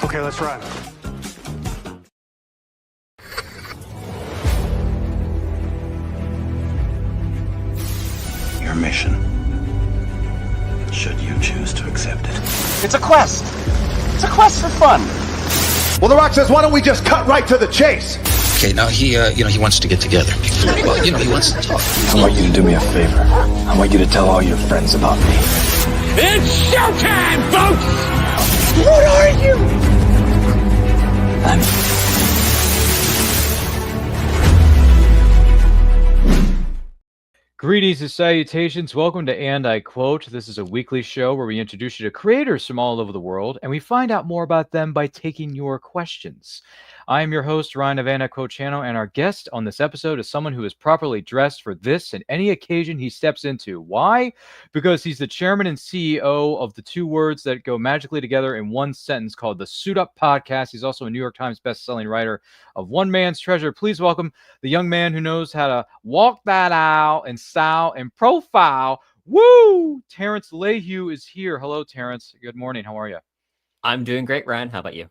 Okay, let's run. Your mission, should you choose to accept it. It's a quest. It's a quest for fun. Well, The Rock says, why don't we just cut right to the chase? Okay, now he wants to get together. Well, he wants to talk. I want you to do me a favor. I want you to tell all your friends about me. It's showtime, folks! What are you? Greetings and salutations. Welcome to And I Quote. This is a weekly show where we introduce you to creators from all over the world, and we find out more about them by taking your questions. I am your host, Ryan of And I Quote channel, and our guest on this episode is someone who is properly dressed for this and any occasion he steps into. Why? Because he's the chairman and CEO of the two words that go magically together in one sentence called the Suit Up Podcast. He's also a New York Times best-selling writer of One Man's Treasure. Please welcome the young man who knows how to walk that aisle and style and profile. Woo! Terrance Layhew is here. Hello, Terrance. Good morning. How are you? I'm doing great, Ryan. How about you?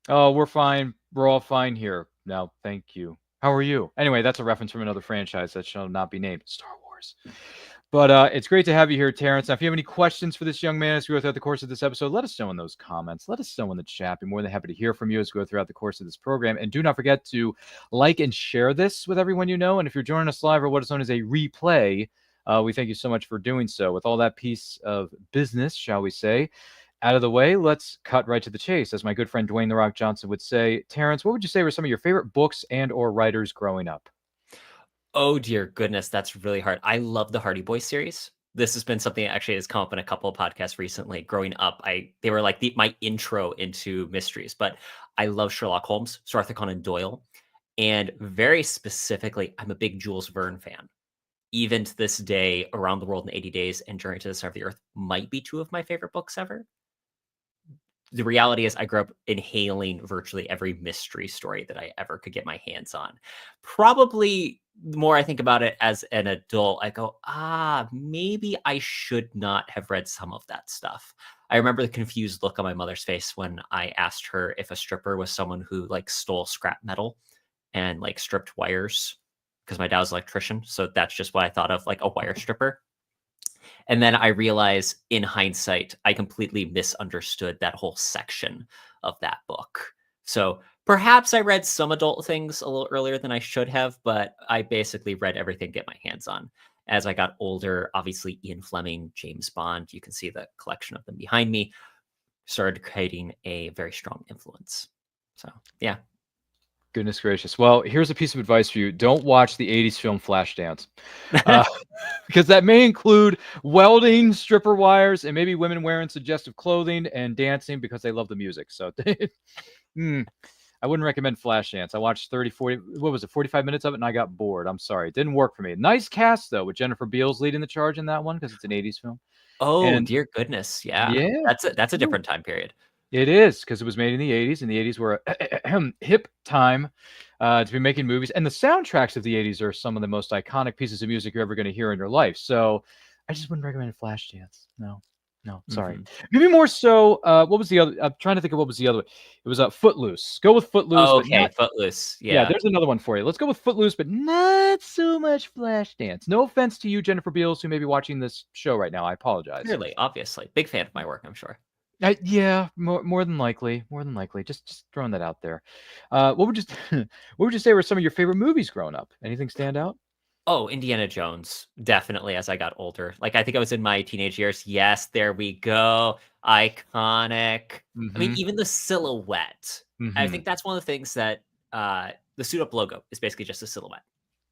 Oh, we're fine. We're all fine here. No, thank you. How are you? Anyway, that's a reference from another franchise that shall not be named, Star Wars. But it's great to have you here, Terrance. Now, if you have any questions for this young man as we go throughout the course of this episode, let us know in those comments. Let us know in the chat. Be more than happy to hear from you as we go throughout the course of this program. And do not forget to like and share this with everyone you know. And if you're joining us live or what is known as a replay, we thank you so much for doing so. With all that piece of business, shall we say, out of the way, let's cut right to the chase. As my good friend Dwayne "The Rock" Johnson would say, Terrance, what would you say were some of your favorite books and or writers growing up? Oh, dear goodness. That's really hard. I love the Hardy Boys series. This has been something that actually has come up in a couple of podcasts recently. Growing up, they were like my intro into mysteries, but I love Sherlock Holmes, Sir Arthur Conan Doyle, and very specifically, I'm a big Jules Verne fan. Even to this day, Around the World in 80 Days and Journey to the Center of the Earth might be two of my favorite books ever. The reality is I grew up inhaling virtually every mystery story that I ever could get my hands on. Probably the more I think about it as an adult, I go, maybe I should not have read some of that stuff. I remember the confused look on my mother's face when I asked her if a stripper was someone who like stole scrap metal and like stripped wires, because my dad was an electrician. So that's just what I thought of, like a wire stripper. And then I realized in hindsight, I completely misunderstood that whole section of that book. So perhaps I read some adult things a little earlier than I should have, but I basically read everything to get my hands on. As I got older, obviously Ian Fleming, James Bond, you can see the collection of them behind me, started creating a very strong influence. So, yeah. Goodness gracious. Well, here's a piece of advice for you. Don't watch the 80s film Flashdance. Because that may include welding, stripper wires, and maybe women wearing suggestive clothing and dancing because they love the music. So I wouldn't recommend Flashdance. I watched 45 minutes of it, and I got bored. I'm sorry. It didn't work for me. Nice cast, though, with Jennifer Beals leading the charge in that one because it's an 80s film. Oh, dear goodness. Yeah. That's a different time period. It is, because it was made in the 80s, and the 80s were a hip time to be making movies. And the soundtracks of the 80s are some of the most iconic pieces of music you're ever going to hear in your life. So I just wouldn't recommend Flashdance. No, sorry. Maybe more so, what was the other? I'm trying to think of what was the other one. It was Footloose. Go with Footloose. Oh, okay, Footloose. Yeah, there's another one for you. Let's go with Footloose, but not so much Flashdance. No offense to you, Jennifer Beals, who may be watching this show right now. I apologize. Clearly, obviously. Big fan of my work, I'm sure. Yeah, more than likely. Just throwing that out there. What would you say were some of your favorite movies growing up? Anything stand out? Oh, Indiana Jones, definitely. As I got older, like I think I was in my teenage years. Yes, there we go, iconic. I mean, even the silhouette. I think that's one of the things that the Suit Up logo is basically just a silhouette.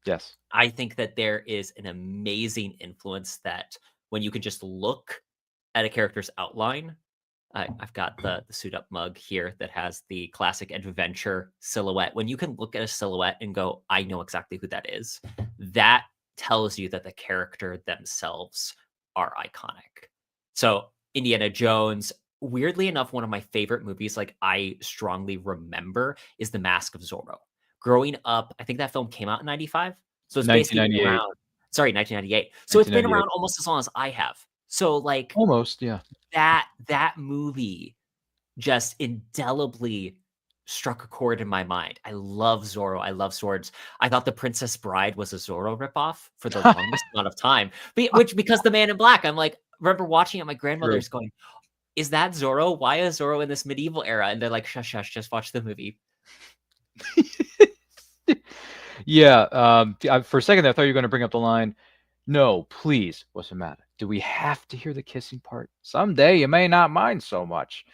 Yes, I think that there is an amazing influence that when you can just look at a character's outline. I've got the Suit Up mug here that has the classic adventure silhouette. When you can look at a silhouette and go, I know exactly who that is, that tells you that the character themselves are iconic. So Indiana Jones, weirdly enough, one of my favorite movies, like I strongly remember, is The Mask of Zorro. Growing up, I think that film came out in 95. So it's basically around Sorry, 1998. So it's been 1998. around almost as long as I have. So like Almost, yeah. that movie just indelibly struck a chord in my mind. I love Zorro. I love swords. I thought The Princess Bride was a Zorro ripoff for the longest amount of time. Which because The Man in Black, I'm like, remember watching it, my grandmother's going, is that Zorro? Why is Zorro in this medieval era? And they're like, shush, shush, just watch the movie. Yeah. For a second, I thought you were going to bring up the line, no, please. What's the matter? Do we have to hear the kissing part? Someday you may not mind so much.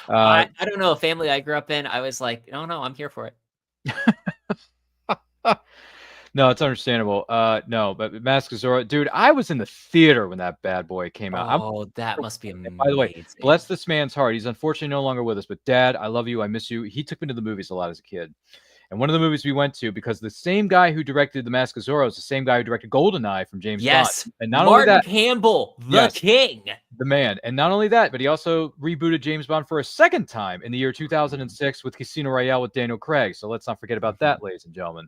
I don't know. A family I grew up in, I was like, oh no, I'm here for it. No, it's understandable. No, but Mask of Zorro, dude, I was in the theater when that bad boy came out. Oh, that must be amazing. By the way, bless this man's heart. He's unfortunately no longer with us, but Dad, I love you. I miss you. He took me to the movies a lot as a kid. And one of the movies we went to, because the same guy who directed The Mask of Zorro is the same guy who directed GoldenEye from James Bond. And not Martin only that, Campbell, the king. the man. And not only that, but he also rebooted James Bond for a second time in the year 2006 with Casino Royale with Daniel Craig. So let's not forget about that, ladies and gentlemen.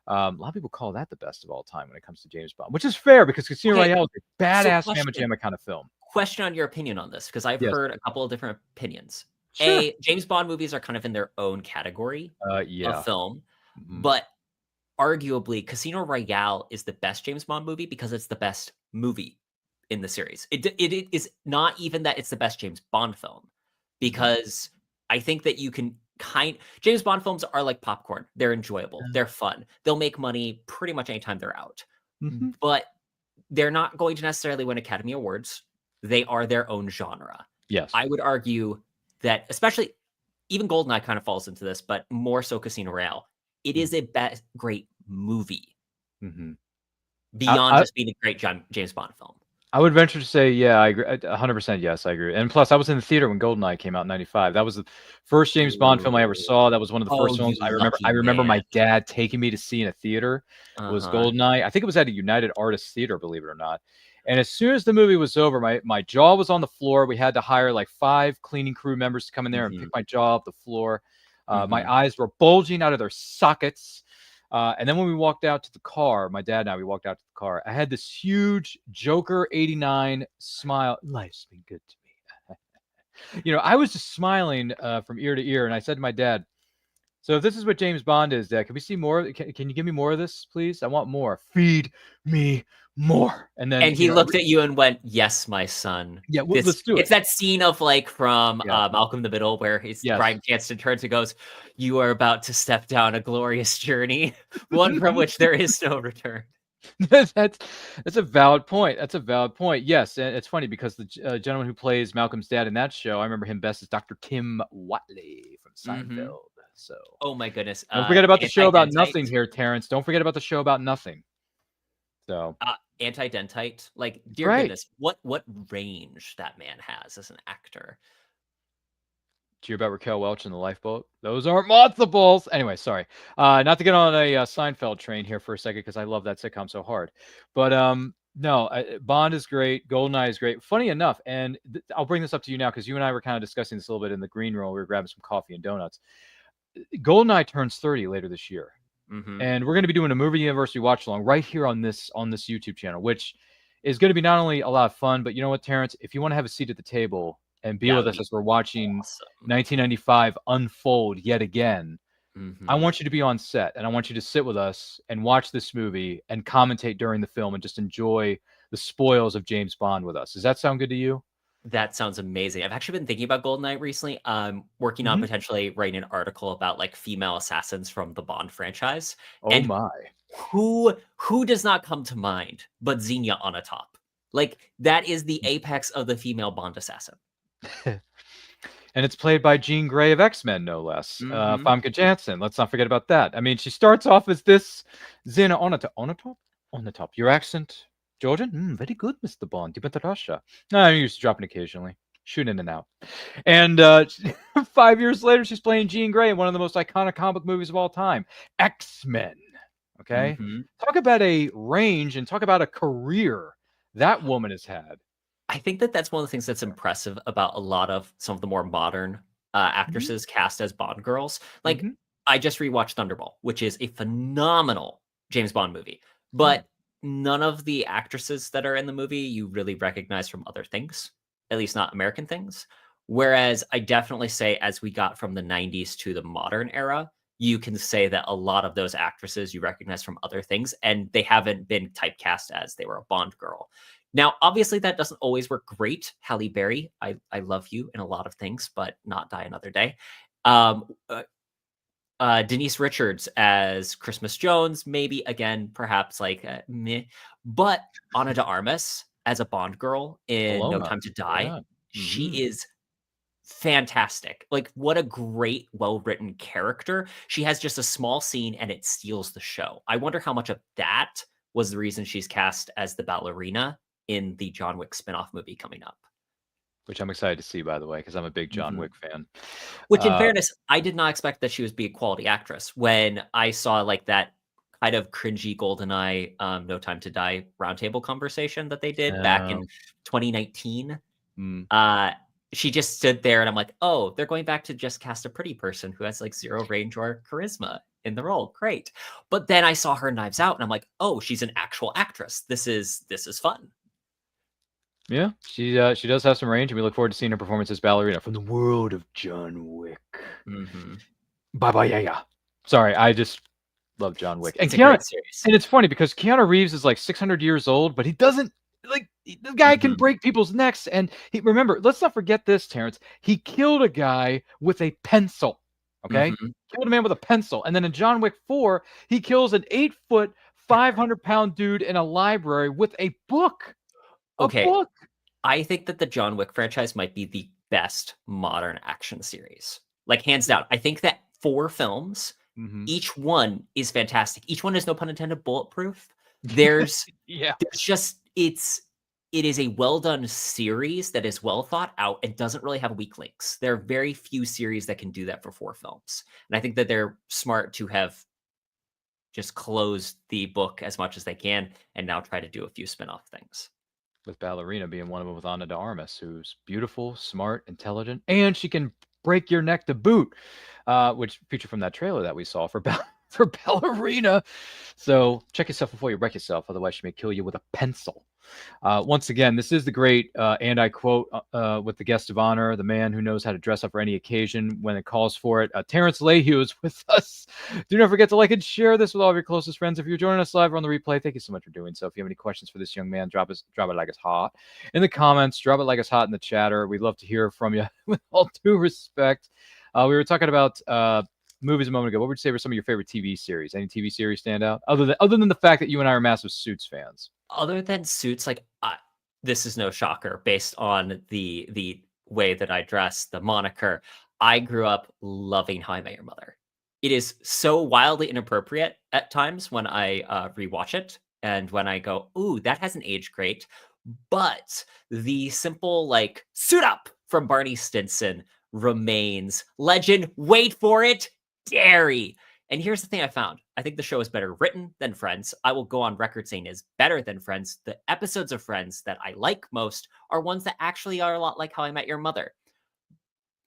A lot of people call that the best of all time when it comes to James Bond, which is fair because Casino Royale is a badass mamma jamma kind of film. Question on your opinion on this, because I've heard a couple of different opinions. Sure. James Bond movies are kind of in their own category of film, Mm-hmm. but arguably Casino Royale is the best James Bond movie because it's the best movie in the series. It is not even that it's the best James Bond film, because I think that you can James Bond films are like popcorn. They're enjoyable. They're fun. They'll make money pretty much anytime they're out. But they're not going to necessarily win Academy Awards. They are their own genre. Yes. I would argue that, especially even GoldenEye kind of falls into this, but more so Casino Royale. It is a great movie beyond just being a great James Bond film. I would venture to say, yeah, I agree. 100% yes, I agree. And plus, I was in the theater when GoldenEye came out in 95. That was the first James Bond film I ever saw. That was one of the first films I remember. I remember my dad taking me to see in a theater. Was GoldenEye. I think it was at a United Artists Theater, believe it or not. And as soon as the movie was over, my jaw was on the floor. We had to hire like 5 cleaning crew members to come in there and pick my jaw off the floor. My eyes were bulging out of their sockets. And then when we walked out to the car, my dad and I, we walked out to the car. I had this huge Joker 89 smile. Life's been good to me. I was just smiling from ear to ear. And I said to my dad, so if this is what James Bond is, Dad, can we see more? Can you give me more of this, please? I want more. Feed me more. And then he looked at you and went, yes, my son. Yeah, let's do it. It's that scene of like from Malcolm in the Middle where Bryan Cranston turns and goes, you are about to step down a glorious journey, one from which there is no return. That's a valid point. That's a valid point. Yes, and it's funny because the gentleman who plays Malcolm's dad in that show, I remember him best as Dr. Tim Watley from Seinfeld. So, oh my goodness! Don't forget about the show about nothing here, Terrance. Don't forget about the show about nothing. So, Anti-Dentite, like dear goodness, what range that man has as an actor. Did you hear about Raquel Welch in the lifeboat? Those aren't matzo balls. Anyway, sorry. Not to get on a Seinfeld train here for a second because I love that sitcom so hard. But no, Bond is great. GoldenEye is great. Funny enough, and I'll bring this up to you now because you and I were kind of discussing this a little bit in the green room. We were grabbing some coffee and donuts. GoldenEye turns 30 later this year. And we're going to be doing a movie university watch along right here on this YouTube channel, which is going to be not only a lot of fun, but you know what, Terrance, if you want to have a seat at the table and be with us as we're watching 1995 unfold yet again, I want you to be on set and I want you to sit with us and watch this movie and commentate during the film and just enjoy the spoils of James Bond with us. Does that sound good to you? That sounds amazing. I've actually been thinking about GoldenEye recently. Working on potentially writing an article about like female assassins from the Bond franchise. Oh my. Who does not come to mind but Xenia Onatopp? Like that is the apex of the female Bond assassin. And it's played by Jean Grey of X-Men, no less. Famke Janssen. Let's not forget about that. I mean, she starts off as this Xenia Onatopp. Your accent, Georgian? Very good, Mr. Bond. You went to Russia. No, I used to drop in occasionally. Shoot in and out. And 5 years later, she's playing Jean Grey in one of the most iconic comic movies of all time, X-Men. Okay? Talk about a range and talk about a career that woman has had. I think that's one of the things that's impressive about a lot of some of the more modern actresses cast as Bond girls. Like, I just rewatched Thunderball, which is a phenomenal James Bond movie. But none of the actresses that are in the movie you really recognize from other things, at least not American things. Whereas I definitely say as we got from the 90s to the modern era, you can say that a lot of those actresses you recognize from other things, and they haven't been typecast as they were a Bond girl. Now, obviously, that doesn't always work great. Halle Berry, I love you in a lot of things, but not Die Another Day. Um, Denise Richards as Christmas Jones, maybe again, perhaps like meh. But Ana de Armas as a Bond girl in No Paloma. Time to Die, Yeah. she is fantastic. Like, what a great, well-written character. She has just a small scene and it steals the show. I wonder how much of that was the reason she's cast as the ballerina in the John Wick spinoff movie coming up. Which I'm excited to see, by the way, because I'm a big John Wick fan. Which, in fairness, I did not expect that she was be a quality actress. When I saw like that kind of cringy GoldenEye No Time to Die roundtable conversation that they did back in 2019, she just stood there and I'm like, oh, they're going back to just cast a pretty person who has like zero range or charisma in the role. Great. But then I saw her Knives Out and I'm like, oh, she's an actual actress. This is fun. Yeah, she does have some range, and we look forward to seeing her performance as ballerina from the world of John Wick. Baba Yaga. Sorry, I just love John Wick. It's a great series. And it's funny because Keanu Reeves is like 600 years old, but he doesn't like the guy can break people's necks. And remember, let's not forget this, Terrance. He killed a guy with a pencil. Okay, killed a man with a pencil, and then in John Wick 4, he kills an 8-foot, 500-pound dude in a library with a book. Okay, I think that the John Wick franchise might be the best modern action series. Like, hands down. I think that 4 films, each one is fantastic. Each one is, no pun intended, bulletproof. There's just, it is a well-done series that is well thought out and doesn't really have weak links. There are very few series that can do that for 4 films. And I think that they're smart to have just closed the book as much as they can and now try to do a few spin-off things. With ballerina being one of them, with Ana de Armas, who's beautiful, smart, intelligent, and she can break your neck to boot, which featured from that trailer that we saw for ballerina. So check yourself before you wreck yourself, otherwise she may kill you with a pencil. Once again, this is the great, and I quote, with the guest of honor, the man who knows how to dress up for any occasion when it calls for it. Terrance Layhew is with us. Do not forget to like and share this with all of your closest friends. If you're joining us live or on the replay, thank you so much for doing so. If you have any questions for this young man, drop it like it's hot in the comments. Drop it like it's hot in the chatter. We'd love to hear from you with all due respect. We were talking about movies a moment ago. What would you say were some of your favorite TV series? Any TV series stand out other than the fact that you and I are massive Suits fans? Other than Suits, like this is no shocker based on the way that I dress, the moniker. I grew up loving How I Met Your Mother. It is so wildly inappropriate at times when I rewatch it and when I go, ooh, that hasn't aged great. But the simple like suit up from Barney Stinson remains legend. Wait for it, Gary. And here's the thing I found. I think the show is better written than Friends. I will go on record saying it's better than Friends. The episodes of Friends that I like most are ones that actually are a lot like How I Met Your Mother.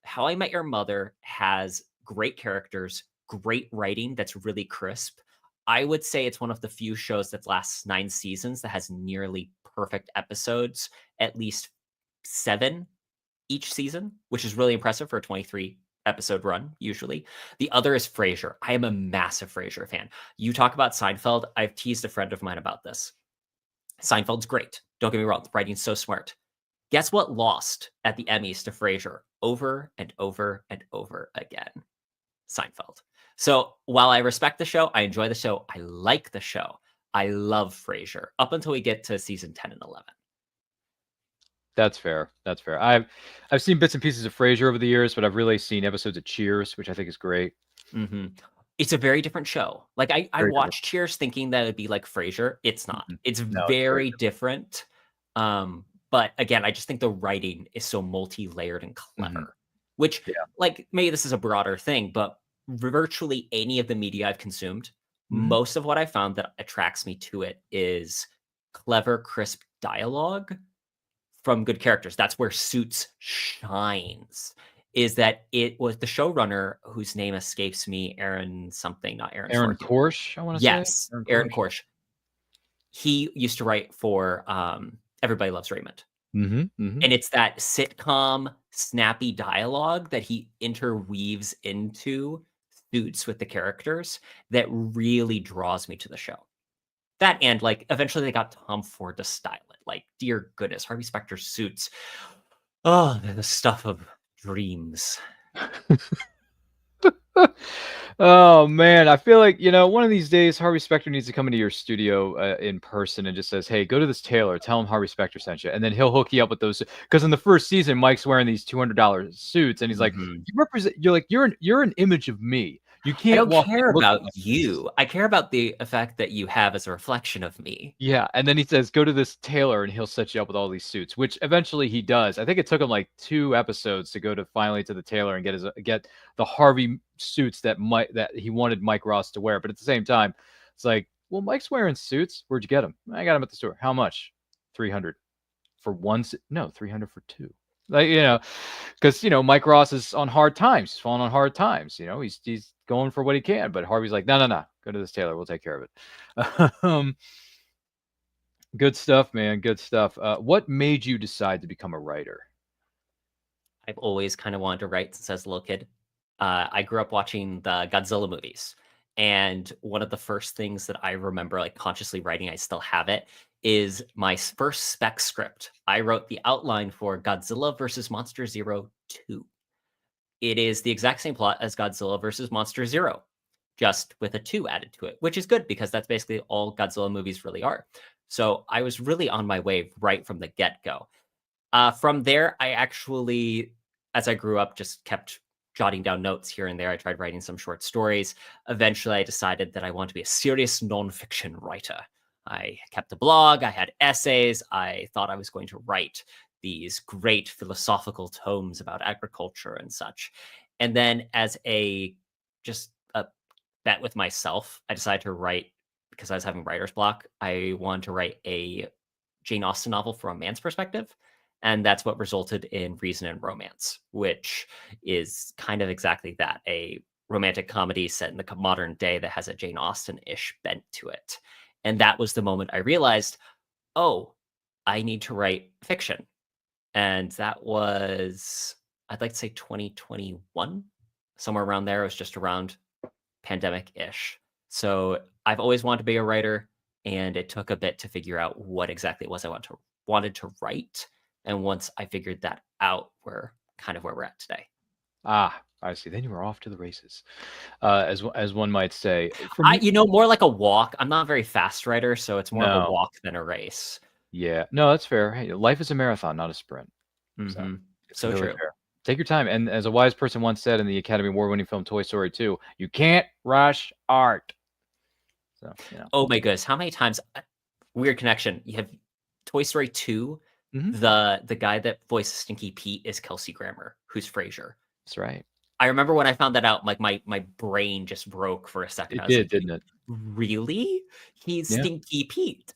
How I Met Your Mother has great characters, great writing that's really crisp. I would say it's one of the few shows that lasts 9 seasons that has nearly perfect episodes, at least 7 each season, which is really impressive for a 23 episode run, usually. The other is Frasier. I am a massive Frasier fan. You talk about Seinfeld. I've teased a friend of mine about this. Seinfeld's great. Don't get me wrong. The writing's so smart. Guess what lost at the Emmys to Frasier over and over and over again? Seinfeld. So while I respect the show, I enjoy the show, I like the show, I love Frasier up until we get to season 10 and 11. That's fair. That's fair. I've seen bits and pieces of Frasier over the years, but I've really seen episodes of Cheers, which I think is great. It's a very different show. Like I watched Cheers thinking that it'd be like Frasier. It's not. It's very different. But again, I just think the writing is so multi-layered and clever. Which, like, maybe this is a broader thing, but virtually any of the media I've consumed, most of what I found that attracts me to it is clever, crisp dialogue from good characters. That's where Suits shines. Is that it was the showrunner whose name escapes me, Aaron something, not Aaron. Aaron Korsh, I want to say. Yes, Aaron Korsh. he used to write for Everybody Loves Raymond. And it's that sitcom, snappy dialogue that he interweaves into Suits with the characters that really draws me to the show. That and like eventually they got Tom Ford to style it. Like, dear goodness, Harvey Specter's Suits. Oh, they're the stuff of dreams. Oh man, I feel like, one of these days Harvey Specter needs to come into your studio in person and just says, "Hey, go to this tailor, tell him Harvey Specter sent you," and then he'll hook you up with those. Because in the first season, Mike's wearing these $200 suits, and he's like, "You represent. You're an image of me. You can't." I don't care about you. I care about the effect that you have as a reflection of me. Yeah, and then he says, "Go to this tailor, and he'll set you up with all these suits," which eventually he does. I think it took him like 2 episodes to go to finally to the tailor and get the Harvey suits that he wanted Mike Ross to wear. But at the same time, it's like, well, Mike's wearing suits. Where'd you get them? I got them at the store. How much? 300 for one. No, 300 for 2. Like, because Mike Ross is on hard times. He's falling on hard times. He's going for what he can. But Harvey's like, no. Go to this tailor. We'll take care of it. Good stuff, man. Good stuff. What made you decide to become a writer? I've always kind of wanted to write since I was a little kid. I grew up watching the Godzilla movies. And one of the first things that I remember like consciously writing, I still have it, is my first spec script. I wrote the outline for Godzilla versus Monster Zero 2. It is the exact same plot as Godzilla versus Monster Zero, just with a 2 added to it, which is good because that's basically all Godzilla movies really are. So I was really on my way right from the get-go. From there, I actually, as I grew up, just kept jotting down notes here and there. I tried writing some short stories. Eventually, I decided that I wanted to be a serious nonfiction writer. I kept a blog. I had essays. I thought I was going to write these great philosophical tomes about agriculture and such. And then as a bet with myself, I decided to write, because I was having writer's block, I wanted to write a Jane Austen novel from a man's perspective. And that's what resulted in Reason and Romance, which is kind of exactly that, a romantic comedy set in the modern day that has a Jane Austen-ish bent to it. And that was the moment I realized, oh, I need to write fiction. And that was, I'd like to say 2021, somewhere around there. It was just around pandemic-ish. So I've always wanted to be a writer, and it took a bit to figure out what exactly it was I wanted to write. And once I figured that out, we're kind of where we're at today. Ah, I see. Then you were off to the races, as one might say. More like a walk. I'm not a very fast writer, so it's more of a walk than a race. Yeah, no, that's fair. Hey, life is a marathon, not a sprint. So really true. Fair. Take your time. And as a wise person once said in the Academy Award-winning film Toy Story 2, you can't rush art. So, Oh my goodness, how many times? Weird connection. You have Toy Story 2. Mm-hmm. The guy that voices Stinky Pete is Kelsey Grammer, who's Frasier. That's right. I remember when I found that out, like my brain just broke for a second. It did, didn't it? Really? He's Stinky Pete.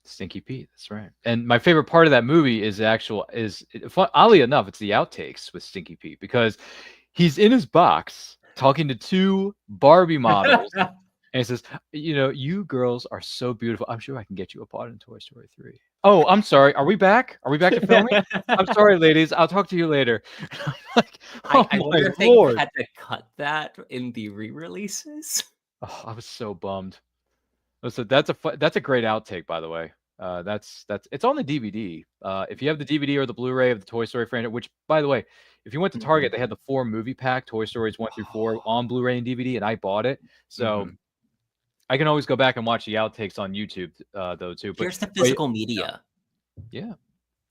Stinky Pete. That's right. And my favorite part of that movie is oddly enough, it's the outtakes with Stinky Pete, because he's in his box talking to 2 Barbie models. And he says, you girls are so beautiful. I'm sure I can get you a part in Toy Story 3. Oh, I'm sorry. Are we back? Are we back to filming? I'm sorry, ladies. I'll talk to you later. I'm like, I wonder if they had to cut that in the re-releases. Oh, I was so bummed. So that's a great outtake, by the way. That's it's on the DVD. If you have the DVD or the Blu-ray of the Toy Story franchise, which, by the way, if you went to Target, they had the 4 movie pack, Toy Stories 1 through 4, on Blu-ray and DVD, and I bought it. So I can always go back and watch the outtakes on YouTube, though, too. Here's the physical media. Yeah,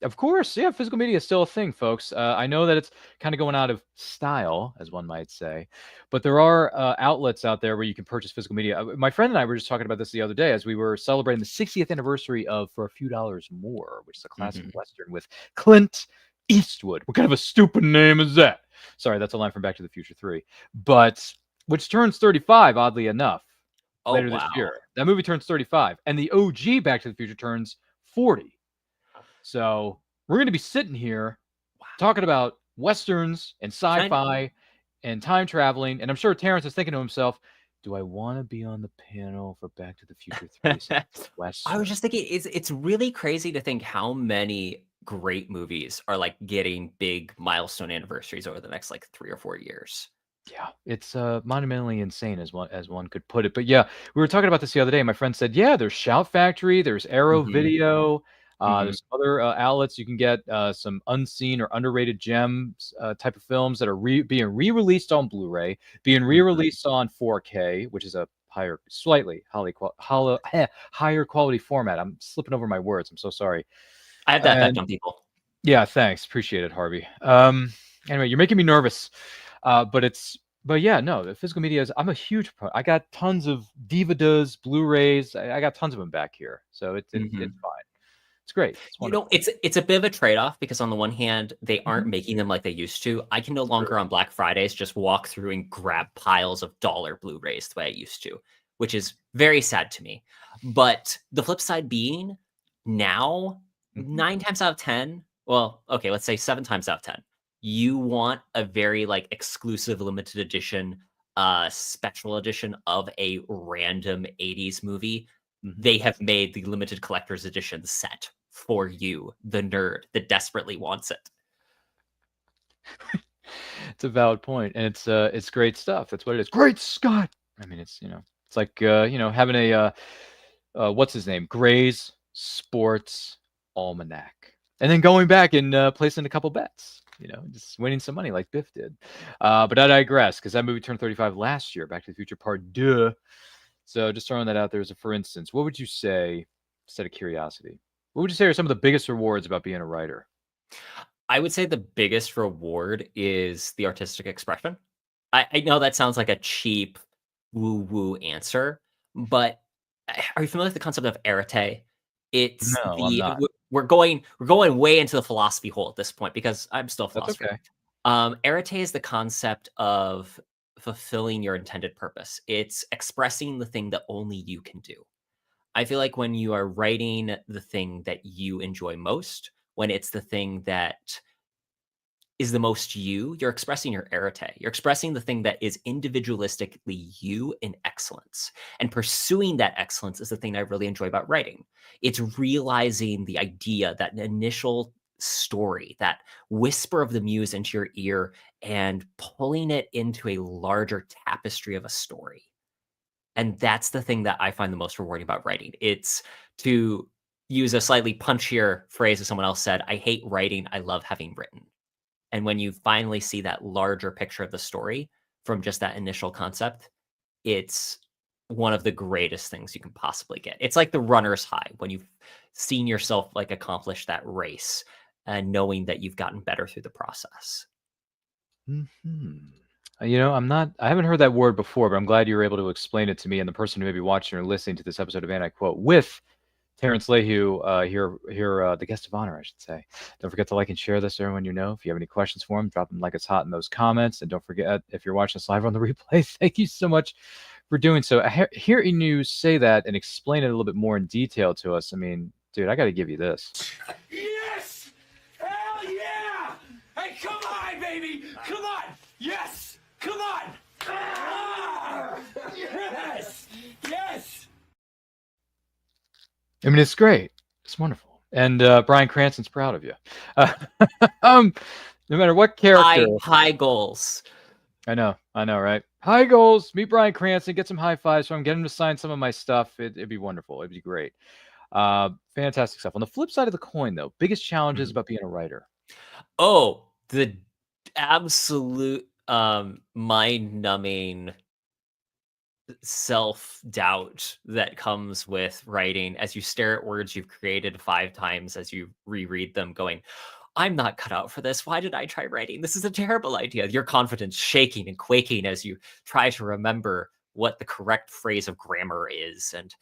of course. Yeah, physical media is still a thing, folks. I know that it's kind of going out of style, as one might say, but there are outlets out there where you can purchase physical media. My friend and I were just talking about this the other day as we were celebrating the 60th anniversary of For a Few Dollars More, which is a classic Western with Clint Eastwood. What kind of a stupid name is that? Sorry, that's a line from Back to the Future 3. But which turns 35, oddly enough. Later this year. That movie turns 35, and the OG Back to the Future turns 40. So we're going to be sitting here talking about Westerns and sci-fi and time traveling. And I'm sure Terrance is thinking to himself, Do I want to be on the panel for Back to the Future 3? I was just thinking, it's really crazy to think how many great movies are like getting big milestone anniversaries over the next like 3 or 4 years. Yeah, it's monumentally insane as one could put it. But yeah, we were talking about this the other day. My friend said, yeah, there's Shout Factory, there's Arrow Video, there's some other outlets you can get some unseen or underrated gems type of films that are being re-released on Blu-ray, being re-released on 4K, which is a slightly higher quality format. I'm slipping over my words. I'm so sorry. I have that effect on people. Yeah, thanks. Appreciate it, Harvey. Anyway, you're making me nervous. But yeah, no, the physical media I'm a huge pro. I got tons of DVDs, Blu-rays. I got tons of them back here. So it's fine. It's great. It's wonderful. It's a bit of a trade-off because on the one hand, they aren't making them like they used to. I can no longer on Black Fridays just walk through and grab piles of dollar Blu-rays the way I used to, which is very sad to me. But the flip side being now, 9 times out of 10, well, okay, let's say 7 times out of 10, you want a very like exclusive limited edition special edition of a random 80s movie. They have made the limited collector's edition set for you, the nerd that desperately wants it. It's a valid point, and it's great stuff. That's what it is. Great Scott. I mean, it's it's like having a what's his name, Gray's Sports Almanac, and then going back and placing a couple bets. Just winning some money like Biff did. But I digress because that movie turned 35 last year, Back to the Future Part 2. So just throwing that out there as a for instance, what would you say, just out of curiosity, what would you say are some of the biggest rewards about being a writer? I would say the biggest reward is the artistic expression. I know that sounds like a cheap woo-woo answer, but are you familiar with the concept of arete? It's No, I'm not. We're going way into the philosophy hole at this point because I'm still a philosopher. That's okay. Arete is the concept of fulfilling your intended purpose. It's expressing the thing that only you can do. I feel like when you are writing the thing that you enjoy most, when it's the thing that is the most you're expressing your arete. You're expressing the thing that is individualistically you in excellence. And pursuing that excellence is the thing I really enjoy about writing. It's realizing the idea, that initial story, that whisper of the muse into your ear and pulling it into a larger tapestry of a story. And that's the thing that I find the most rewarding about writing. It's, to use a slightly punchier phrase as someone else said, I hate writing, I love having written. And when you finally see that larger picture of the story from just that initial concept, it's one of the greatest things you can possibly get. It's like the runner's high when you've seen yourself like accomplish that race and knowing that you've gotten better through the process. I haven't heard that word before, but I'm glad you were able to explain it to me and the person who may be watching or listening to this episode of And I Quote with Terrance Layhew, here, the guest of honor, I should say. Don't forget to like and share this, everyone you know. If you have any questions for him, drop them like it's hot in those comments. And don't forget, if you're watching us live on the replay, thank you so much for doing so. Hearing you say that and explain it a little bit more in detail to us, I mean, dude, I got to give you this. Yes! Hell yeah! Hey, come on, baby! Come on! Yes! Come on! Ah! Yes! Yes! I mean, it's great. It's wonderful. And Bryan Cranston's proud of you. No matter what character. High goals. I know, right? High goals. Meet Bryan Cranston. Get some high fives from him. Get him to sign some of my stuff. It'd be wonderful. It'd be great. Fantastic stuff. On the flip side of the coin, though, biggest challenges about being a writer. Oh, the absolute mind-numbing self-doubt that comes with writing as you stare at words you've created 5 times as you reread them going, I'm not cut out for this. Why did I try writing? This is a terrible idea. Your confidence shaking and quaking as you try to remember what the correct phrase of grammar is. And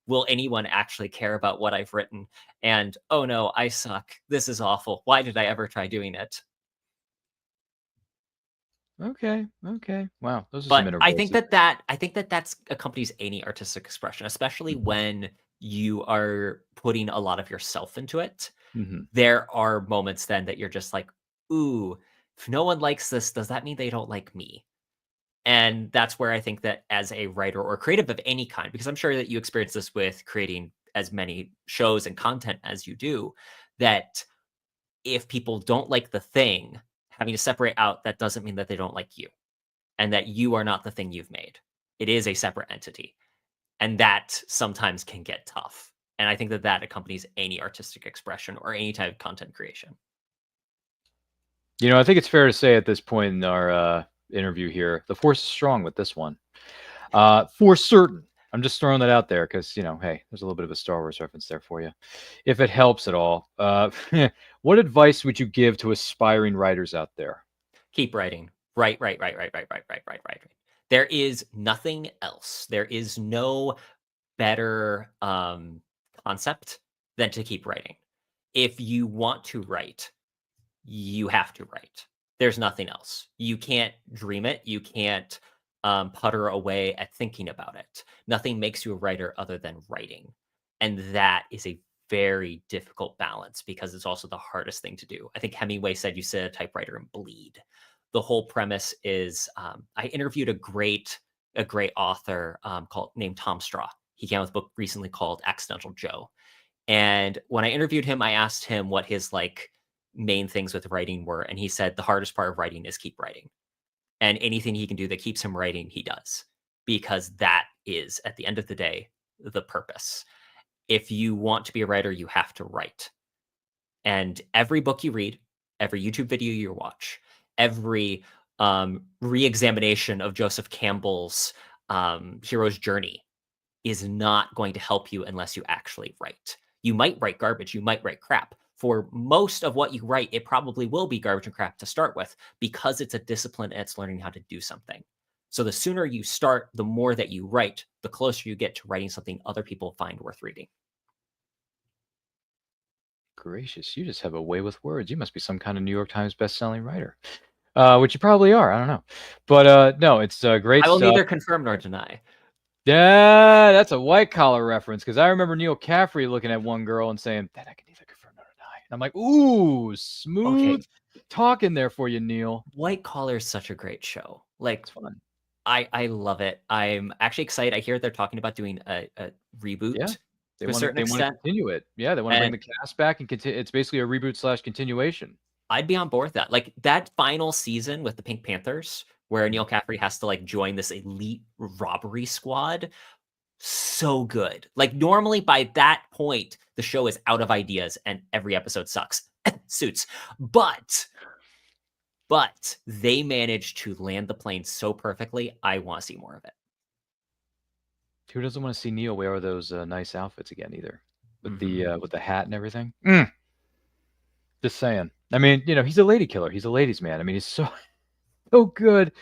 will anyone actually care about what I've written? And, oh no, I suck. This is awful. Why did I ever try doing it? Okay. Wow. Those are But some I think that's accompanies any artistic expression, especially when you are putting a lot of yourself into it. There are moments then that you're just like, ooh, if no one likes this, does that mean they don't like me? And that's where I think that as a writer or creative of any kind, because I'm sure that you experience this with creating as many shows and content as you do, that if people don't like the thing, having to separate out, that doesn't mean that they don't like you and that you are not the thing you've made. It is a separate entity. And that sometimes can get tough. And I think that that accompanies any artistic expression or any type of content creation. You know, I think it's fair to say at this point in our interview here, the force is strong with this one. For certain. I'm just throwing that out there because, you know, hey, there's a little bit of a Star Wars reference there for you. If it helps at all, what advice would you give to aspiring writers out there? Keep writing. Right. There is nothing else. There is no better concept than to keep writing. If you want to write, you have to write. There's nothing else. You can't dream it. You can't putter away at thinking about it. Nothing makes you a writer other than writing. And that is a very difficult balance because it's also the hardest thing to do. I think Hemingway said you sit at a typewriter and bleed. The whole premise is I interviewed a great author named Tom Straw. He came out with a book recently called Accidental Joe. And when I interviewed him, I asked him what his main things with writing were. And he said the hardest part of writing is keep writing. And anything he can do that keeps him writing, he does. Because that is, at the end of the day, the purpose. If you want to be a writer, you have to write. And every book you read, every YouTube video you watch, every re-examination of Joseph Campbell's hero's journey is not going to help you unless you actually write. You might write garbage, you might write crap. For most of what you write, it probably will be garbage and crap to start with because it's a discipline and it's learning how to do something. So the sooner you start, the more that you write, the closer you get to writing something other people find worth reading. Gracious, you just have a way with words. You must be some kind of New York Times best-selling writer, which you probably are. I don't know. But no, it's great I will stuff. neither confirm nor deny. Yeah, that's a white collar reference because I remember Neil Caffrey looking at one girl and saying, that I can neither confirm nor deny. And I'm like, ooh, smooth talking there for you, Neil. White Collar is such a great show. It's fun. I love it. I'm actually excited. I hear they're talking about doing a reboot. Yeah. They to a certain want to extent. continue it. Yeah, they want to bring the cast back and continue. It's basically a reboot / continuation. I'd be on board with that. Like that final season with the Pink Panthers, where Neil Caffrey has to join this elite robbery squad. So good. Like normally by that point, the show is out of ideas and every episode sucks. Suits. But they managed to land the plane so perfectly. I want to see more of it. Who doesn't want to see Neil wear those nice outfits again either? With the hat and everything. Just saying. I mean, he's a lady killer. He's a ladies' man. I mean, he's so good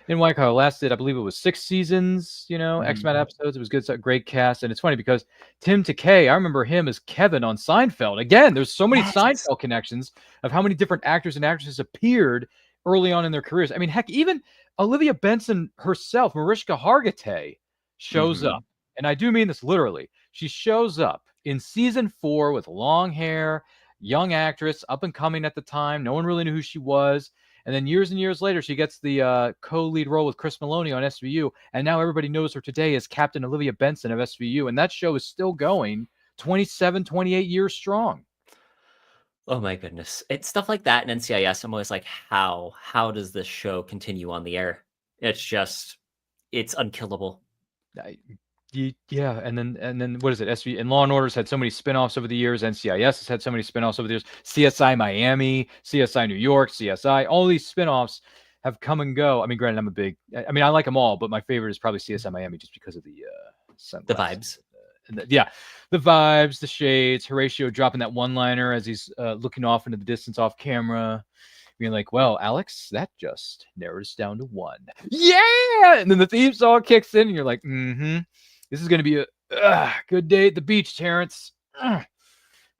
in White Collar. Lasted, I believe it was 6 seasons, X-Men episodes. It was good, great cast. And it's funny because Tim Takei, I remember him as Kevin on Seinfeld. Again, there's so many Seinfeld connections of how many different actors and actresses appeared early on in their careers. I mean, heck, even Olivia Benson herself, Mariska Hargitay, shows up. And I do mean this literally. She shows up in season 4 with long hair, young actress, up and coming at the time. No one really knew who she was. And then years and years later, she gets the co-lead role with Chris Maloney on SVU. And now everybody knows her today as Captain Olivia Benson of SVU. And that show is still going 27, 28 years strong. Oh my goodness. It's stuff like that in NCIS. I'm always like, how does this show continue on the air? It's unkillable. Yeah, and then what is it? SV and Law and Order's had so many spinoffs over the years. NCIS has had so many spinoffs over the years. CSI Miami, CSI New York, CSI. All these spinoffs have come and go. I mean, granted, I like them all, but my favorite is probably CSI Miami just because of the vibes. The vibes, the shades. Horatio dropping that one-liner as he's looking off into the distance off camera. Being like, well, Alex, that just narrows down to 1. Yeah! And then the theme song kicks in, and you're like, this is going to be a good day at the beach, Terrance. Going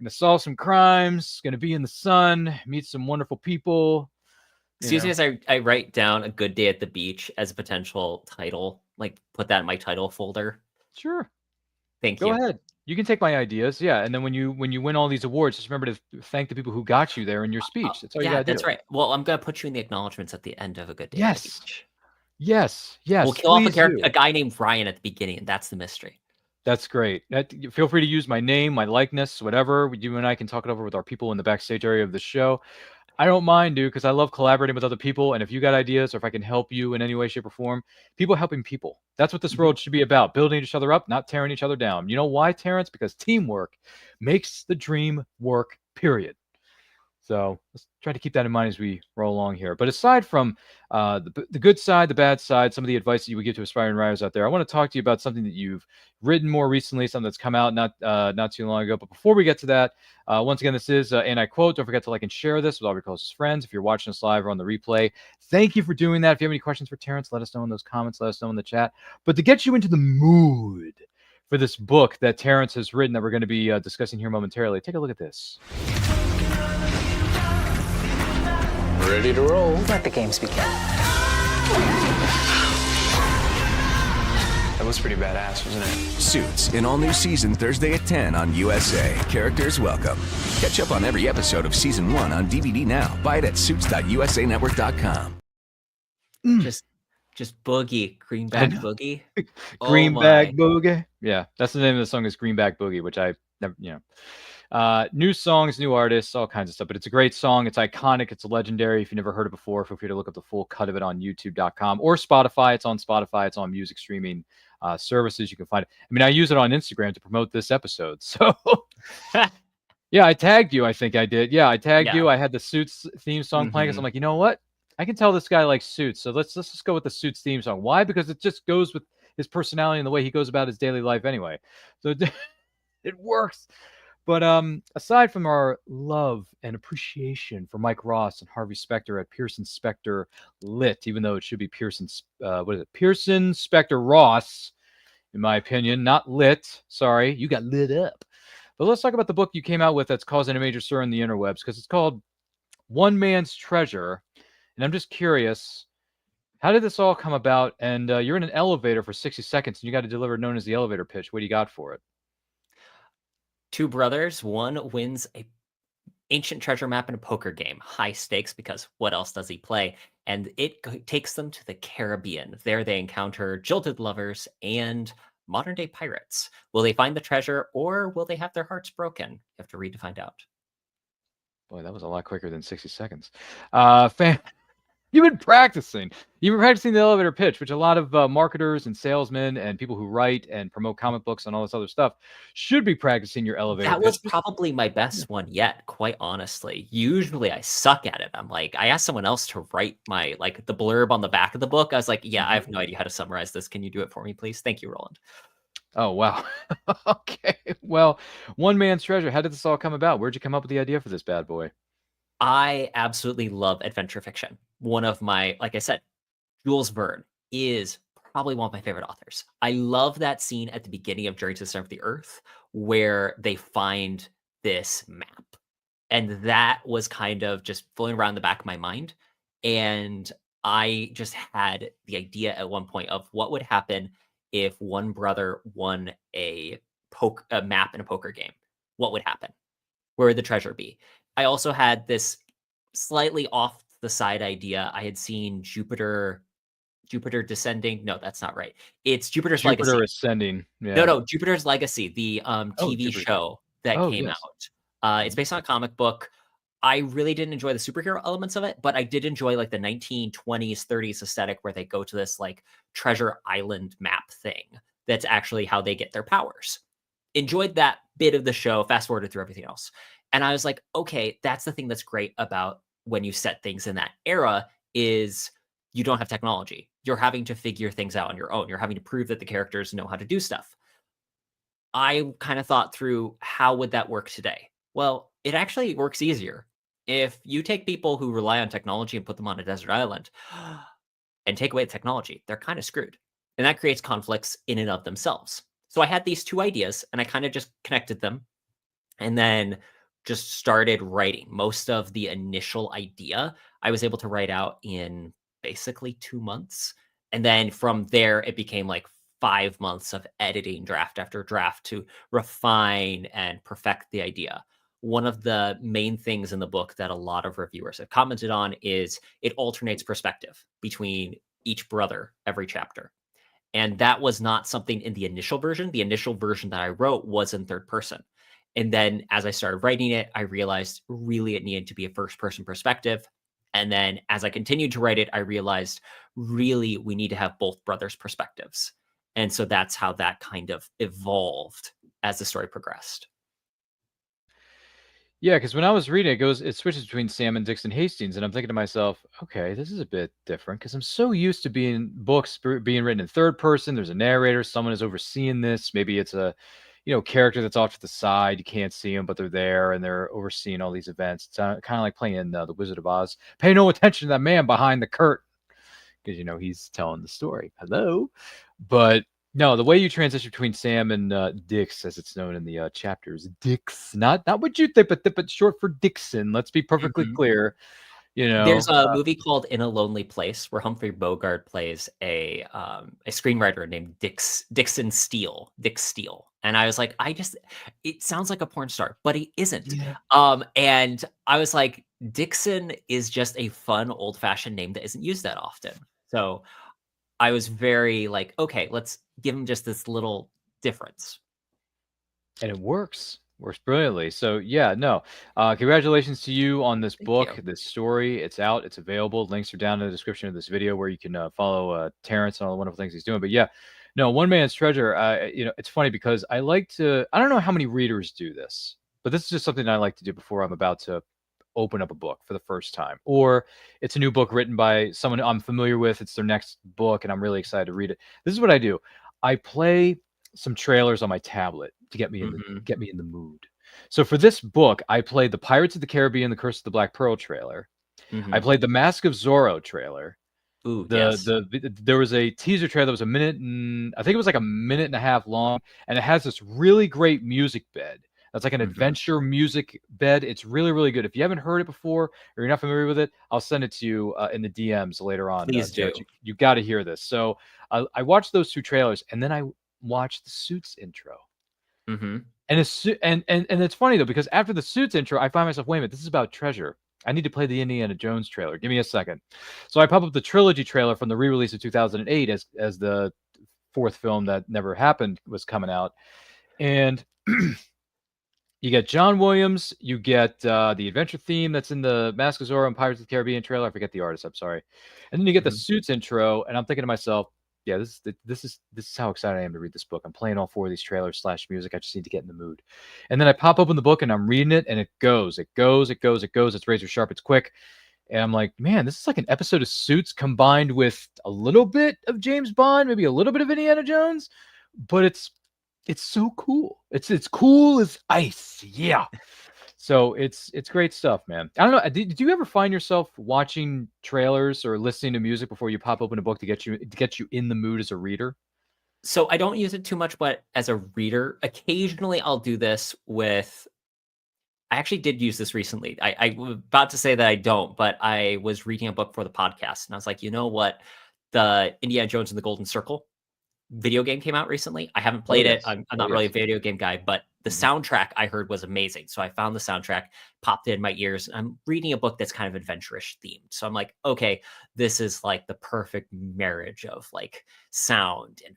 to solve some crimes. Going to be in the sun. Meet some wonderful people. Excuse me as I write down a good day at the beach as a potential title. Put that in my title folder. Sure. Thank you. Go ahead. You can take my ideas, yeah. And then when you win all these awards, just remember to thank the people who got you there in your speech. That's all you got to do. That's right. Well, I'm going to put you in the acknowledgments at the end of a good day at the beach. Yes, We'll yes, kill off please do. a guy named Ryan at the beginning, and that's the mystery. That's great. Feel free to use my name, my likeness, whatever. You and I can talk it over with our people in the backstage area of the show. I don't mind, dude, because I love collaborating with other people. And if you got ideas or if I can help you in any way, shape, or form, people helping people. That's what this world should be about. Building each other up, not tearing each other down. You know why, Terrance? Because teamwork makes the dream work, period. So let's try to keep that in mind as we roll along here. But aside from the good side, the bad side, some of the advice that you would give to aspiring writers out there, I want to talk to you about something that you've written more recently, something that's come out not too long ago. But before we get to that, once again, this is, and I quote, don't forget to like and share this with all your closest friends. If you're watching us live or on the replay, thank you for doing that. If you have any questions for Terrance, let us know in those comments. Let us know in the chat. But to get you into the mood for this book that Terrance has written that we're going to be discussing here momentarily, take a look at this. Ready to roll. Let the games begin. That was pretty badass, wasn't it? Suits, in all new season Thursday at 10 on USA. Characters welcome. Catch up on every episode of season 1 on DVD now. Buy it at suits.usanetwork.com. Just Boogie, Greenback Boogie. Greenback Boogie. Yeah, that's the name of the song is Greenback Boogie, which I never, new songs, new artists, all kinds of stuff. But it's a great song. It's iconic. It's legendary. If you never heard it before, feel free to look up the full cut of it on youtube.com or Spotify. It's on Spotify. It's on music streaming services. You can find it. I mean, I use it on Instagram to promote this episode. So yeah, I tagged you. I think I did. Yeah, I tagged you. I had the Suits theme song playing. So I'm like, you know what? I can tell this guy likes Suits. So let's just go with the Suits theme song. Why? Because it just goes with his personality and the way he goes about his daily life anyway. So it works. But aside from our love and appreciation for Mike Ross and Harvey Specter at Pearson Specter Lit, even though it should be Pearson Specter Ross, in my opinion, not Lit. Sorry, you got lit up. But let's talk about the book you came out with that's causing a major stir in the interwebs, because it's called One Man's Treasure. And I'm just curious, how did this all come about? And you're in an elevator for 60 seconds, and you got to deliver known as the elevator pitch. What do you got for it? Two brothers, one wins a ancient treasure map in a poker game. High stakes, because what else does he play? And it takes them to the Caribbean. There they encounter jilted lovers and modern day pirates. Will they find the treasure, or will they have their hearts broken? You have to read to find out. Boy, that was a lot quicker than 60 seconds. You've been practicing. You've been practicing the elevator pitch, which a lot of marketers and salesmen and people who write and promote comic books and all this other stuff should be practicing your elevator pitch. That was probably my best one yet, quite honestly. Usually I suck at it. I'm like, I asked someone else to write my, like, the blurb on the back of the book. I was like, yeah, I have no idea how to summarize this. Can you do it for me, please? Thank you, Roland. Oh, wow. Okay. Well, One Man's Treasure. How did this all come about? Where'd you come up with the idea for this bad boy? I absolutely love adventure fiction. One of my, like I said, Jules Verne is probably one of my favorite authors. I love that scene at the beginning of Journey to the Center of the Earth where they find this map. And that was kind of just floating around the back of my mind. And I just had the idea at one point of what would happen if one brother won a map in a poker game. What would happen? Where would the treasure be? I also had this slightly off the side idea. I had seen Jupiter Descending. No, that's not right. It's Jupiter's Legacy. Jupiter Ascending. Yeah. No, Jupiter's Legacy, the TV show that came out. It's based on a comic book. I really didn't enjoy the superhero elements of it, but I did enjoy like the 1920s, 30s aesthetic where they go to this like treasure island map thing. That's actually how they get their powers. Enjoyed that bit of the show, fast forwarded through everything else. And I was like, okay, that's the thing that's great about when you set things in that era is you don't have technology. You're having to figure things out on your own. You're having to prove that the characters know how to do stuff. I kind of thought through how would that work today? Well, it actually works easier. If you take people who rely on technology and put them on a desert island and take away the technology, they're kind of screwed. And that creates conflicts in and of themselves. So I had these two ideas and I kind of just connected them and then just started writing. Most of the initial idea I was able to write out in basically 2 months. And then from there, it became like 5 months of editing draft after draft to refine and perfect the idea. One of the main things in the book that a lot of reviewers have commented on is it alternates perspective between each brother every chapter. And that was not something in the initial version. The initial version that I wrote was in third person. And then as I started writing it, I realized really it needed to be a first person perspective. And then as I continued to write it, I realized really we need to have both brothers' perspectives. And so that's how that kind of evolved as the story progressed. Yeah, because when I was reading it switches between Sam and Dixon Hastings, and I'm thinking to myself, okay, this is a bit different because I'm so used to books being written in third person. There's a narrator, someone is overseeing this. Maybe it's a, character that's off to the side. You can't see them, but they're there and they're overseeing all these events. It's kind of like playing The Wizard of Oz. Pay no attention to that man behind the curtain because he's telling the story. Hello, but no, the way you transition between Sam and Dix, as it's known in the chapters, Dix, not what you think, but short for Dixon. Let's be perfectly clear. There's a movie called In a Lonely Place where Humphrey Bogart plays a screenwriter named Dixon Steele, Dick Steele. And I was like, it sounds like a porn star, but he isn't. Yeah. And I was like, Dixon is just a fun old fashioned name that isn't used that often. So I was very like, okay, let's give him just this little difference. And it works brilliantly. So yeah, no, congratulations to you on this book, this story. It's out, it's available. Links are down in the description of this video where you can follow Terrance and all the wonderful things he's doing. But yeah, no, One Man's Treasure, it's funny because I don't know how many readers do this, but this is just something I like to do before I'm about to open up a book for the first time, or it's a new book written by someone I'm familiar with. It's their next book and I'm really excited to read it. This is what I do. I play some trailers on my tablet to get me in the mood. So for this book, I played the Pirates of the Caribbean, The Curse of the Black Pearl trailer. I played the Mask of Zorro trailer. Ooh, yes. There was a teaser trailer that was I think it was like a minute and a half long, and it has this really great music bed. That's like an adventure music bed. It's really, really good. If you haven't heard it before or you're not familiar with it, I'll send it to you in the DMs later on. Please do. You got to hear this. So I watched those two trailers, and then I watched the Suits intro. And it's funny though, because after the Suits intro, I find myself, wait a minute, this is about treasure. I need to play the Indiana Jones trailer. Give me a second. So I pop up the trilogy trailer from the re-release of 2008 as the fourth film that never happened was coming out. And you get John Williams, you get the adventure theme that's in the Mask of Zorro and Pirates of the Caribbean trailer. I forget the artist, I'm sorry. And then you get the Suits intro, and I'm thinking to myself, yeah, this is how excited I am to read this book. I'm playing all four of these trailers / music. I just need to get in the mood. And then I pop open the book and I'm reading it, and it goes. It's razor sharp, it's quick. And I'm like, man, this is like an episode of Suits combined with a little bit of James Bond, maybe a little bit of Indiana Jones, but it's so cool. It's cool as ice. Yeah. So it's great stuff, man. I don't know. Did you ever find yourself watching trailers or listening to music before you pop open a book to get you in the mood as a reader? So I don't use it too much, but as a reader, occasionally I'll do this with. I actually did use this recently. I was about to say that I don't, but I was reading a book for the podcast, and I was like, you know what? The Indiana Jones and the Golden Circle video game came out recently. I haven't played it. I'm not really a video game guy, but the soundtrack I heard was amazing. So I found the soundtrack, popped it in my ears. I'm reading a book that's kind of adventurous themed. So I'm like, okay, this is like the perfect marriage of like sound and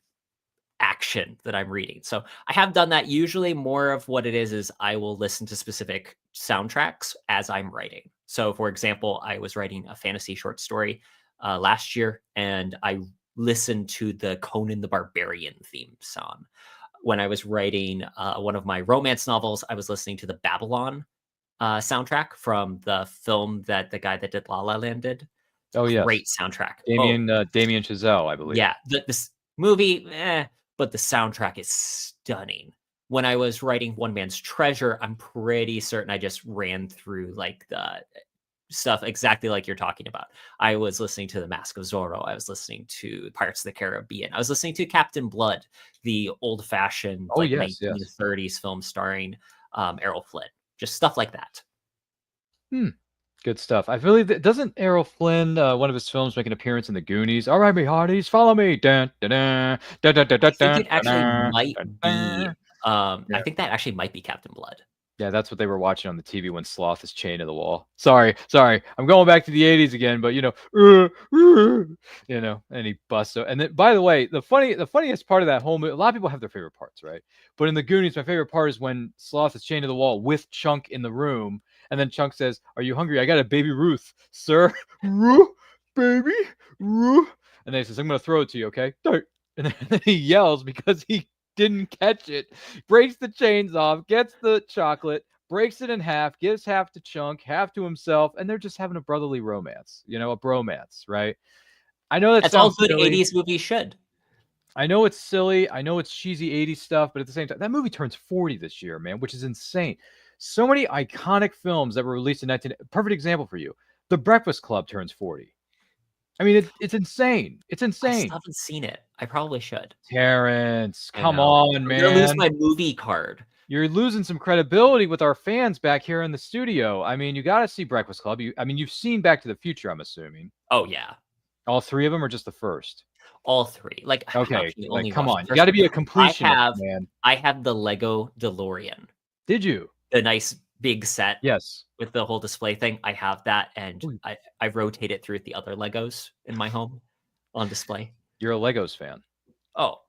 action that I'm reading. So I have done that. Usually more of what it is I will listen to specific soundtracks as I'm writing. So for example, I was writing a fantasy short story last year, and I listened to the Conan the Barbarian theme song. When I was writing one of my romance novels, I was listening to the Babylon soundtrack from the film that the guy that did La La Land did. Oh, yeah. Great soundtrack. Damien Chazelle, I believe. Yeah. This movie, but the soundtrack is stunning. When I was writing One Man's Treasure, I'm pretty certain I just ran through like the stuff exactly like you're talking about. I was listening to The Mask of Zorro. I was listening to Pirates of the Caribbean. I was listening to Captain Blood, the old-fashioned 1930s film starring Errol Flynn. Just stuff like that. Good stuff. I believe that doesn't Errol Flynn, one of his films, make an appearance in The Goonies? All right, me hearties, follow me. Dun, dun, dun, dun, dun, dun, I think it actually might be. I think that actually might be Captain Blood. Yeah, that's what they were watching on the TV when Sloth is chained to the wall. Sorry. I'm going back to the 80s again, but and he busts. And then, by the way, the funniest part of that whole movie, a lot of people have their favorite parts, right? But in the Goonies, my favorite part is when Sloth is chained to the wall with Chunk in the room, and then Chunk says, "Are you hungry? I got a baby Ruth, sir." Ruth, baby, Ruth. And then he says, "I'm going to throw it to you, okay?" And then he yells because he didn't catch it, breaks the chains off, gets the chocolate, breaks it in half, gives half to Chunk, half to himself, and they're just having a brotherly romance, a bromance, right? I know That's all sounds good silly. 80s movies should. I know it's silly. I know it's cheesy 80s stuff, but at the same time, that movie turns 40 this year, man, which is insane. So many iconic films that were released in 19... Perfect example for you. The Breakfast Club turns 40. I mean, it's insane. It's I insane. still haven't seen it. I probably should. Terrance, I come know. on, I'm man. gonna lose my movie card. You're losing some credibility with our fans back here in the studio. I mean, you got to see Breakfast Club. You've seen Back to the Future, I'm assuming. Oh, yeah. All three of them, or just the first? All three. Like, how Okay, can you like, only come watch on. the You got to first be a one? completionist, man. I have the Lego DeLorean. Did you? The nice big set. Yes. With the whole display thing. I have that, and Ooh. I rotate it through the other Legos in my home on display. You're a Legos fan. Oh,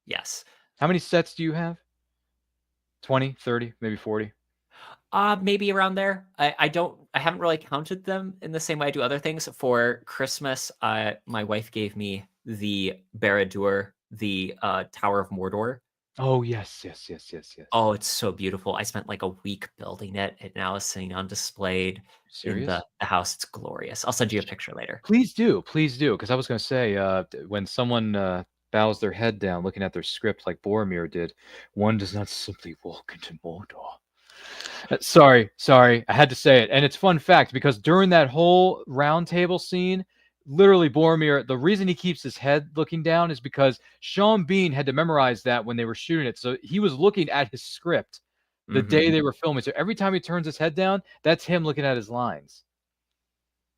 yes. How many sets do you have? 20, 30, maybe 40? Maybe around there. I haven't really counted them in the same way I do other things. For Christmas, my wife gave me the Barad-dûr, the Tower of Mordor. Oh, yes. Oh, it's so beautiful. I spent like a week building it. It now is sitting on displayed in the house. It's glorious. I'll send you a picture later. Please do. Because I was going to say, when someone bows their head down looking at their script like Boromir did, one does not simply walk into Mordor. Sorry. I had to say it. And it's fun fact because during that whole round table scene, literally Boromir, the reason he keeps his head looking down is because Sean Bean had to memorize that when they were shooting it. So he was looking at his script the day they were filming. So every time he turns his head down, that's him looking at his lines.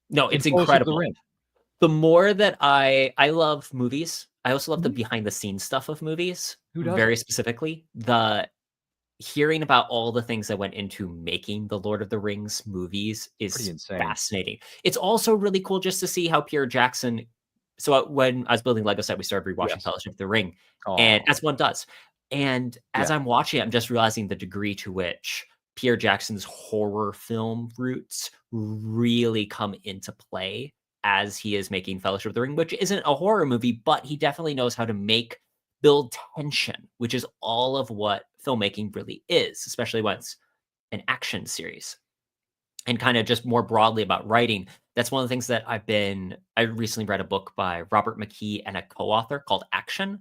No, it's incredible. The more that I love movies, I also love the behind the scenes stuff of movies. Very specifically, the hearing about all the things that went into making the Lord of the Rings movies is fascinating. It's also really cool just to see how Peter Jackson. So when I was building Lego set, we started rewatching Fellowship of the Ring, and as one does. And as I'm watching it, I'm just realizing the degree to which Peter Jackson's horror film roots really come into play as he is making Fellowship of the Ring, which isn't a horror movie, but he definitely knows how to build tension, which is all of what filmmaking really is, especially when it's an action series. And kind of just more broadly about writing, that's one of the things that I recently read a book by Robert McKee and a co-author called Action.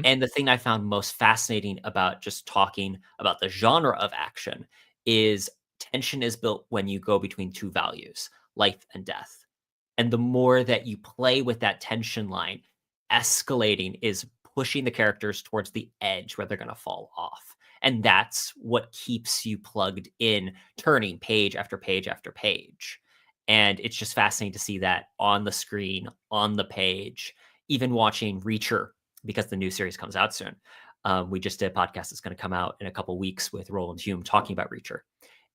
And the thing I found most fascinating about just talking about the genre of action is tension is built when you go between two values, life and death. And the more that you play with that tension line, escalating is pushing the characters towards the edge where they're going to fall off. And that's what keeps you plugged in, turning page after page after page. And it's just fascinating to see that on the screen, on the page, even watching Reacher, because the new series comes out soon. We just did a podcast that's going to come out in a couple weeks with Roland Hume talking about Reacher.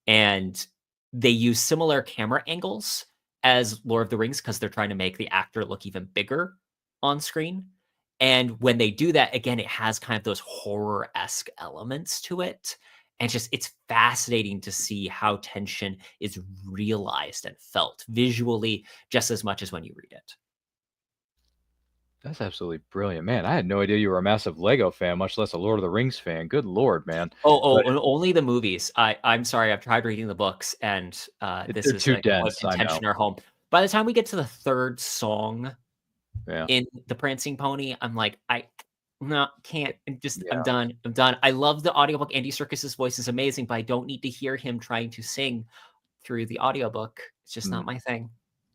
And they use similar camera angles as Lord of the Rings because they're trying to make the actor look even bigger on screen. And when they do that, again, it has kind of those horror-esque elements to it. And it's fascinating to see how tension is realized and felt visually just as much as when you read it. That's absolutely brilliant, man. I had no idea you were a massive Lego fan, much less a Lord of the Rings fan. Good Lord, man. And only the movies. I'm sorry. I've tried reading the books, and this is too like dense. what intention our home. By the time we get to the third song in the Prancing Pony, I'm like, can't. I'm done. I love the audiobook. Andy Serkis's voice is amazing, but I don't need to hear him trying to sing through the audiobook. It's just not my thing.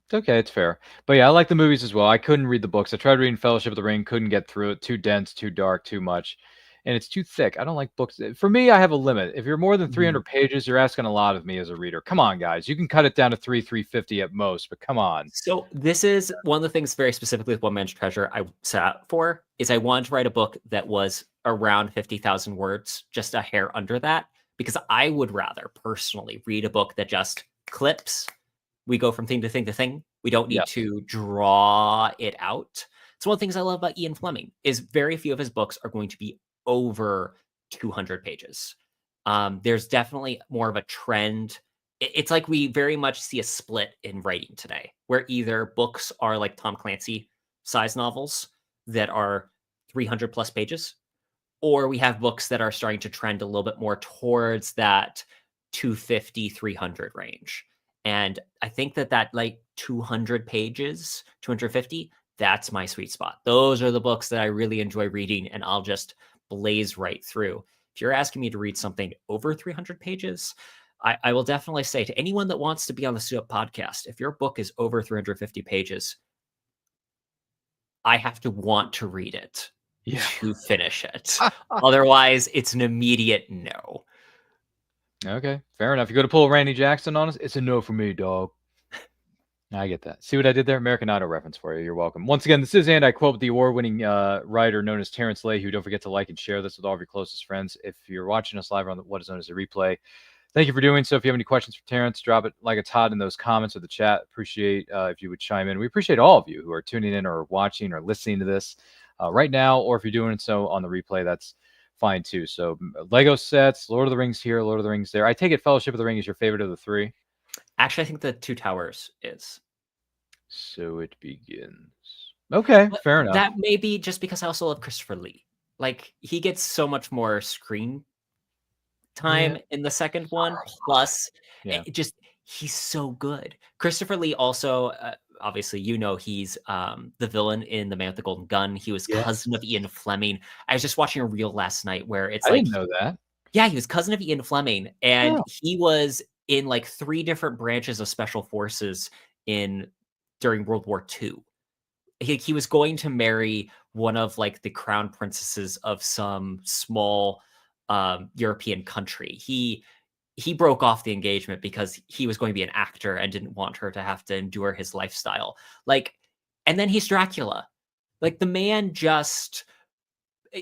It's okay. It's fair. But yeah, I like the movies as well. I couldn't read the books. I tried reading Fellowship of the Ring, couldn't get through it. Too dense, too dark, too much. And it's too thick. I don't like books. For me, I have a limit. If you're more than 300 pages, you're asking a lot of me as a reader. Come on, guys. You can cut it down to 350 at most, but come on. So this is one of the things very specifically with One Man's Treasure I set out for, is I wanted to write a book that was around 50,000 words, just a hair under that, because I would rather personally read a book that just clips. We go from thing to thing to thing. We don't need to draw it out. It's one of the things I love about Ian Fleming is very few of his books are going to be over 200 pages. There's definitely more of a trend. It's like we very much see a split in writing today, where either books are like Tom Clancy size novels that are 300 plus pages, or we have books that are starting to trend a little bit more towards that 250, 300 range. And I think that like 200 pages, 250, that's my sweet spot. Those are the books that I really enjoy reading, and I'll just blaze right through. If you're asking me to read something over 300 pages, I will definitely say to anyone that wants to be on the Suit Up podcast, if your book is over 350 pages, I have to want to read it to finish it. Otherwise, it's an immediate no. Okay, fair enough. You go to pull Randy Jackson on us, it's a no for me, dog. I get that. See what I did there? American Idol reference for you. You're welcome. Once again, this is And I Quote with the award-winning writer known as Terrance Layhew. Don't forget to like and share this with all of your closest friends. If you're watching us live on what is known as a replay, thank you for doing so. If you have any questions for Terrance, drop it like it's hot in those comments or the chat. Appreciate if you would chime in. We appreciate all of you who are tuning in or watching or listening to this right now, or if you're doing so on the replay, that's fine too. So Lego sets, Lord of the Rings here, Lord of the Rings there. I take it Fellowship of the Ring is your favorite of the three? Actually, I think the Two Towers is. So it begins. Okay, But fair enough. that may be just because I also love Christopher Lee. Like, he gets so much more screen time in the second one. Plus, he's so good. Christopher Lee also, obviously, he's the villain in The Man with the Golden Gun. He was cousin of Ian Fleming. I was just watching a reel last night where it's I didn't know that. Yeah, he was cousin of Ian Fleming, and he was in like 3 different branches of special forces during World War II. He was going to marry one of like the crown princesses of some small European country. He broke off the engagement because he was going to be an actor and didn't want her to have to endure his lifestyle. Like, and then he's Dracula. Like, the man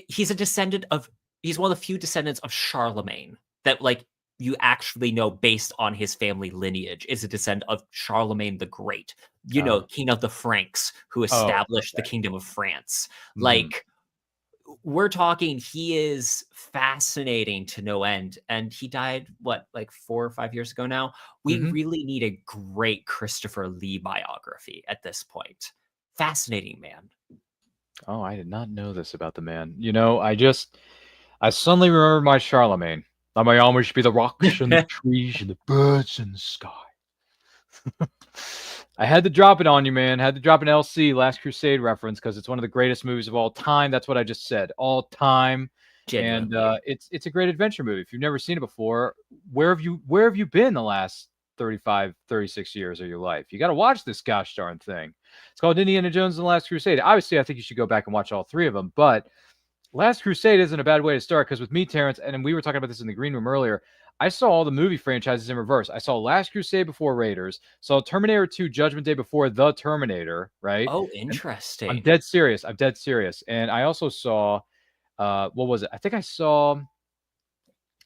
he's one of the few descendants of Charlemagne that like you actually know based on his family lineage is a descendant of Charlemagne the Great, King of the Franks, who established the Kingdom of France. Like, we're talking, he is fascinating to no end. And he died, like 4 or 5 years ago now? We really need a great Christopher Lee biography at this point. Fascinating man. Oh, I did not know this about the man. I suddenly remember my Charlemagne. I may always be the rocks and the trees and the birds in the sky. I had to drop it on you, man. Had to drop an LC, Last Crusade reference, because it's one of the greatest movies of all time. That's what I just said. All time. Genuinely. And it's a great adventure movie. If you've never seen it before, where have you been the last 35, 36 years of your life? You got to watch this gosh darn thing. It's called Indiana Jones and the Last Crusade. Obviously, I think you should go back and watch all 3 of them, but Last Crusade isn't a bad way to start, because with me, Terrance, and we were talking about this in the green room earlier, I saw all the movie franchises in reverse. I saw Last Crusade before Raiders, saw Terminator 2 Judgment Day before The Terminator, right? Oh, interesting. I'm dead serious. And I also saw, what was it? I think I saw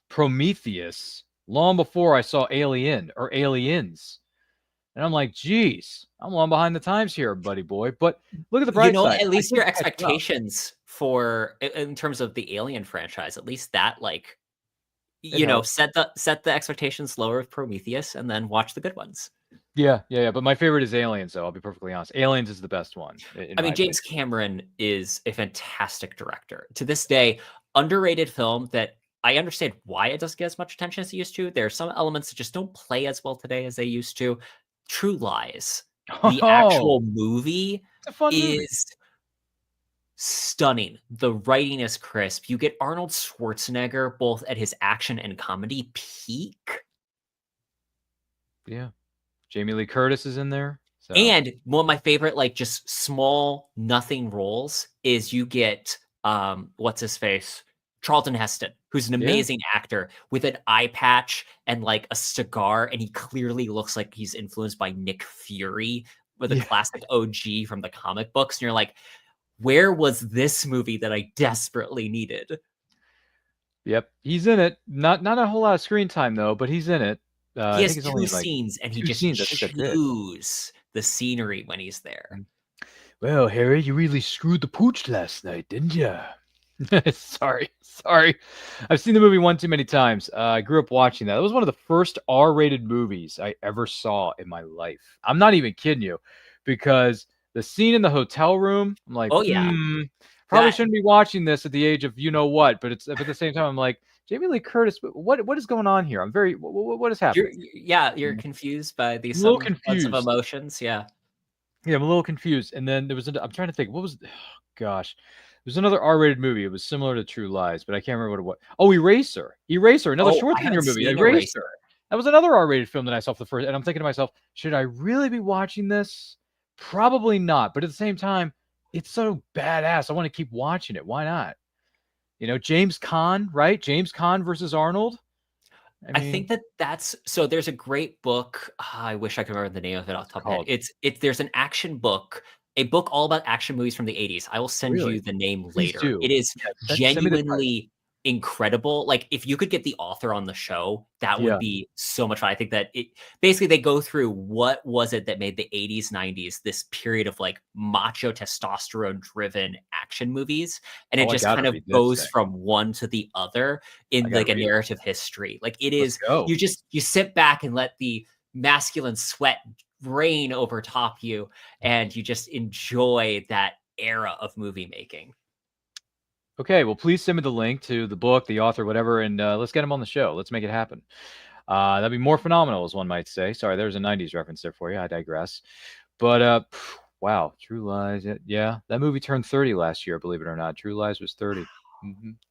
Prometheus long before I saw Alien or Aliens. And I'm like, geez, I'm long behind the times here, buddy boy. But look at the bright side. At least your expectations in terms of the Alien franchise, at least that, like, set the expectations lower with Prometheus and then watch the good ones. Yeah. But my favorite is Aliens, though. I'll be perfectly honest. Aliens is the best one. James Cameron is a fantastic director. To this day, underrated film that I understand why it doesn't get as much attention as it used to. There are some elements that just don't play as well today as they used to. True Lies, the actual movie, is stunning. The writing is crisp. You get Arnold Schwarzenegger both at his action and comedy peak. Yeah. Jamie Lee Curtis is in there. So. And one of my favorite, like, just small nothing roles is you get what's his face? Charlton Heston, who's an amazing actor with an eye patch and like a cigar, and he clearly looks like he's influenced by Nick Fury with a classic OG from the comic books. And you're like, where was this movie that I desperately needed? Yep, he's in it. Not a whole lot of screen time though, but he's in it. He I has think it's two only like scenes, and he 2 just scenes. I think that's it. chews the scenery when he's there. Well, Harry, you really screwed the pooch last night, didn't you? Sorry. I've seen the movie one too many times. I grew up watching that. It was one of the first R-rated movies I ever saw in my life. I'm not even kidding you, because the scene in the hotel room, I'm like, Oh, yeah. probably That- shouldn't be watching this at the age of you know what, but at the same time, I'm like, Jamie Lee Curtis, what is going on here? I'm very, what is happening? You're confused by the I'm a little semblance of confused. emotions. Yeah. Yeah, I'm a little confused. And then I'm trying to think, what was, gosh, there's another R-rated movie. It was similar to True Lies, but I can't remember what it was. Oh, Eraser, another Oh, I Schwarzenegger haven't movie. seen Eraser. Eraser. That was another R-rated film that I saw for the first, and I'm thinking to myself, should I really be watching this? Probably not. But at the same time, it's so badass. I want to keep watching it. Why not? James Caan, right? James Caan versus Arnold. I think that's so. There's a great book. I wish I could remember the name of it off the top of my head. It's there's an action book, a book all about action movies from the 80s. I will send Really? you the name Please later. do. It is Yeah, send me the title. genuinely incredible. Like, if you could get the author on the show, that would Yeah. be so much fun. I think that it basically, they go through what was it that made the 80s, 90s this period of like macho testosterone driven action movies, and it I just gotta kind of read this goes thing. from one to the other in gotta like a read it. narrative history. Like, it Let's is, go. you sit back and let the masculine sweat rain over top you, and you just enjoy that era of movie making. Okay, well, please send me the link to the book, the author, whatever, and let's get him on the show. Let's make it happen. That'd be more phenomenal, as one might say. Sorry, there's a 90s reference there for you. I digress. But, wow, True Lies. Yeah, that movie turned 30 last year, believe it or not. True Lies was 30.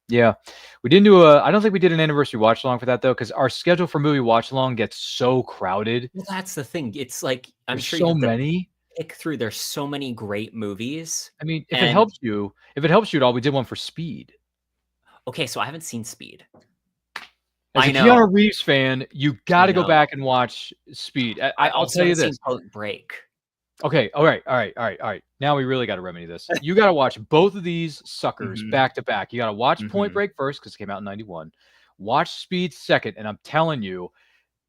Yeah. We didn't do I don't think we did an anniversary watch along for that, though, because our schedule for movie watch along gets so crowded. Well, that's the thing. It's like, I'm There's sure so you have to many. pick through. There's so many great movies. I mean, if And- it helps you at all, we did one for Speed. Okay, so I haven't seen Speed. As I a know. Keanu Reeves fan, you got to go know. back and watch Speed. I'll also tell you haven't seen this. Point Break. Okay, all right. Now we really got to remedy this. You got to watch both of these suckers Mhm. back to back. You got to watch Point Mhm. Break first because it came out in 91. Watch Speed second, and I'm telling you,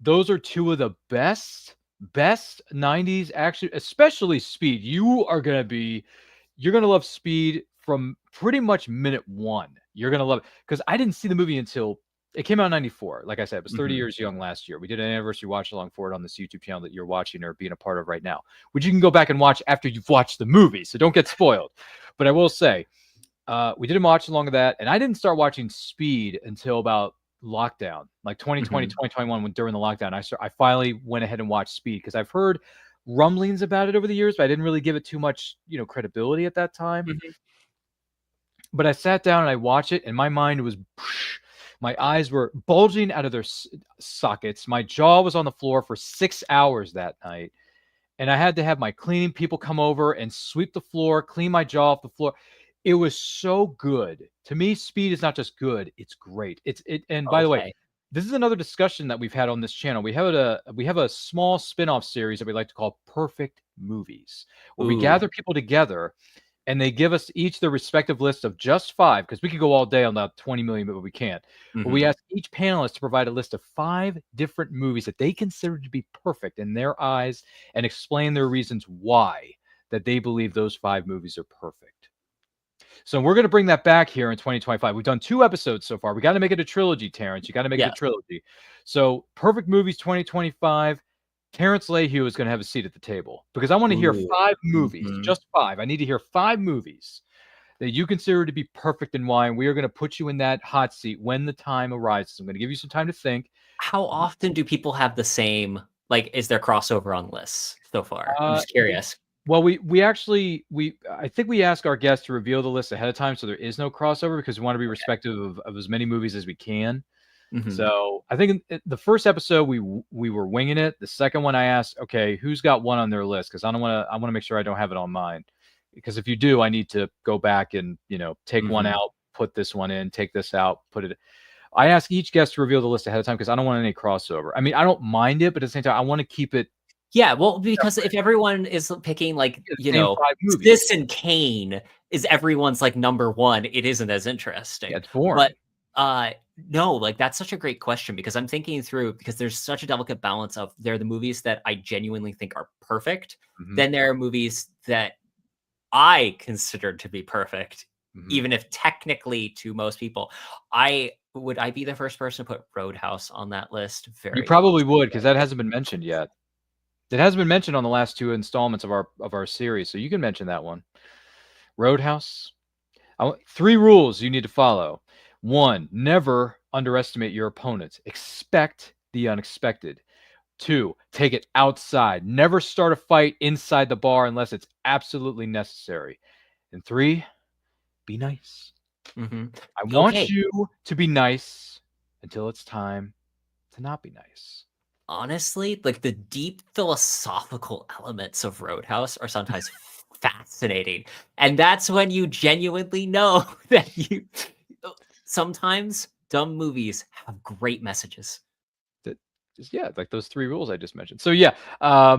those are two of the best 90s action, especially Speed. You're gonna love Speed from pretty much minute one. You're gonna love it because I didn't see the movie until it came out in 94. Like I said, it was 30 Mhm. years young last year. We did an anniversary watch along for it on this YouTube channel that you're watching or being a part of right now, which you can go back and watch after you've watched the movie. So don't get spoiled. But I will say, we did a watch along of that, and I didn't start watching Speed until about lockdown, like 2020, 2021, when during the lockdown, I finally went ahead and watched Speed because I've heard rumblings about it over the years, but I didn't really give it too much, credibility at that time. Mhm. But I sat down and I watched it, and my mind was, my eyes were bulging out of their sockets. My jaw was on the floor for 6 hours that night, and I had to have my cleaning people come over and sweep the floor, clean my jaw off the floor. It was so good. To me, Speed is not just good; it's great. And by the way, Okay. this is another discussion that we've had on this channel. We have a small spin-off series that we like to call Perfect Movies, where we Ooh. gather people together and they give us each their respective list of just 5, because we could go all day on that 20 million, but we can't. But we Mhm. ask each panelist to provide a list of 5 different movies that they consider to be perfect in their eyes and explain their reasons why that they believe those 5 movies are perfect. So we're going to bring that back here in 2025. We've done 2 episodes so far. We got to make it a trilogy, Terrance. You got to make it a Yes. trilogy. So Perfect Movies 2025. Terrance Layhew is going to have a seat at the table because I want to hear Ooh. 5 movies, Mhm. just 5. I need to hear 5 movies that you consider to be perfect and why. And we are going to put you in that hot seat when the time arises. I'm going to give you some time to think. How often do people have the same, like, is there crossover on lists so far? I'm just curious. Well, I think we ask our guests to reveal the list ahead of time, so there is no crossover because we want to be respectful of as many movies as we can. Mhm. So I think in the first episode we were winging it. The second one I asked, okay, who's got one on their list? Because I want to make sure I don't have it on mine. Because if you do, I need to go back and take one Mhm. out, put this one in, take this out, put it. I ask each guest to reveal the list ahead of time because I don't want any crossover. I mean, I don't mind it, but at the same time, I want to keep it. Yeah, well, because if everyone is picking, like, The same 5 movies. Citizen Kane is everyone's like number one, it isn't as interesting. Yeah, it's boring. But No, like that's such a great question because I'm thinking through because there's such a delicate balance of there are the movies that I genuinely think are perfect. Mhm. Then there are movies that I consider to be perfect, even if technically to most people, would I be the first person to put Roadhouse on that list? You Very probably possibly. would, because that hasn't been mentioned yet. It hasn't been mentioned on the last 2 installments of our series, so you can mention that one. Roadhouse. 3 rules you need to follow. 1, never underestimate your opponents. Expect the unexpected. 2, take it outside. Never start a fight inside the bar unless it's absolutely necessary. And 3, be nice. I want Okay. you to be nice until it's time to not be nice. Honestly, like the deep philosophical elements of Roadhouse are sometimes fascinating. And that's when you genuinely know that sometimes dumb movies have great messages. Yeah, like those 3 rules I just mentioned. So yeah,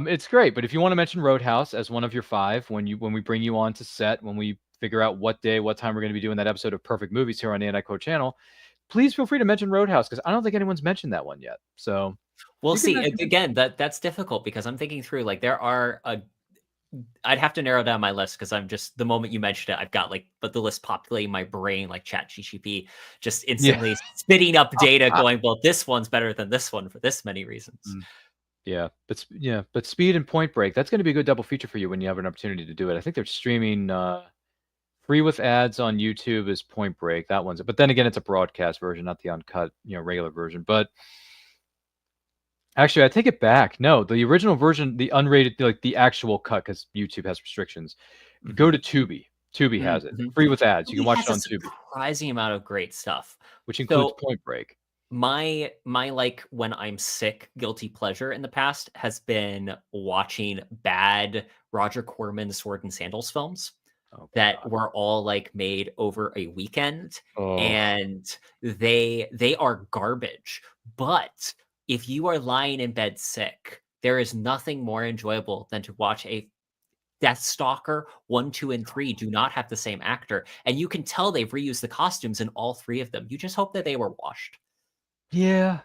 it's great. But if you want to mention Roadhouse as one of your 5 when we bring you on to set, when we figure out what day, what time we're going to be doing that episode of Perfect Movies here on the Anti-Quote channel, please feel free to mention Roadhouse because I don't think anyone's mentioned that one yet. So We'll you can see. mention it. Again, that's difficult because I'm thinking through like there are I'd have to narrow down my list because I'm just the moment you mentioned it, I've got like but the list populating my brain like ChatGPT, just instantly spitting up data, going, well, this one's better than this one for this many reasons. Yeah, but Speed and Point Break, that's going to be a good double feature for you when you have an opportunity to do it. I think they're streaming free with ads on YouTube is Point Break. That one's, but then again, it's a broadcast version, not the uncut, regular version. But actually, I take it back. No, the original version, the unrated, like the actual cut, because YouTube has restrictions. Go to Tubi. Tubi has it free with ads. You can watch it on Tubi. Surprising amount of great stuff, which includes Point Break. My like when I'm sick, guilty pleasure in the past has been watching bad Roger Corman Sword and Sandals films that were all like made over a weekend, and they are garbage. But if you are lying in bed sick, there is nothing more enjoyable than to watch a Deathstalker 1, 2, and 3 do not have the same actor, and you can tell they've reused the costumes in all 3 of them. You just hope that they were washed. Yeah,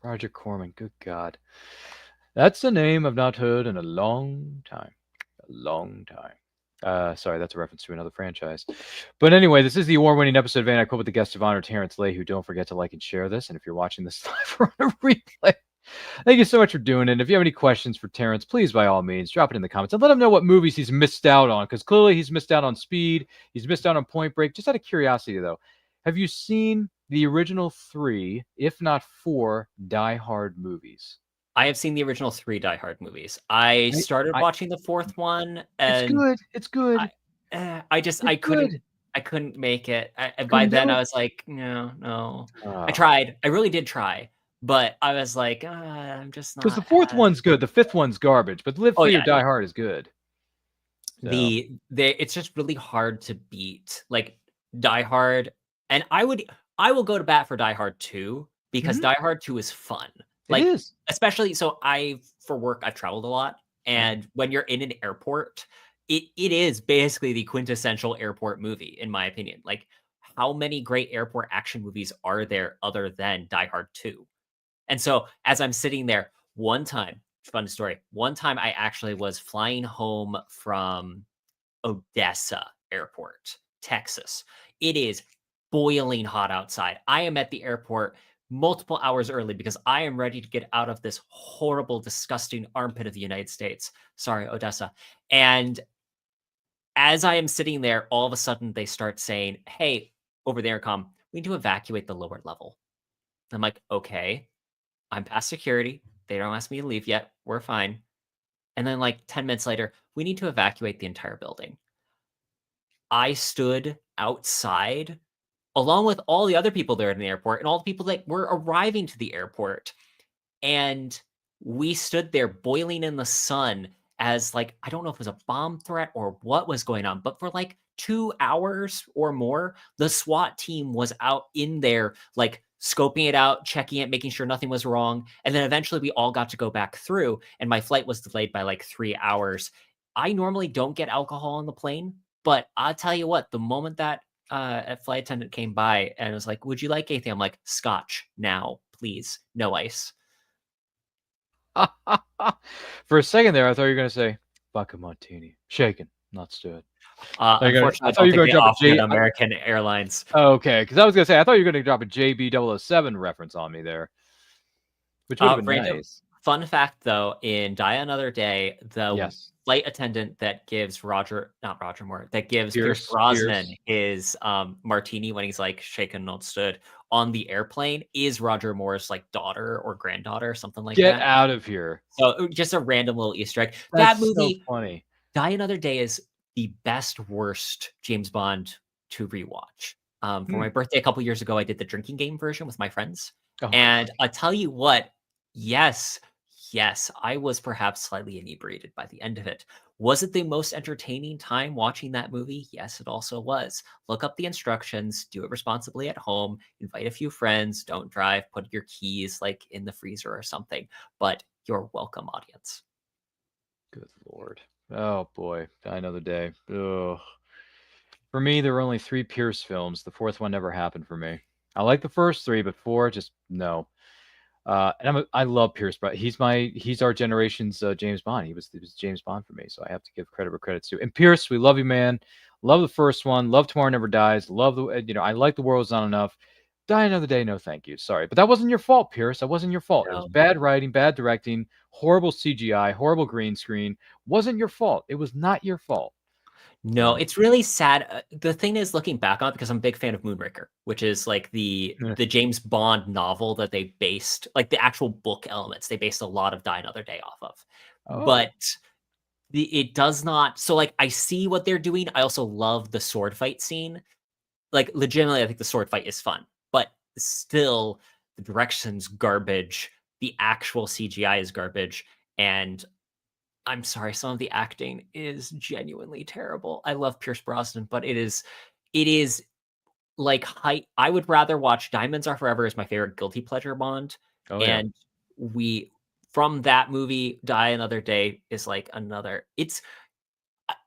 Roger Corman. Good God. That's a name I've not heard in a long time. Sorry, that's a reference to another franchise. But anyway, this is the award-winning episode of Anti-Quote with the guest of honor, Terrance Layhew. Don't forget to like and share this. And if you're watching this live or on a replay, thank you so much for doing it. And if you have any questions for Terrance, please, by all means, drop it in the comments and let him know what movies he's missed out on. Because clearly he's missed out on Speed. He's missed out on Point Break. Just out of curiosity, though, have you seen the original 3, if not 4, Die Hard movies? I have seen the original 3 Die Hard movies. I started watching the 4th one, and it's good. I couldn't make it. By then I was like, no. I tried. I really did try, but I was like, I'm just not. Because the 4th one's good, the 5th one's garbage, but Live Free or Die Hard is good. So. It's just really hard to beat like Die Hard, and I will go to bat for Die Hard 2 because Die Hard 2 is fun. Like, it is. Especially so for work I've traveled a lot, and when you're in an airport, it is basically the quintessential airport movie, in my opinion. Like, how many great airport action movies are there other than Die Hard 2? And so as I'm sitting there, one time I actually was flying home from Odessa Airport, Texas. It is boiling hot outside. I am at the airport multiple hours early because I am ready to get out of this horrible, disgusting armpit of the United States. Sorry, Odessa. And as I am sitting there, all of a sudden they start saying, hey, over the intercom, we need to evacuate the lower level. I'm like, okay, I'm past security. They don't ask me to leave yet. We're fine. And then like 10 minutes later, we need to evacuate the entire building. I stood outside along with all the other people there in the airport and all the people that were arriving to the airport. And we stood there boiling in the sun as like, I don't know if it was a bomb threat or what was going on, but for like 2 hours or more, the SWAT team was out in there, like scoping it out, checking it, making sure nothing was wrong. And then eventually we all got to go back through, and my flight was delayed by like 3 hours. I normally don't get alcohol on the plane, but I'll tell you what, the moment that a flight attendant came by and was like, "Would you like anything?" I'm like, "Scotch now, please, no ice." For a second there, I thought you were going to say vodka martini, shaken, not stirred. Unfortunately, I I thought you don't were think going they to drop a offer it J. on American Airlines. Okay, because I was going to say I thought you were going to drop a JB007 reference on me there, which would have been Random nice. fun fact, though, in Die Another Day, the Yes. flight attendant that gives not Roger Moore, that gives Pierce Pierce. Brosnan his martini when he's like shaken, not stood on the airplane is Roger Moore's like daughter or granddaughter, something like Get that. out of here. So just a random little Easter egg. That's That movie, so funny. Die Another Day, is the best worst James Bond to rewatch. For my birthday a couple years ago, I did the drinking game version with my friends. Oh, And God. I tell you what, yes, I was perhaps slightly inebriated by the end of it. Was it the most entertaining time watching that movie? Yes, it also was. Look up the instructions, do it responsibly at home, invite a few friends, don't drive, put your keys like in the freezer or something. But you're welcome, audience. Good Lord. Oh, boy. Die Another Day. Ugh. For me, there were only 3 Pierce films. The 4th one never happened for me. I like the first 3, but 4, just no. And I love Pierce, but he's our generation's James Bond. He was James Bond for me, so I have to give credit where credit's due. And Pierce, we love you, man. Love the first one. Love Tomorrow Never Dies. Love I like The World's Not Enough. Die Another Day, no thank you. Sorry, but that wasn't your fault, Pierce. That wasn't your fault. It was No. bad writing, bad directing, horrible CGI, horrible green screen. Wasn't your fault. It was not your fault. No, it's really sad. The thing is, looking back on it, because I'm a big fan of Moonraker, which is like the James Bond novel that they based, like the actual book elements, they based a lot of Die Another Day off of. Oh. But it does not. So like, I see what they're doing. I also love the sword fight scene. Like, legitimately, I think the sword fight is fun, but still, the direction's garbage. The actual CGI is garbage, and I'm sorry, some of the acting is genuinely terrible. I love Pierce Brosnan, but it is like I would rather watch Diamonds Are Forever as my favorite guilty pleasure Bond. Oh, yeah. And from that movie, Die Another Day is like another. It's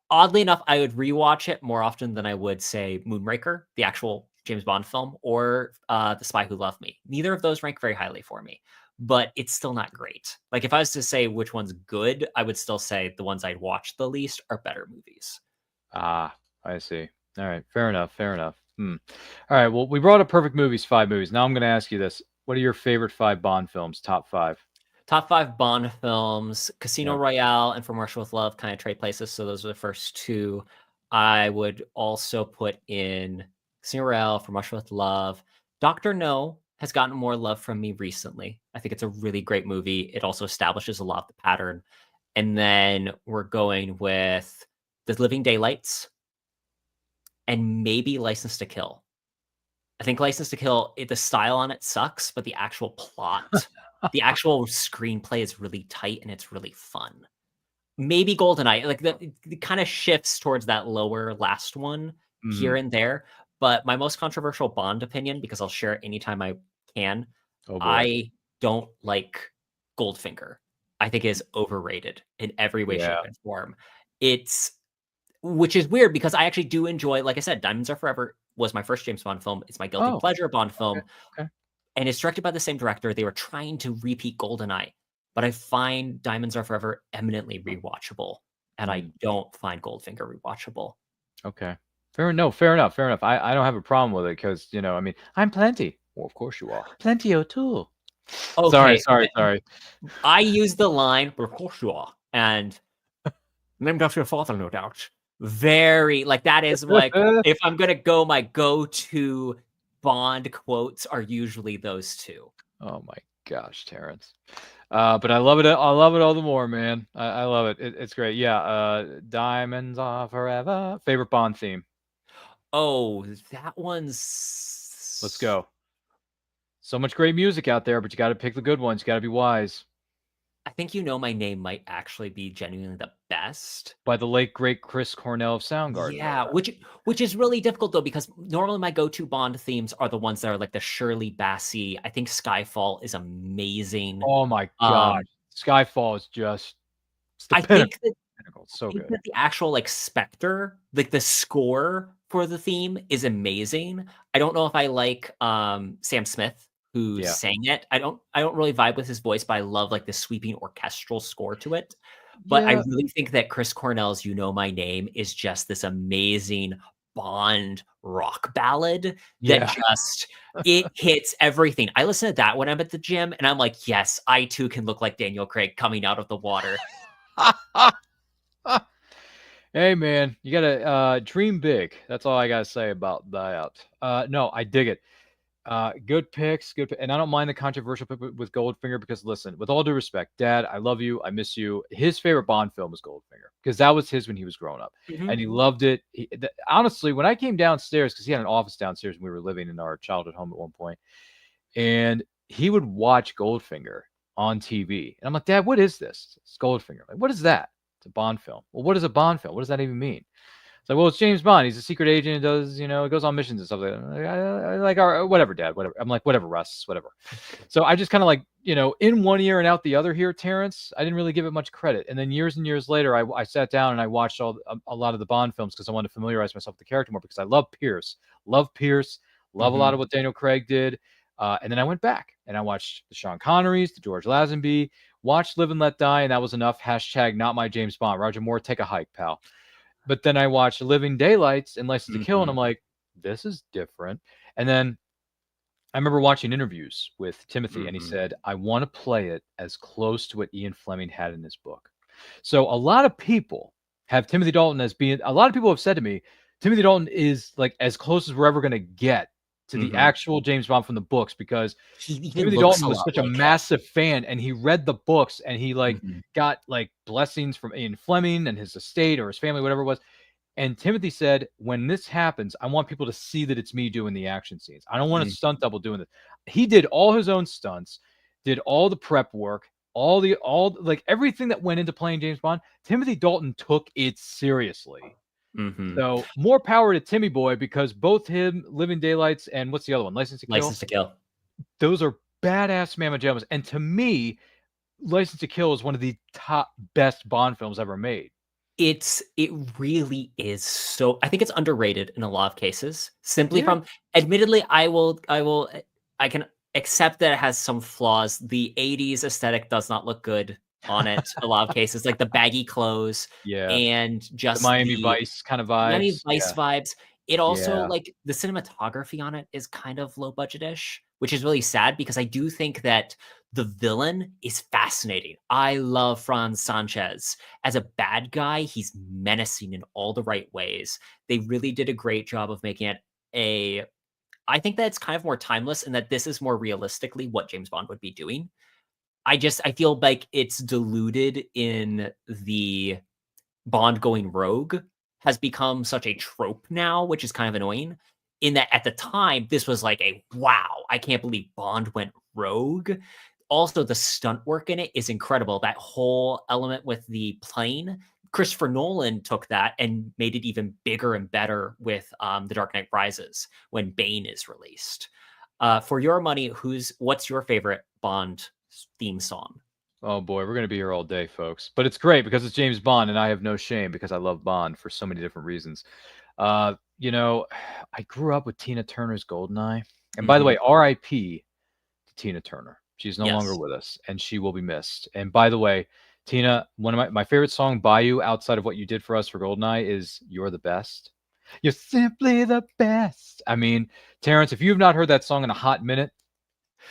oddly enough, I would rewatch it more often than I would say Moonraker, the actual James Bond film, or The Spy Who Loved Me. Neither of those rank very highly for me, but it's still not great. Like, if I was to say which one's good, I would still say the ones I'd watch the least are better movies. Ah, I see. All right. Fair enough. All right. Well, we brought up perfect movies, 5 movies. Now I'm going to ask you this. What are your favorite 5 Bond films? Top 5. Top 5 Bond films. Casino Yep. Royale and From Russia with Love kind of trade places, so those are the first 2. I would also put in Casino Royale, From Russia with Love. Dr. No has gotten more love from me recently. I think it's a really great movie. It also establishes a lot of the pattern. And then we're going with The Living Daylights and maybe License to Kill. I think License to Kill, the style on it sucks, but the actual plot, the actual screenplay is really tight and it's really fun. Maybe GoldenEye, like it kind of shifts towards that lower last one here and there. But my most controversial Bond opinion, because I'll share it anytime I can, Oh, boy. I don't like Goldfinger. I think it is overrated in every way, shape, and form. Which is weird because I actually do enjoy, like I said, Diamonds Are Forever was my first James Bond film. It's my guilty pleasure Bond film. Okay. And it's directed by the same director. They were trying to repeat GoldenEye, but I find Diamonds Are Forever eminently rewatchable, and I don't find Goldfinger rewatchable. Okay. Fair enough. I don't have a problem with it because, I mean, I'm plenty. Well, of course you are. Plenty too. Okay. Sorry. I use the line, but of course you are. And named after your father, no doubt. Very, like, that is like, if I'm going to go, my go-to Bond quotes are usually those 2. Oh my gosh, Terrance. But I love it. I love it all the more, man. I love it. It's great. Yeah. Diamonds Are Forever. Favorite Bond theme. Oh, that one's. Let's go. So much great music out there, but you got to pick the good ones. You got to be wise. I think You Know My Name might actually be genuinely the best. By the late, great Chris Cornell of Soundgarden. Yeah, which is really difficult, though, because normally my go-to Bond themes are the ones that are like the Shirley Bassey. I think Skyfall is amazing. Oh, my God. Skyfall is just... I think that pinnacle. It's so I think good. that the actual like Spectre, like the score for the theme is amazing. I don't know if I like Sam Smith who Yeah. sang it. I don't really vibe with his voice, but I love like the sweeping orchestral score to it. But I Yeah. really think that Chris Cornell's "You Know My Name" is just this amazing Bond rock ballad that Yeah. just it hits everything. I listen to that when I'm at the gym and I'm like, yes, I too can look like Daniel Craig coming out of the water. Hey man, you gotta dream big. That's all I gotta say about that. No, I dig it. Good picks, and I don't mind the controversial pick with Goldfinger because listen, with all due respect, Dad, I love you, I miss you. His favorite Bond film was Goldfinger because that was his when he was growing up, and he loved it. Honestly, when I came downstairs, because he had an office downstairs when we were living in our childhood home at one point, and he would watch Goldfinger on TV, and I'm like, Dad, what is this? It's Goldfinger. Like, what is that? It's a Bond film. Well, what is a Bond film? What does that even mean? It's like, well, it's James Bond. He's a secret agent and does, goes on missions and stuff like that. I like, whatever, Dad, whatever. I'm like, whatever, Russ, whatever. So I just kind of like, in one ear and out the other here, Terrance. I didn't really give it much credit. And then years and years later, I sat down and I watched a lot of the Bond films because I wanted to familiarize myself with the character more because I love Pierce. Love a lot of what Daniel Craig did. And then I went back and I watched the Sean Connerys, the George Lazenby, watched Live and Let Die, and that was enough. # not my James Bond. Roger Moore, take a hike, pal. But then I watched Living Daylights and License to Kill, and I'm like, this is different. And then I remember watching interviews with Timothy, and he said, I want to play it as close to what Ian Fleming had in his book. So a lot of people have Timothy Dalton as being, a lot of people have said to me, Timothy Dalton is like as close as we're ever going to get to the actual James Bond from the books because Timothy Dalton was such a massive fan and he read the books and he got like blessings from Ian Fleming and his estate or his family, whatever it was. And Timothy said, when this happens, I want people to see that it's me doing the action scenes. I don't want a stunt double doing this. He did all his own stunts, did all the prep work, all like everything that went into playing James Bond. Timothy Dalton took it seriously. So more power to Timmy Boy because both him, Living Daylights, and what's the other one? License to Kill. Those are badass mamma jammas. And to me, License to Kill is one of the top best Bond films ever made. It really is so. I think it's underrated in a lot of cases. Simply from, admittedly, I can accept that it has some flaws. The 80s aesthetic does not look good on it a lot of cases, like the baggy clothes and just the Miami Vice kind of vibes. Miami Vice vibes. It also like the cinematography on it is kind of low budget-ish, which is really sad because I do think that the villain is fascinating. I love Franz Sanchez. As a bad guy, he's menacing in all the right ways. They really did a great job of making it I think that it's kind of more timeless and that this is more realistically what James Bond would be doing. I feel like it's diluted in the Bond going rogue has become such a trope now, which is kind of annoying. In that at the time, this was like a wow, I can't believe Bond went rogue. Also, the stunt work in it is incredible. That whole element with the plane, Christopher Nolan took that and made it even bigger and better with The Dark Knight Rises when Bane is released. For your money, what's your favorite Bond theme song? Oh boy, we're going to be here all day, folks. But it's great because it's James Bond and I have no shame because I love Bond for so many different reasons. I grew up with Tina Turner's Goldeneye. And by the way, R.I.P. to Tina Turner. She's no longer with us and she will be missed. And by the way, Tina, one of my favorite song by you outside of what you did for us for Goldeneye is You're the Best. You're simply the best. I mean, Terrance, if you've not heard that song in a hot minute,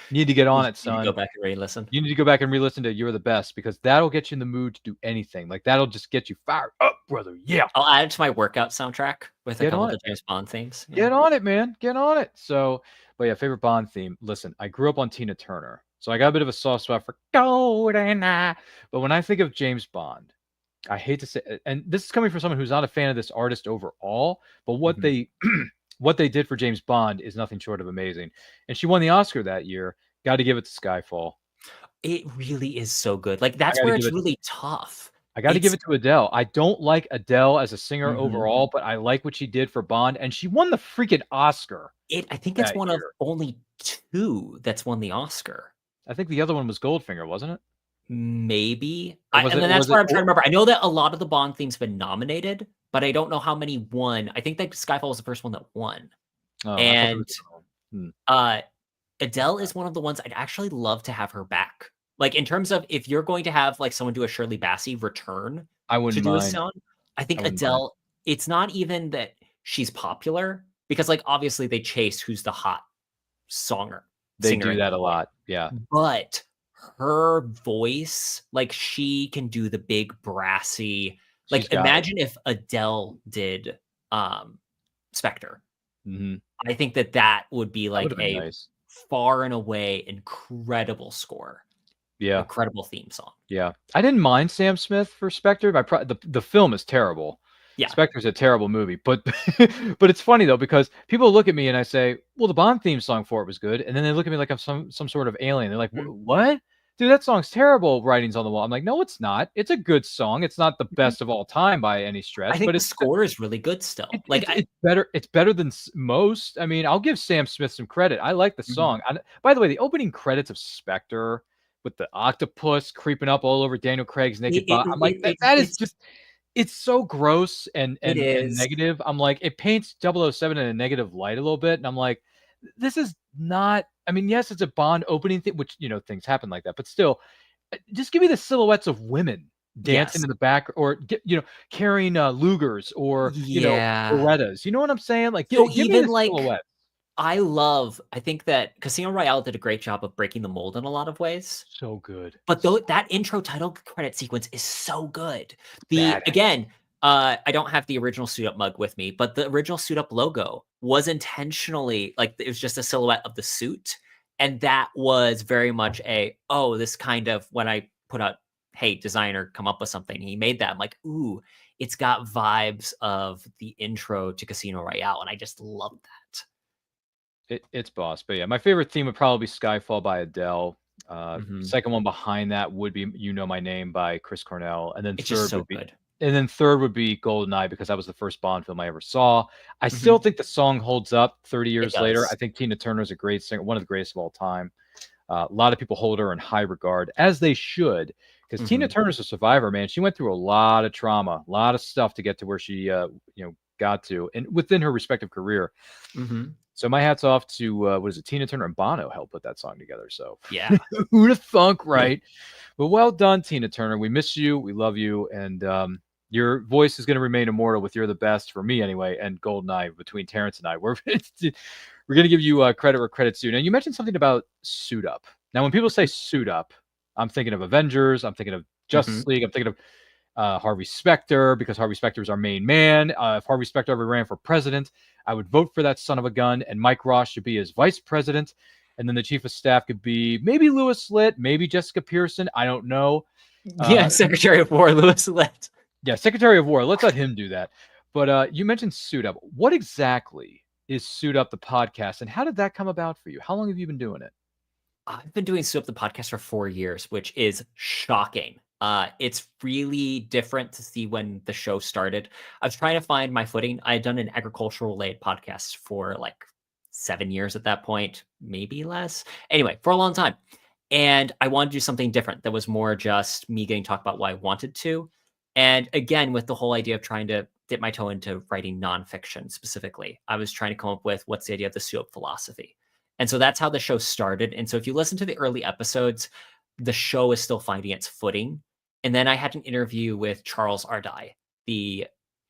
you need to get on it, son. Go back and re-listen. You need to go back and re-listen to You're the Best because that'll get you in the mood to do anything. Like that'll just get you fired up, brother. Yeah. I'll add it to my workout soundtrack with a couple of the James Bond themes. Yeah. Get on it, man. Get on it. So, but yeah, favorite Bond theme. Listen, I grew up on Tina Turner. So I got a bit of a soft spot for GoldenEye. But when I think of James Bond, I hate to say, and this is coming from someone who's not a fan of this artist overall, but what they what they did for James Bond is nothing short of amazing. And she won the Oscar that year. Got to give it to Skyfall. It really is so good. Like that's where it's really tough. I got to give it to Adele. I don't like Adele as a singer overall, but I like what she did for Bond, and she won the freaking Oscar. I think it's one of only 2 that's won the Oscar. I think the other one was Goldfinger, wasn't it? Maybe. Or And then that's where I'm trying to remember. I know that a lot of the Bond themes have been nominated, but I don't know how many won. I think that Skyfall was the first one that won. Oh, And I Adele is one of the ones I'd actually love to have her back. Like, in terms of if you're going to have like someone do a Shirley Bassey return I wouldn't to do a mind. song, I think I wouldn't Adele, it's not even that she's popular, because like obviously they chase who's the hot singer. They do that a lot. Yeah. But her voice, like she can do the big brassy, She's like got it. imagine if Adele did Spectre. Mhm. I think that would be That like would've been a nice. far and away incredible score. Yeah. Incredible theme song. Yeah. I didn't mind Sam Smith for Spectre. The film is terrible. Yeah. Spectre's a terrible movie, but but it's funny though, because people look at me and I say, well, the Bond theme song for it was good, and then they look at me like I'm some sort of alien. They're like, what? Dude, that song's terrible. Writings on the Wall. I'm like, no, it's not. It's a good song. It's not the best of all time by any stretch. I think but the it's score is really good still. it's better. It's better than most. I mean, I'll give Sam Smith some credit. I like the song. By the way, the opening credits of Spectre with the octopus creeping up all over Daniel Craig's naked body. I'm like, that is just. It's so gross and negative. I'm like, it paints 007 in a negative light a little bit, and I'm like, this is not. I mean, yes, it's a Bond opening thing, which things happen like that, but still, just give me the silhouettes of women dancing in the back, or carrying Lugers or Berettas. You know what I'm saying? Like, give me the silhouette. I think that Casino Royale did a great job of breaking the mold in a lot of ways. So good. But that intro title credit sequence is so good. I don't have the original Suit Up mug with me, but the original Suit Up logo was intentionally like it was just a silhouette of the suit. And that was very much this kind of when I put out, hey, designer, come up with something. He made that. I'm like, ooh, it's got vibes of the intro to Casino Royale. And I just love that. It's boss, but yeah, my favorite theme would probably be Skyfall by Adele. Second one behind that would be You Know My Name by Chris Cornell, and then third would be GoldenEye, because that was the first Bond film I ever saw. I still think the song holds up 30 years later. I think Tina Turner is a great singer, one of the greatest of all time. A lot of people hold her in high regard, as they should, because Tina Turner's a survivor, man. She went through a lot of trauma, a lot of stuff to get to where she got to, and within her respective career. So my hat's off to Tina Turner and Bono helped put that song together. So yeah, who'd have thunk, right? But well done, Tina Turner. We miss you, we love you, and your voice is going to remain immortal with "You're the Best" for me anyway. And GoldenEye, between Terrance and I, we're going to give you credit where credit's due. Now you mentioned something about Suit Up. Now when people say Suit Up, I'm thinking of Avengers. I'm thinking of Justice League. I'm thinking of Harvey Specter, because Harvey Specter is our main man. If Harvey Specter ever ran for president, I would vote for that son of a gun, and Mike Ross should be his vice president, and then the chief of staff could be maybe Louis Litt, maybe Jessica Pearson. I don't know. Secretary of War Louis Litt. Yeah, Secretary of War. Let's let him do that. But you mentioned Suit Up. What exactly is Suit Up the podcast, and how did that come about for you? How long have you been doing it? I've been doing Suit Up the podcast for 4 years, which is shocking. It's really different to see when the show started. I was trying to find my footing. I had done an agricultural-related podcast for like 7 years at that point, maybe less. Anyway, for a long time. And I wanted to do something different that was more just me getting to talk about what I wanted to. And again, with the whole idea of trying to dip my toe into writing nonfiction specifically, I was trying to come up with what's the idea of the Suit Up philosophy. And so that's how the show started. And so if you listen to the early episodes, the show is still finding its footing. And then I had an interview with Charles Ardai, the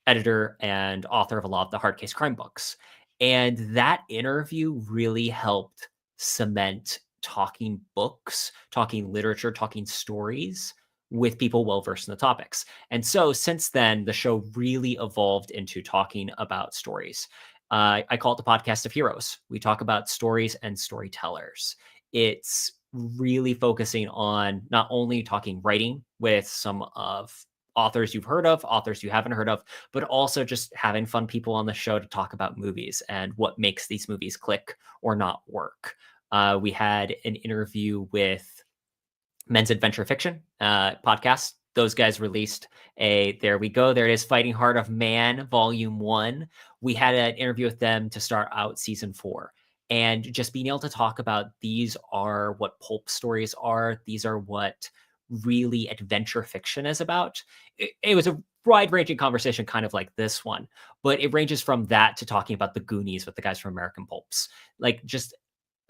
editor and author of a lot of the hard case crime books. And that interview really helped cement talking books, talking literature, talking stories with people well-versed in the topics. And so since then, the show really evolved into talking about stories. I call it the podcast of heroes. We talk about stories and storytellers. It's really focusing on not only talking writing with some of authors you've heard of, authors you haven't heard of, but also just having fun people on the show to talk about movies and what makes these movies click or not work. We had an interview with Men's Adventure Fiction podcast. Those guys released there we go. There it is. Fighting Heart of Man, Volume 1. We had an interview with them to start out Season 4. And just being able to talk about these are what pulp stories are. These are what really adventure fiction is about. It was a wide-ranging conversation, kind of like this one, but it ranges from that to talking about the Goonies with the guys from American Pulps. Like, just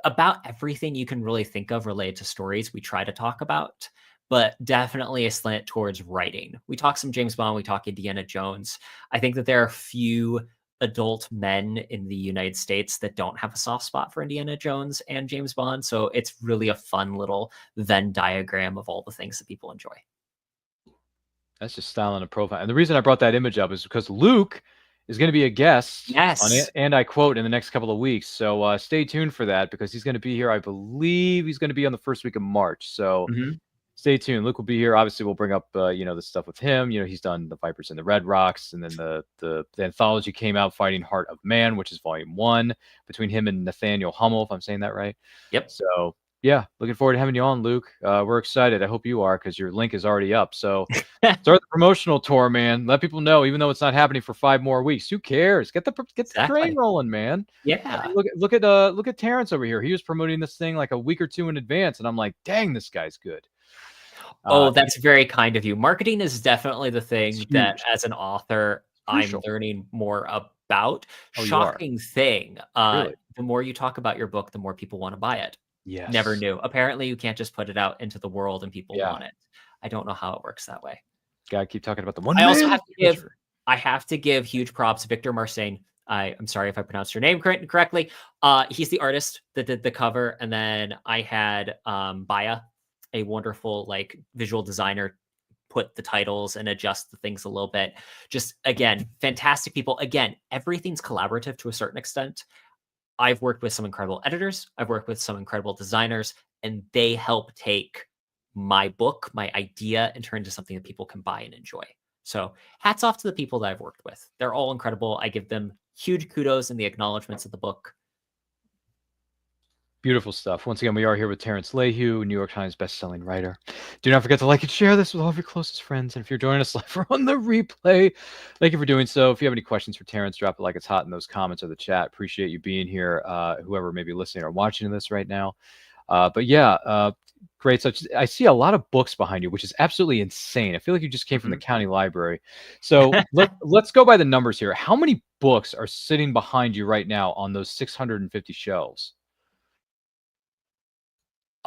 about everything you can really think of related to stories we try to talk about, but definitely a slant towards writing. We talk some James Bond, we talk Indiana Jones. I think that there are few adult men in the United States that don't have a soft spot for Indiana Jones and James Bond. So it's really a fun little Venn diagram of all the things that people enjoy. That's just styling a profile. And the reason I brought that image up is because Luke is going to be a guest Yes. on And I Quote in the next couple of weeks. So stay tuned for that, because he's going to be here. I believe he's going to be on the first week of March. So stay tuned. Luke will be here. Obviously, we'll bring up, the stuff with him. He's done The Vipers and the Red Rocks. And then the anthology came out, Fighting Heart of Man, which is volume 1, between him and Nathaniel Hummel, if I'm saying that right. Yep. So, yeah, looking forward to having you on, Luke. We're excited. I hope you are, because your link is already up. So start the promotional tour, man. Let people know, even though it's not happening for 5 more weeks. Who cares? Get the train rolling, man. Yeah. Look at Terrance over here. He was promoting this thing like a week or 2 in advance, and I'm like, dang, this guy's good. That's very kind of you. Marketing is definitely the thing that, as an author, I'm learning more about. Shocking thing. Really? The more you talk about your book, the more people want to buy it. Yes. Never knew. Apparently, you can't just put it out into the world and people want it. I don't know how it works that way. Gotta keep talking about the one. I also have to give huge props to Victor Marsain. I'm sorry if I pronounced your name correctly. He's the artist that did the cover, and then I had Baya, a wonderful visual designer, put the titles and adjust the things a little bit. Just, again, fantastic people. Again, everything's collaborative to a certain extent. I've worked with some incredible editors. I've worked with some incredible designers, and they help take my book, my idea, and turn into something that people can buy and enjoy. So hats off to the people that I've worked with. They're all incredible. I give them huge kudos in the acknowledgments of the book. Beautiful stuff. Once again, we are here with Terrance Layhew, New York Times bestselling writer. Do not forget to like and share this with all of your closest friends. And if you're joining us live or on the replay, thank you for doing so. If you have any questions for Terrance, drop it like it's hot in those comments or the chat. Appreciate you being here, whoever may be listening or watching this right now. Great. So I see a lot of books behind you, which is absolutely insane. I feel like you just came from the county library. So let's go by the numbers here. How many books are sitting behind you right now on those 650 shelves?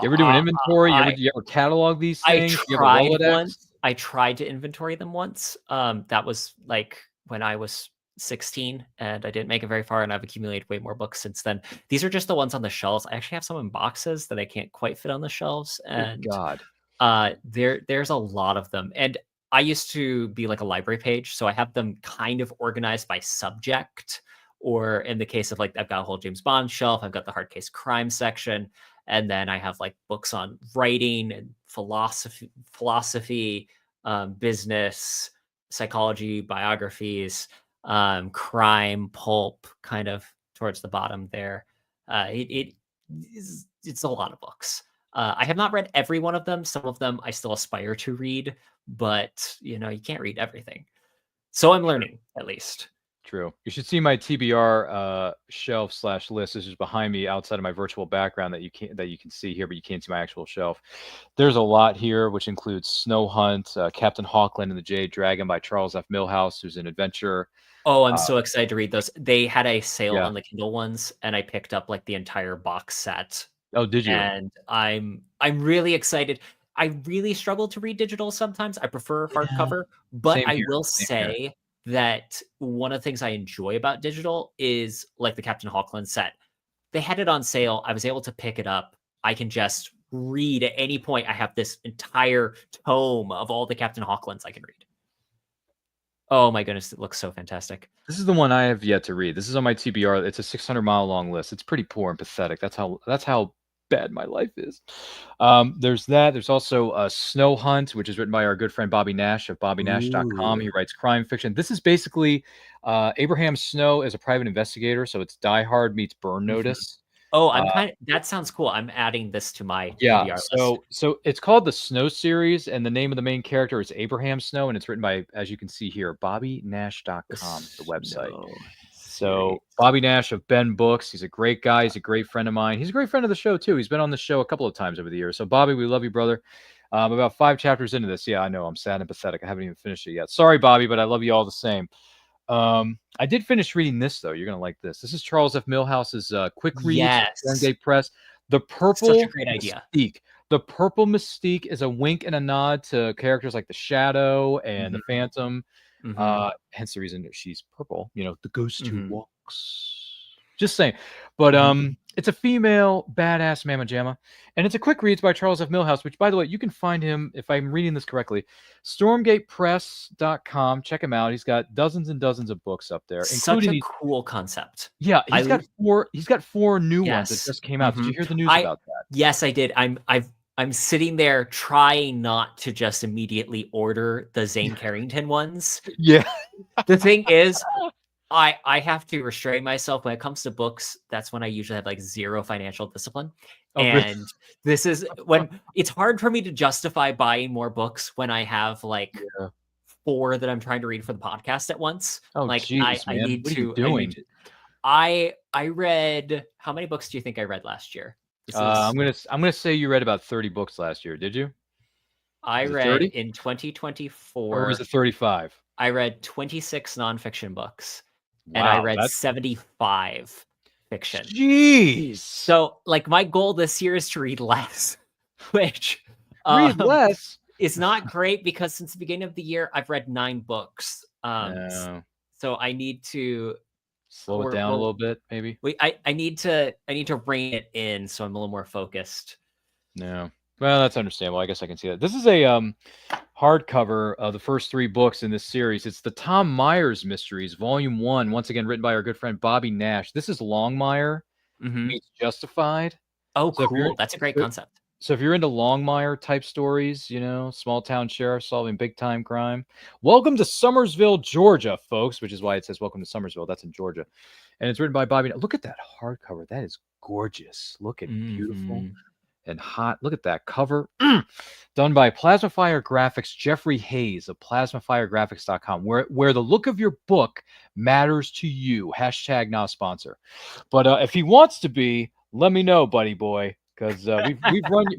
You ever do an inventory? You ever catalog these things? I tried to inventory them once. That was when I was 16, and I didn't make it very far, and I've accumulated way more books since then. These are just the ones on the shelves. I actually have some in boxes that I can't quite fit on the shelves. And there's a lot of them. And I used to be like a library page, so I have them kind of organized by subject, or in the case of I've got a whole James Bond shelf, I've got the hard case crime section. And then I have books on writing and philosophy, business, psychology, biographies, crime, pulp, kind of towards the bottom there. It's a lot of books. I have not read every one of them. Some of them I still aspire to read, but you can't read everything. So I'm learning, at least. True. You should see my TBR shelf/list. This is behind me outside of my virtual background that you can see here, but you can't see my actual shelf. There's a lot here, which includes Snow Hunt, Captain Hawkland and the Jade Dragon by Charles F. Milhouse, who's an adventurer. Oh, I'm so excited to read those. They had a sale on the Kindle ones, and I picked up the entire box set. Oh, did you? And I'm really excited. I really struggle to read digital sometimes. I prefer hardcover, but I will say that one of the things I enjoy about digital is the Captain Hawkland set. They had it on sale. I was able to pick it up. I can just read at any point. I have this entire tome of all the Captain Hawklands I can read. Oh my goodness, it looks so fantastic. This is the one I have yet to read. This is on my TBR. It's a 600-mile long list. It's pretty poor and pathetic. That's how bad my life is. There's that. There's also Snow Hunt, which is written by our good friend Bobby Nash of BobbyNash.com. He writes crime fiction. This is basically Abraham Snow as a private investigator. So it's Die Hard meets Burn Notice. Oh, that sounds cool. I'm adding this to my TBR list. So it's called the Snow series, and the name of the main character is Abraham Snow, and it's written by, as you can see here, BobbyNash.com, the website. So Bobby Nash of Ben Books, he's a great guy. He's a great friend of mine. He's a great friend of the show too. He's been on the show a couple of times over the years. So Bobby, we love you, brother. About 5 chapters into this. Yeah, I know. I'm sad and pathetic. I haven't even finished it yet. Sorry, Bobby, but I love you all the same. I did finish reading this, though. You're going to like this. This is Charles F. Millhouse's quick read. Yes. Stormgate Press. The Purple Such a great idea. Mystique. The Purple Mystique is a wink and a nod to characters like the Shadow and the Phantom. Hence the reason that she's purple. The ghost who walks. Just saying. But it's a female badass mamma jamma. And it's a quick read. It's by Charles F. Millhouse, which, by the way, you can find him, if I'm reading this correctly, stormgatepress.com. Check him out. He's got dozens and dozens of books up there. Such a cool concept. Yeah, he's got 4 new ones that just came out. Did you hear the news about that? Yes, I did. I'm sitting there trying not to just immediately order the Zane Carrington ones. Yeah. The thing is, I have to restrain myself when it comes to books. That's when I usually have like zero financial discipline. And this is when it's hard for me to justify buying more books when I have like 4 that I'm trying to read for the podcast at once. Oh, like geez, I need what to. Are you doing? I read, how many books do you think I read last year? I'm gonna say you read about 30 books last year. Did you? I read 30? in 2024. Or was it 35? I read 26 nonfiction books, and I read 75 fiction. Jeez. So, like, my goal this year is to read less, which read less is not great because since the beginning of the year, I've read 9 books. So I need to slow it down a little bit, maybe. I need to rein it in so I'm a little more focused. No. Well, that's understandable. I guess I can see that. This is a hardcover of the first 3 books in this series. It's the Tom Myers Mysteries, Volume 1, once again written by our good friend Bobby Nash. This is Longmire meets Justified. Oh, so cool. That's a great concept. So if you're into Longmire type stories, small town sheriff solving big time crime, welcome to Summersville, Georgia, folks, which is why it says welcome to Summersville. That's in Georgia. And it's written by Bobby. Look at that hardcover. That is gorgeous. Look at beautiful and hot. Look at that cover. Done by Plasmafire Graphics, Jeffrey Hayes of plasmafiregraphics.com, where the look of your book matters to you. # not a sponsor. But if he wants to be, let me know, buddy boy. Because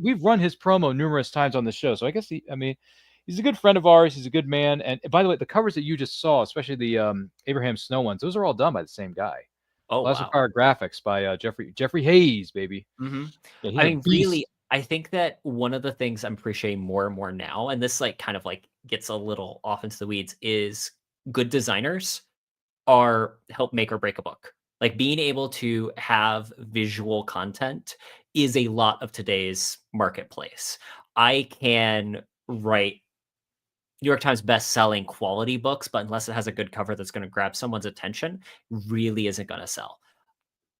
we've run his promo numerous times on the show, so I guess he's a good friend of ours. He's a good man. And by the way, the covers that you just saw, especially the Abraham Snow ones, those are all done by the same guy. Oh, Plasmafire Graphics by Jeffrey Hayes, baby. Yeah, I mean, really, I think that one of the things I'm appreciating more and more now, and this kind of gets a little off into the weeds, is good designers help make or break a book. Like being able to have visual content is a lot of today's marketplace. I can write New York Times best-selling quality books, but unless it has a good cover that's going to grab someone's attention, really isn't going to sell.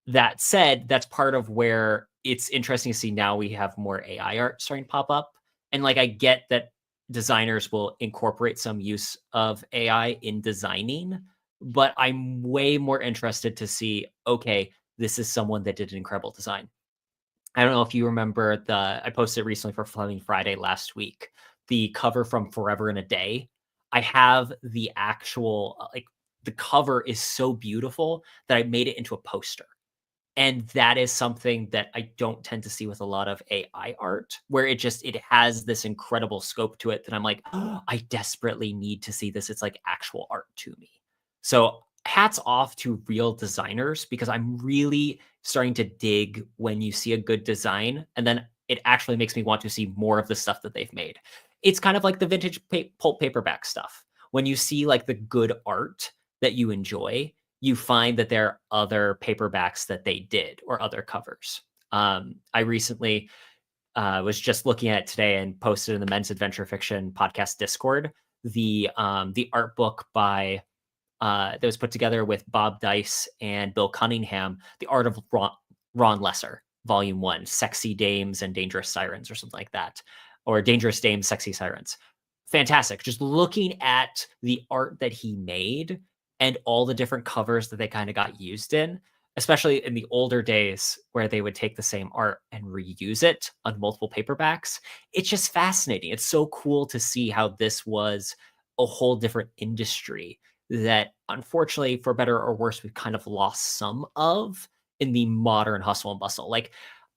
That said, that's part of where it's interesting to see now we have more AI art starting to pop up. And I get that designers will incorporate some use of AI in designing, but I'm way more interested to see, okay, this is someone that did an incredible design. I don't know if you remember I posted recently for Fleming Friday last week, the cover from Forever in a Day. I have the actual, the cover is so beautiful that I made it into a poster. And that is something that I don't tend to see with a lot of AI art, where it has this incredible scope to it that I'm like, oh, I desperately need to see this. It's like actual art to me. So hats off to real designers, because I'm really starting to dig when you see a good design and then it actually makes me want to see more of the stuff that they've made. It's kind of like the vintage pulp paperback stuff. When you see the good art that you enjoy, you find that there are other paperbacks that they did or other covers. I recently was just looking at it today and posted in the Men's Adventure Fiction podcast Discord the art book by that was put together with Bob Dice and Bill Cunningham, The Art of Ron Lesser, Volume 1, Sexy Dames and Dangerous Sirens, or something like that, or Dangerous Dames, Sexy Sirens. Fantastic. Just looking at the art that he made and all the different covers that they kind of got used in, especially in the older days where they would take the same art and reuse it on multiple paperbacks. It's just fascinating. It's so cool to see how this was a whole different industry that, unfortunately, for better or worse, we've kind of lost some of in the modern hustle and bustle.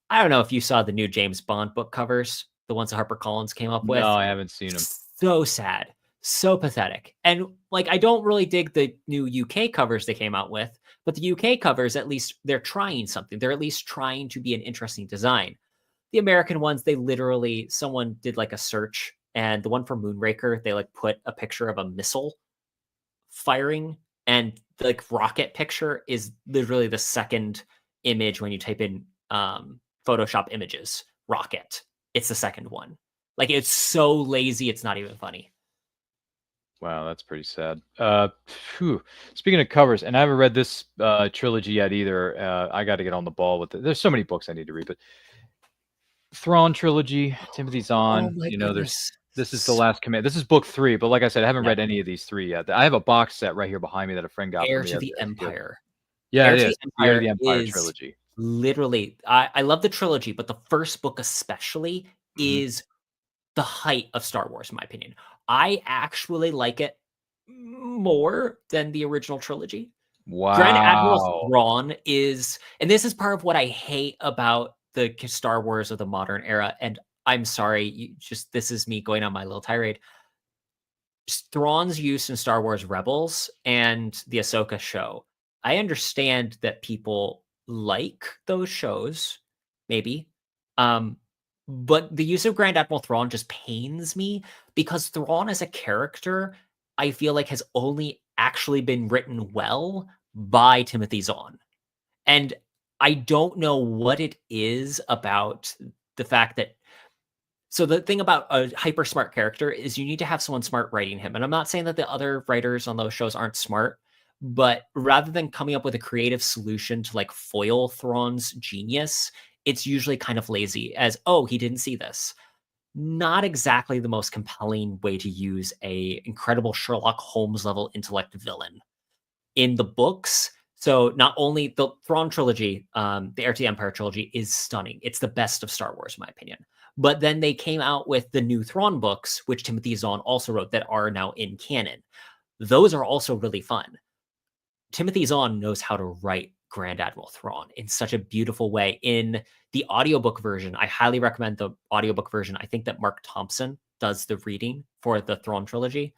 I don't know if you saw the new James Bond book covers. the ones that HarperCollins came up with. No, I haven't seen them. So sad, so pathetic. And like, I don't really dig the new UK covers they came out with, but the UK covers, at least they're trying something. They're at least trying to be an interesting design. The American ones, they literally, someone did like a search, and the one for Moonraker, they like put a picture of a missile firing, and the like rocket picture is literally the second image when you type in Photoshop images, rocket. It's the second one. Like, it's so lazy, it's not even funny. Wow, that's pretty sad. Speaking of covers, and I haven't read this trilogy yet either. I got to get on the ball with it. There's so many books I need to read, but Thrawn trilogy, Timothy Zahn. Oh my goodness. This is the last command. This is book 3, but like I said, I haven't read any of these 3 yet. I have a box set right here behind me that a friend got Heir for me. to the Empire. Yeah, Heir it to is. the Heir to the Empire Empire is trilogy. Literally, I love the trilogy, but the first book especially is the height of Star Wars, in my opinion. I actually like it more than the original trilogy. Wow. Grand Admiral Thrawn is, and this is part of what I hate about the Star Wars of the modern era. And I'm sorry, this is me going on my little tirade. Thrawn's use in Star Wars Rebels and the Ahsoka show. I understand that people like those shows, maybe. But the use of Grand Admiral Thrawn just pains me, because Thrawn as a character, I feel like, has only actually been written well by Timothy Zahn. And I don't know what it is about the fact that, so the thing about a hyper smart character is you need to have someone smart writing him. And I'm not saying that the other writers on those shows aren't smart, but rather than coming up with a creative solution to like foil Thrawn's genius, it's usually kind of lazy, as, oh, he didn't see this. Not exactly the most compelling way to use a incredible Sherlock Holmes level intellect villain in the books. So not only the Thrawn trilogy, the Heir to the Empire trilogy is stunning. It's the best of Star Wars, in my opinion. But then they came out with the new Thrawn books, which Timothy Zahn also wrote, that are now in canon. Those are also really fun. Timothy Zahn knows how to write Grand Admiral Thrawn in such a beautiful way. In the audiobook version, I highly recommend the audiobook version. I think that Mark Thompson does the reading for the Thrawn trilogy.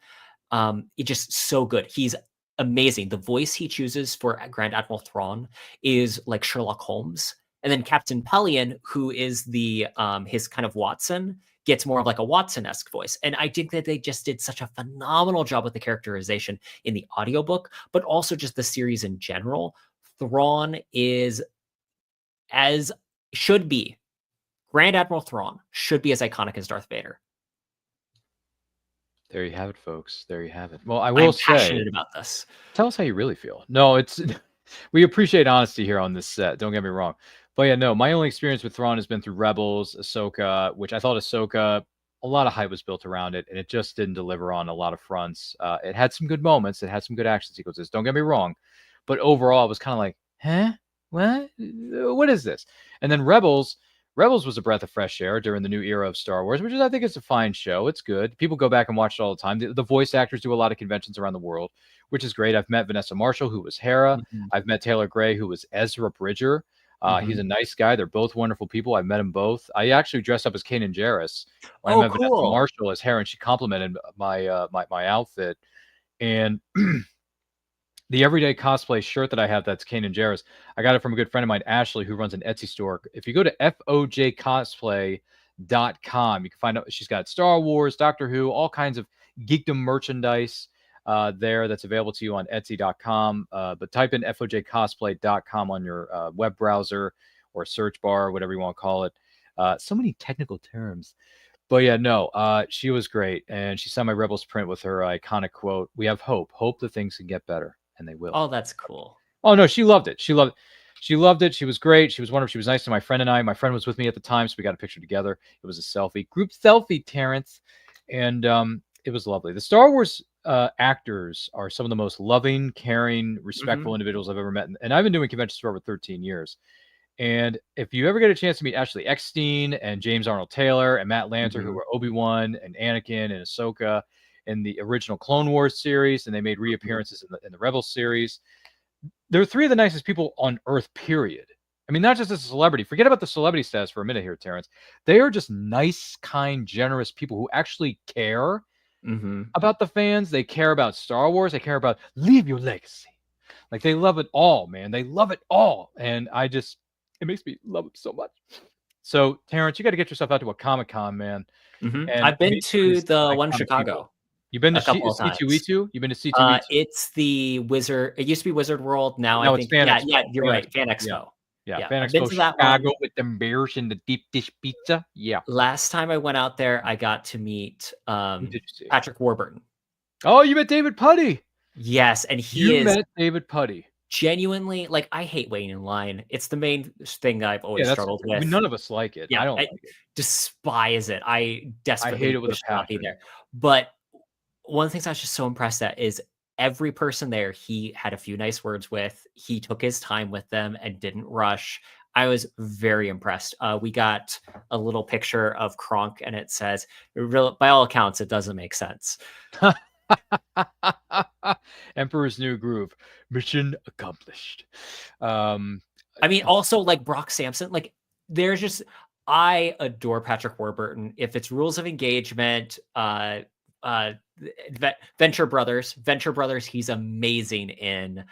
It's just so good. He's amazing. The voice he chooses for Grand Admiral Thrawn is like Sherlock Holmes. And then Captain Pelion, who is the his kind of Watson, gets more of like a Watson-esque voice. And I think that they just did such a phenomenal job with the characterization in the audiobook, but also just the series in general. Thrawn is, as should be, Grand Admiral Thrawn should be as iconic as Darth Vader. There you have it, folks. There you have it. Well, I will say, passionate about this. Tell us how you really feel. No, it's we appreciate honesty here on this set. Don't get me wrong. But yeah, no, my only experience with Thrawn has been through Rebels, Ahsoka, which I thought Ahsoka, a lot of hype was built around it, and it just didn't deliver on a lot of fronts. It had some good moments. It had some good action sequences. Don't get me wrong. But overall, it was kind of like, huh? What is this? And then Rebels was a breath of fresh air during the new era of Star Wars, which is, I think, it's a fine show. It's good. People go back and watch it all the time. The voice actors do a lot of conventions around the world, which is great. I've met Vanessa Marshall, who was Hera. I've met Taylor Gray, who was Ezra Bridger. He's a nice guy. They're both wonderful people. I've met them both. I actually dressed up as Kanan Jarrus when I met Vanessa Marshall as Hera, and she complimented my my outfit. And the everyday cosplay shirt that I have, that's Kanan Jarrus, I got it from a good friend of mine, Ashley, who runs an Etsy store. If you go to FOJcosplay.com, you can find out she's got Star Wars, Doctor Who, all kinds of geekdom merchandise there that's available to you on Etsy.com. But type in FOJcosplay.com on your web browser or search bar, whatever you want to call it. So many technical terms. But yeah, no, she was great. And she signed my Rebels print with her iconic quote, "We have hope. Hope that things can get better." And they will. Oh, that's cool. Oh, no, she loved it. She loved it. She was great. She was wonderful. She was nice to my friend and I. My friend was with me at the time, so we got a picture together. It was a selfie, group selfie, Terrance. And it was lovely. The Star Wars actors are some of the most loving, caring, respectful individuals I've ever met. And I've been doing conventions for over 13 years. And if you ever get a chance to meet Ashley Eckstein and James Arnold Taylor and Matt Lanter, who were Obi-Wan and Anakin and Ahsoka in the original Clone Wars series, and they made reappearances in the Rebels series, they're three of the nicest people on Earth, period. I I mean, not just as a celebrity. Forget about the celebrity status for a minute here, Terrance. They are just nice, kind, generous people who actually care about the fans. They care about Star Wars. They care about leave your legacy. Like, they love it all, man. They love it all. And it makes me love it so much. So, Terrance, you got to get yourself out to a Comic-Con, man. And I've been to the one in iconic Chicago. people. You've been to a couple of times. C2E2? You've been to C2E2? It's the Wizard. It used to be Wizard World. Now No, I it's think. Fan Yeah, Expo. yeah, you're Fan right. Expo. Fan Expo. Yeah, Fan I've been Expo to that Chicago one. with them bears and the deep dish pizza. Yeah. Last time I went out there, I got to meet Who did you see? Patrick Warburton. Oh, you met David Puddy. Yes, and he met David Puddy. Genuinely, like, I hate waiting in line. It's the main thing that I've always struggled with. I mean, none of us like it. I don't like it. Despise it. I desperately hate it with a not be passion. there. But one of the things I was just so impressed at is every person there he had a few nice words with. He took his time with them and didn't rush. I was very impressed. We got a little picture of Kronk, and it says, by all accounts, it doesn't make sense. Emperor's New Groove. Mission accomplished. I mean, also, like, Brock Sampson, like, there's just, I adore Patrick Warburton. If it's Rules of Engagement, Venture Brothers, he's amazing in.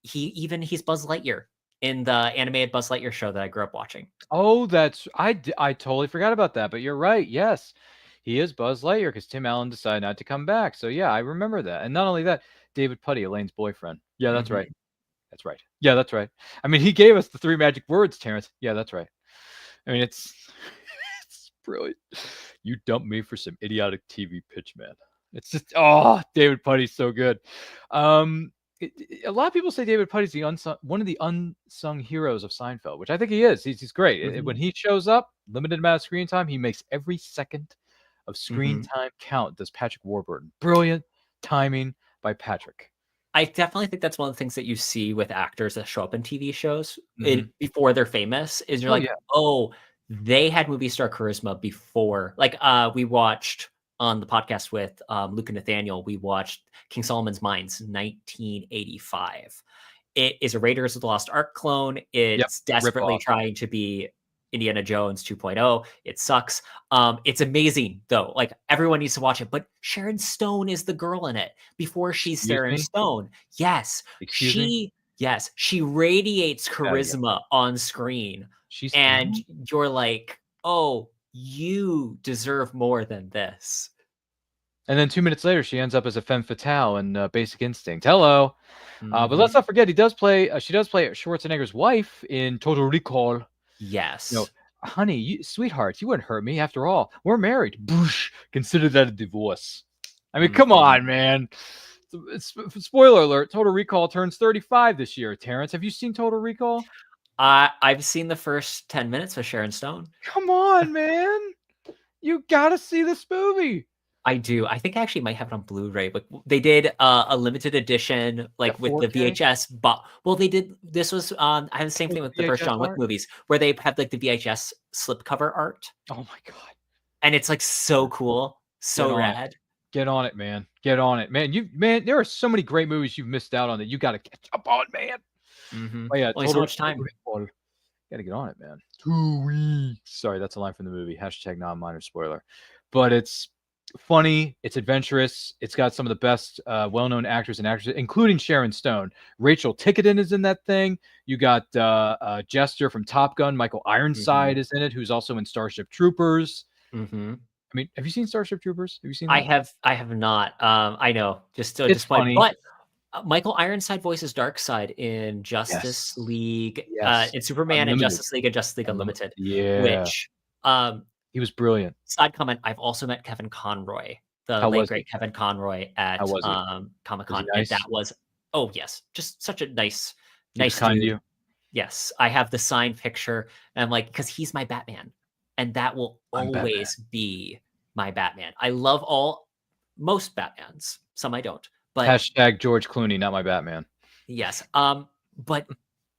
He's Buzz Lightyear in the animated Buzz Lightyear show that I grew up watching. Oh, I totally forgot about that, but you're right. Yes, he is Buzz Lightyear because Tim Allen decided not to come back. So yeah, I remember that. And not only that, David Puddy, Elaine's boyfriend. Yeah, that's right. That's right. Yeah, that's right. I mean, he gave us the 3 magic words, Terrance. Yeah, that's right. I mean, it's brilliant. You dumped me for some idiotic TV pitch, man. It's just, David Puddy's so good. A lot of people say David Puddy's one of the unsung heroes of Seinfeld, which I think he is. He's great. When he shows up, limited amount of screen time, he makes every second of screen time count. Does Patrick Warburton. Brilliant timing by Patrick. I definitely think that's one of the things that you see with actors that show up in TV shows before they're famous is you're they had movie star charisma before. Like, we watched on the podcast with Luke and Nathaniel, we watched King Solomon's Mines, 1985. It is a Raiders of the Lost Ark clone. It's desperately trying to be Indiana Jones 2.0. It sucks. It's amazing though. Like, everyone needs to watch it. But Sharon Stone is the girl in it before she's Sharon Stone. Yes, she radiates charisma on screen. You're like, oh, you deserve more than this. And then 2 minutes later, she ends up as a femme fatale in Basic Instinct. Hello. But let's not forget, she does play Schwarzenegger's wife in Total Recall. Yes. No, honey, sweetheart, you wouldn't hurt me. After all, we're married. Boosh. Consider that a divorce. I mean, come on, man. Spoiler alert, Total Recall turns 35 this year. Terrance, have you seen Total Recall? I've seen the first 10 minutes with Sharon Stone. Come on, man. You got to see this movie. I do. I think I actually might have it on Blu-ray. But they did a limited edition, like with the VHS. Well, they did. This was I have the same thing with the first John Wick movies, where they have like the VHS slipcover art. Oh my god! And it's like so cool, so rad. Get on it, man. Get on it, man. There are so many great movies you've missed out on that you got to catch up on, man. Oh yeah, only so much time. Got to get on it, man. 2 weeks. Sorry, that's a line from the movie. # non-minor spoiler. But it's funny, it's adventurous, it's got some of the best well-known actors and actresses, including Sharon Stone. Rachel Ticotin is in that thing. You got Jester from Top Gun. Michael Ironside is in it, who's also in Starship Troopers. I mean, have you seen Starship Troopers? Have you seen that? I have not. I know, just it's funny. But Michael Ironside voices Darkseid in Justice League, in Superman, and Justice League, and Justice League Unlimited. Which he was brilliant. Side comment: I've also met Kevin Conroy, the late great Kevin Conroy, at Comic-Con, and that was just such a nice kind of you. Yes, I have the signed picture, and I'm like, because he's my Batman, and that will always be my Batman. I love most Batmans. Some I don't. But # George Clooney, not my Batman. Yes. But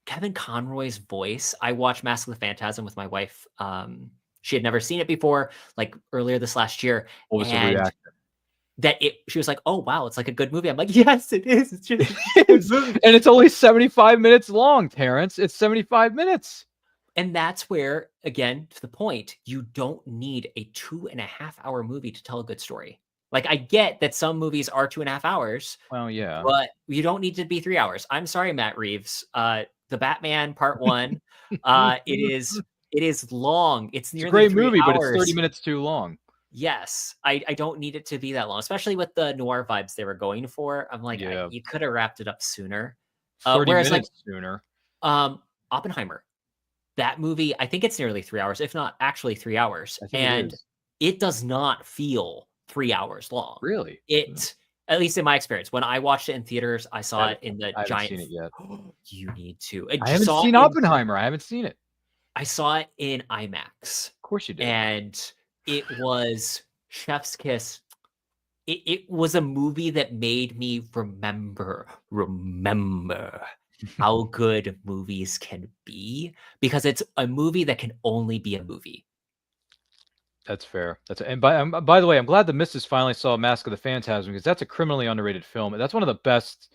Kevin Conroy's voice, I watched Mask of the Phantasm with my wife. She had never seen it before, like earlier this last year. What was the reaction? she was like, oh wow, it's like a good movie. I'm like, yes, it is. It's just and it's only 75 minutes long, Terrance. It's 75 minutes. And that's where, again, to the point, you don't need a 2.5-hour movie to tell a good story. Like, I get that some movies are 2.5 hours. Well, yeah. But you don't need to be 3 hours. I'm sorry, Matt Reeves. The Batman Part 1, it is long. It's nearly a great 3 movie, hours. but it's 30 minutes too long. Yes. I don't need it to be that long, especially with the noir vibes they were going for. I'm like, you could have wrapped it up sooner. 30 whereas minutes sooner. Oppenheimer. That movie, I think it's nearly 3 hours, if not actually 3 hours. And it does not feel 3 hours long. Really? At least in my experience, when I watched it in theaters, I saw it in the I giant. haven't seen it yet. You need to. I haven't seen Oppenheimer. I haven't seen it. I saw it in IMAX. Of course you did. And it was chef's kiss. It was a movie that made me remember how good movies can be, because it's a movie that can only be a movie. That's fair. And by the way, I'm glad the missus finally saw Mask of the Phantasm, because that's a criminally underrated film. That's one of the best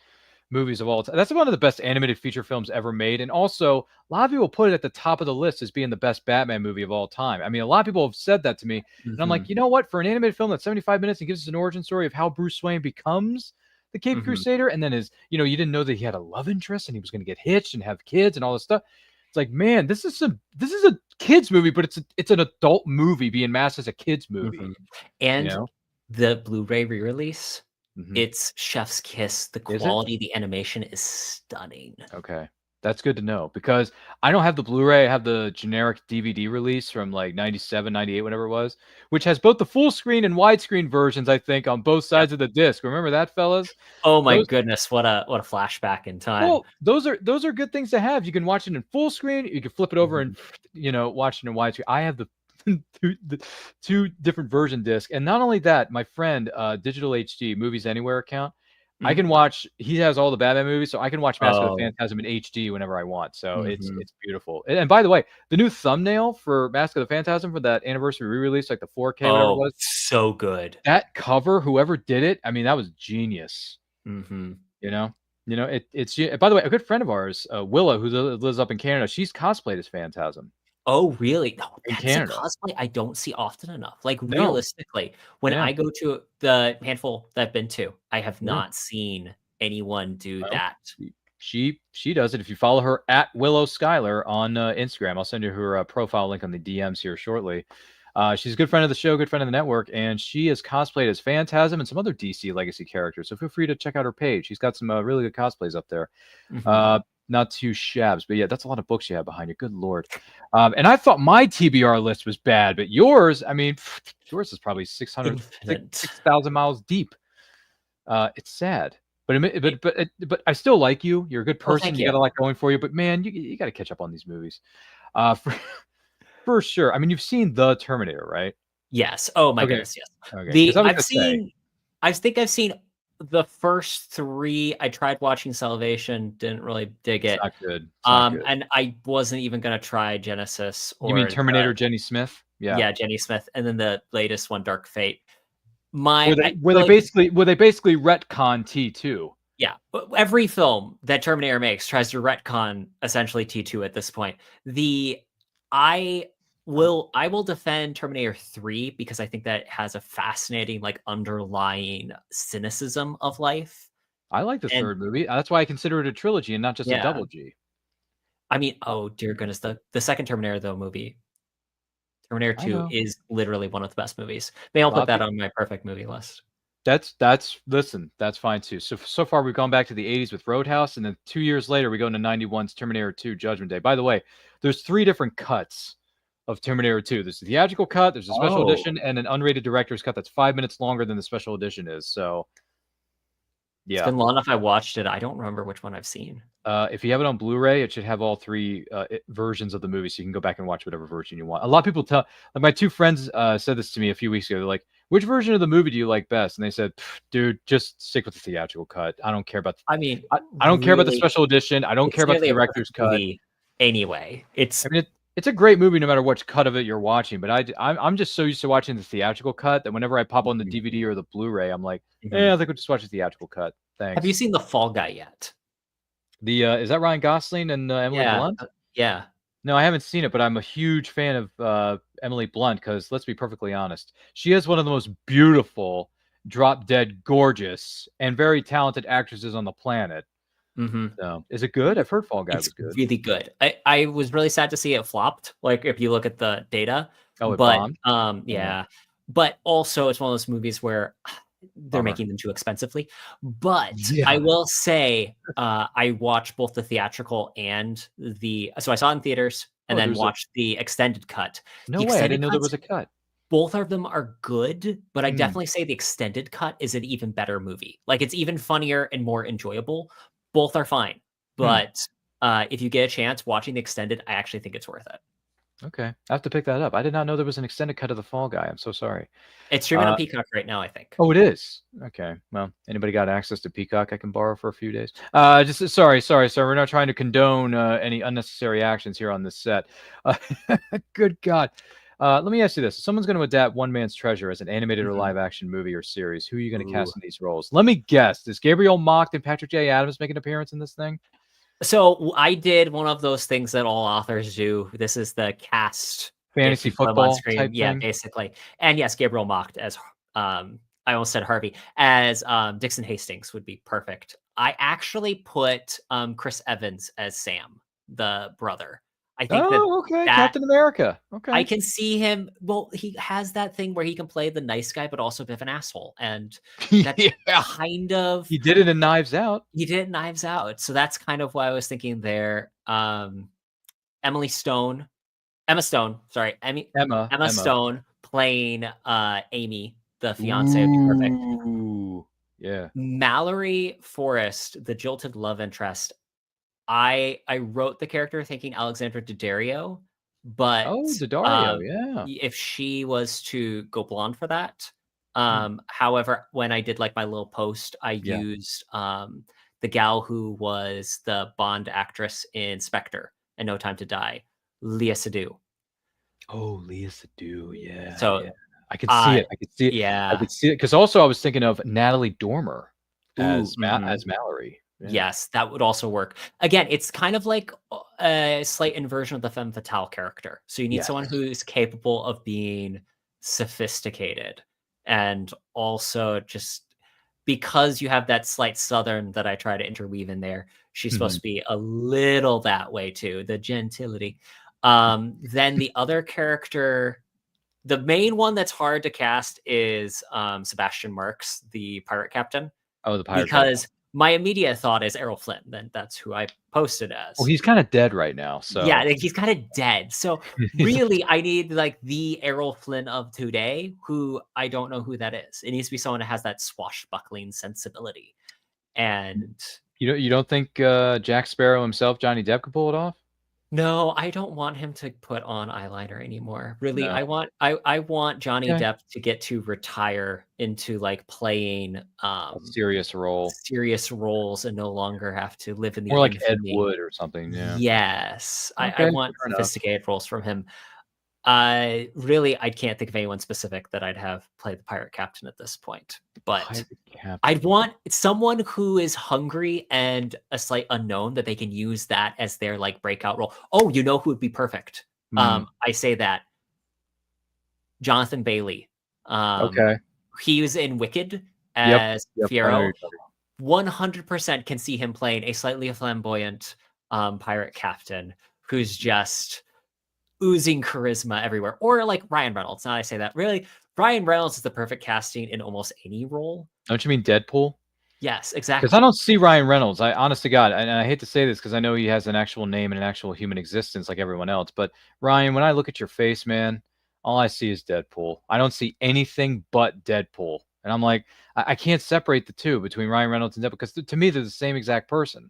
movies of all time. That's one of the best animated feature films ever made. And also, a lot of people put it at the top of the list as being the best Batman movie of all time. I mean, a lot of people have said that to me. And I'm like, you know what? For an animated film that's 75 minutes and gives us an origin story of how Bruce Wayne becomes the Caped Crusader, and then you didn't know that he had a love interest and he was going to get hitched and have kids and all this stuff. It's like, man, this is a kids movie, but it's an adult movie being masked as a kids movie. And the Blu-ray re-release, it's chef's kiss. The quality of the animation is stunning. Okay, that's good to know, because I don't have the Blu-ray. I have the generic DVD release from like 97, 98, whatever it was, which has both the full screen and widescreen versions, I think, on both sides of the disc. Remember that, fellas? Oh my goodness, what a flashback in time. Well, those are good things to have. You can watch it in full screen. You can flip it over and watch it in widescreen. I have the two different version disc, and not only that, my friend Digital HD Movies Anywhere account, I can watch. He has all the Batman movies, so I can watch Mask of the Phantasm in HD whenever I want. So it's beautiful. And by the way, the new thumbnail for Mask of the Phantasm for that anniversary re-release, like the 4K, whatever it was, so good. That cover, whoever did it, I mean, that was genius. It's by the way, a good friend of ours, Willa, who lives up in Canada, she's cosplayed as Phantasm. Oh, really? No, that's Canada. a cosplay I don't see often enough. Like, realistically, when I go to the handful that I've been to, I have not seen anyone do that. She does it. If you follow her at Willow Schuyler on Instagram, I'll send you her profile link on the DMs here shortly. She's a good friend of the show, good friend of the network, and she is cosplayed as Phantasm and some other DC Legacy characters. So feel free to check out her page. She's got some really good cosplays up there. Not too shabs, but yeah, that's a lot of books you have behind you. Good Lord. And I thought my TBR list was bad, but yours, I mean, yours is probably 6,000 miles deep. It's sad, but I still like you. You're a good person. You got a lot going for you, but man, you got to catch up on these movies. For sure. I mean, you've seen The Terminator, right? Yes. Oh my goodness, yes. Okay. I think I've seen the first 3. I tried watching Salvation, didn't really dig it. It's not good. And I wasn't even gonna try Genesis. You mean Terminator Jenny Smith? Yeah, Jenny Smith, and then the latest one, Dark Fate. Where they basically retcon T2. Yeah, every film that Terminator makes tries to retcon essentially T2 at this point. I will defend Terminator 3 because I think that has a fascinating underlying cynicism of life. I like the third movie. That's why I consider it a trilogy and not just a double G. I mean, oh dear goodness, the second Terminator movie, Terminator 2, is literally one of the best movies. Maybe I'll put that on my perfect movie list. That's fine too. So far we've gone back to the 80s with Roadhouse, and then 2 years later we go into 91's Terminator 2 Judgment Day. By the way, there's 3 different cuts of Terminator 2. There's the theatrical cut, there's a special edition, and an unrated director's cut that's 5 minutes longer than the special edition is. So yeah, it's been long enough I watched it. I don't remember which one I've seen. If you have it on Blu-ray, it should have all 3 versions of the movie, so you can go back and watch whatever version you want. A lot of people my 2 friends said this to me a few weeks ago. They're like, which version of the movie do you like best? And they said, dude, just stick with the theatrical cut. I don't care about I don't care about the special edition. I don't care about the director's cut. Anyway, It's a great movie no matter which cut of it you're watching, but I'm just so used to watching the theatrical cut that whenever I pop on the DVD or the Blu-ray, I'm like, I think we'll just watch the theatrical cut. Thanks. Have you seen The Fall Guy yet? Is that Ryan Gosling and Emily Blunt? Yeah. No, I haven't seen it, but I'm a huge fan of Emily Blunt because let's be perfectly honest, she is one of the most beautiful, drop-dead gorgeous, and very talented actresses on the planet. So, is it good? I've heard Fall Guy was good. Really good. I was really sad to see it flopped. Like if you look at the data, it bombed. Yeah. But also it's one of those movies where they're making them too expensively. But I will say, I watched both the theatrical and so I saw it in theaters and then watched the extended cut. No way, I didn't know there was a cut. Both of them are good, but I definitely say the extended cut is an even better movie. Like it's even funnier and more enjoyable. Both are fine, but if you get a chance watching the extended, I actually think it's worth it. Okay, I have to pick that up. I did not know there was an extended cut of The Fall Guy. I'm so sorry. It's streaming on Peacock right now, I think. Oh, it is? Okay. Well, anybody got access to Peacock I can borrow for a few days? Sorry, sir. We're not trying to condone any unnecessary actions here on this set. Good God. Let me ask you this. If someone's going to adapt One Man's Treasure as an animated or live-action movie or series, who are you going to cast in these roles? Let me guess. Is Gabriel Macht and Patrick J. Adams make an appearance in this thing? So I did one of those things that all authors do. This is the cast fantasy football type thing. Basically. And yes, Gabriel Macht as I almost said Harvey as Dixon Hastings would be perfect. I actually put Chris Evans as Sam, the brother. I think okay, Captain America. Okay, I can see him. Well, he has that thing where he can play the nice guy, but also a bit of an asshole, and that's kind of he did it in Knives Out. He did it in Knives Out, so that's kind of what I was thinking there. Emma Stone, playing Amy, the fiance, would be perfect. Ooh, yeah. Mallory Forrest, the jilted love interest. I wrote the character thinking Alexandra Daddario, but if she was to go blonde for that. However, when I did like my little post, I used the gal who was the Bond actress in Spectre and No Time to Die, Léa Seydoux. Oh, Léa Seydoux, yeah. So I could see it. I could see it. Yeah, I could see it because also I was thinking of Natalie Dormer as Mallory. Yeah. Yes, that would also work. Again, it's kind of like a slight inversion of the femme fatale character. So you need someone who's capable of being sophisticated and also just because you have that slight Southern that I try to interweave in there, she's supposed to be a little that way too, the gentility. Then the other character, the main one that's hard to cast is Sebastian Marks, the pirate captain. Oh, the pirate because captain. My immediate thought is Errol Flynn. Then that's who I posted as. Well, he's kind of dead right now. So yeah, like, he's kind of dead. So really, I need like the Errol Flynn of today, who I don't know who that is. It needs to be someone that has that swashbuckling sensibility. And you don't think Jack Sparrow himself, Johnny Depp, could pull it off? No, I don't want him to put on eyeliner anymore. Really, no. I want Johnny Depp to get to retire into like playing a serious roles and no longer have to live in the more like Ed Wood or something. Yeah. Yes, I want sophisticated roles from him. Really, I can't think of anyone specific that I'd have play the pirate captain at this point, but I'd want someone who is hungry and a slight unknown that they can use that as their like breakout role. Oh, you know who would be perfect? I say that Jonathan Bailey. He was in Wicked as Fiyero. 100% can see him playing a slightly flamboyant pirate captain who's just oozing charisma everywhere, or like Ryan Reynolds. Now I say that, really, Ryan Reynolds is the perfect casting in almost any role. Don't you mean Deadpool? Yes, exactly. Because I don't see Ryan Reynolds. I honest to God, and I hate to say this because I know he has an actual name and an actual human existence like everyone else. But Ryan, when I look at your face, man, all I see is Deadpool. I don't see anything but Deadpool, and I'm like, I can't separate the two between Ryan Reynolds and Deadpool because to me they're the same exact person.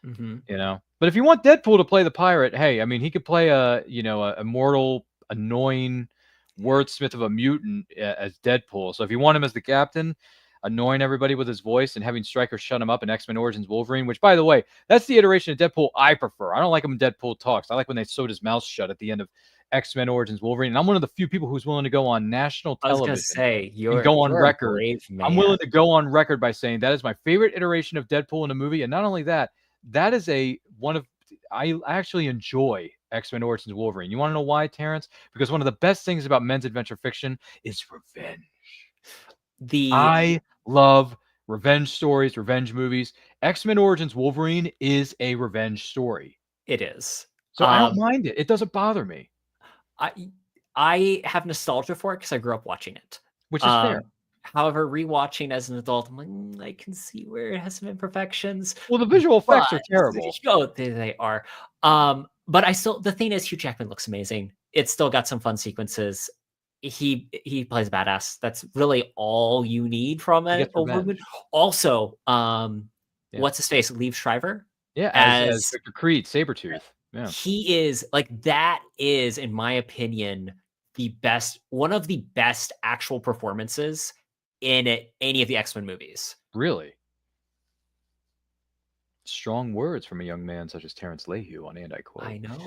You know, but if you want Deadpool to play the pirate, hey, I mean, he could play a immortal, annoying wordsmith of a mutant as Deadpool. So if you want him as the captain, annoying everybody with his voice and having Stryker shut him up in X-Men Origins Wolverine, which, by the way, that's the iteration of Deadpool I prefer. I don't like him when Deadpool talks. I like when they sewed his mouth shut at the end of X-Men Origins Wolverine. And I'm one of the few people who's willing to go on national television. I was going to say, and go on record. Brave man. I'm willing to go on record by saying that is my favorite iteration of Deadpool in a movie. And not only that, that is I actually enjoy X-Men Origins Wolverine. You want to know why, Terrance? Because one of the best things about men's adventure fiction is revenge. I love revenge stories, revenge movies. X-Men Origins Wolverine is a revenge story. It is. So I don't mind it. It doesn't bother me. I have nostalgia for it because I grew up watching it. Which is fair. However, rewatching as an adult, I'm like, I can see where it has some imperfections. Well, the visual effects are terrible. Oh, they are. But the thing is, Hugh Jackman looks amazing. It's still got some fun sequences. He plays badass. That's really all you need from it. Also, what's his face? Liev Schreiber. Yeah, as Victor Creed, Sabretooth. Yeah. He is that is, in my opinion, one of the best actual performances in any of the X-Men movies. Really? Strong words from a young man such as Terrance Layhew on And I Quote. I know.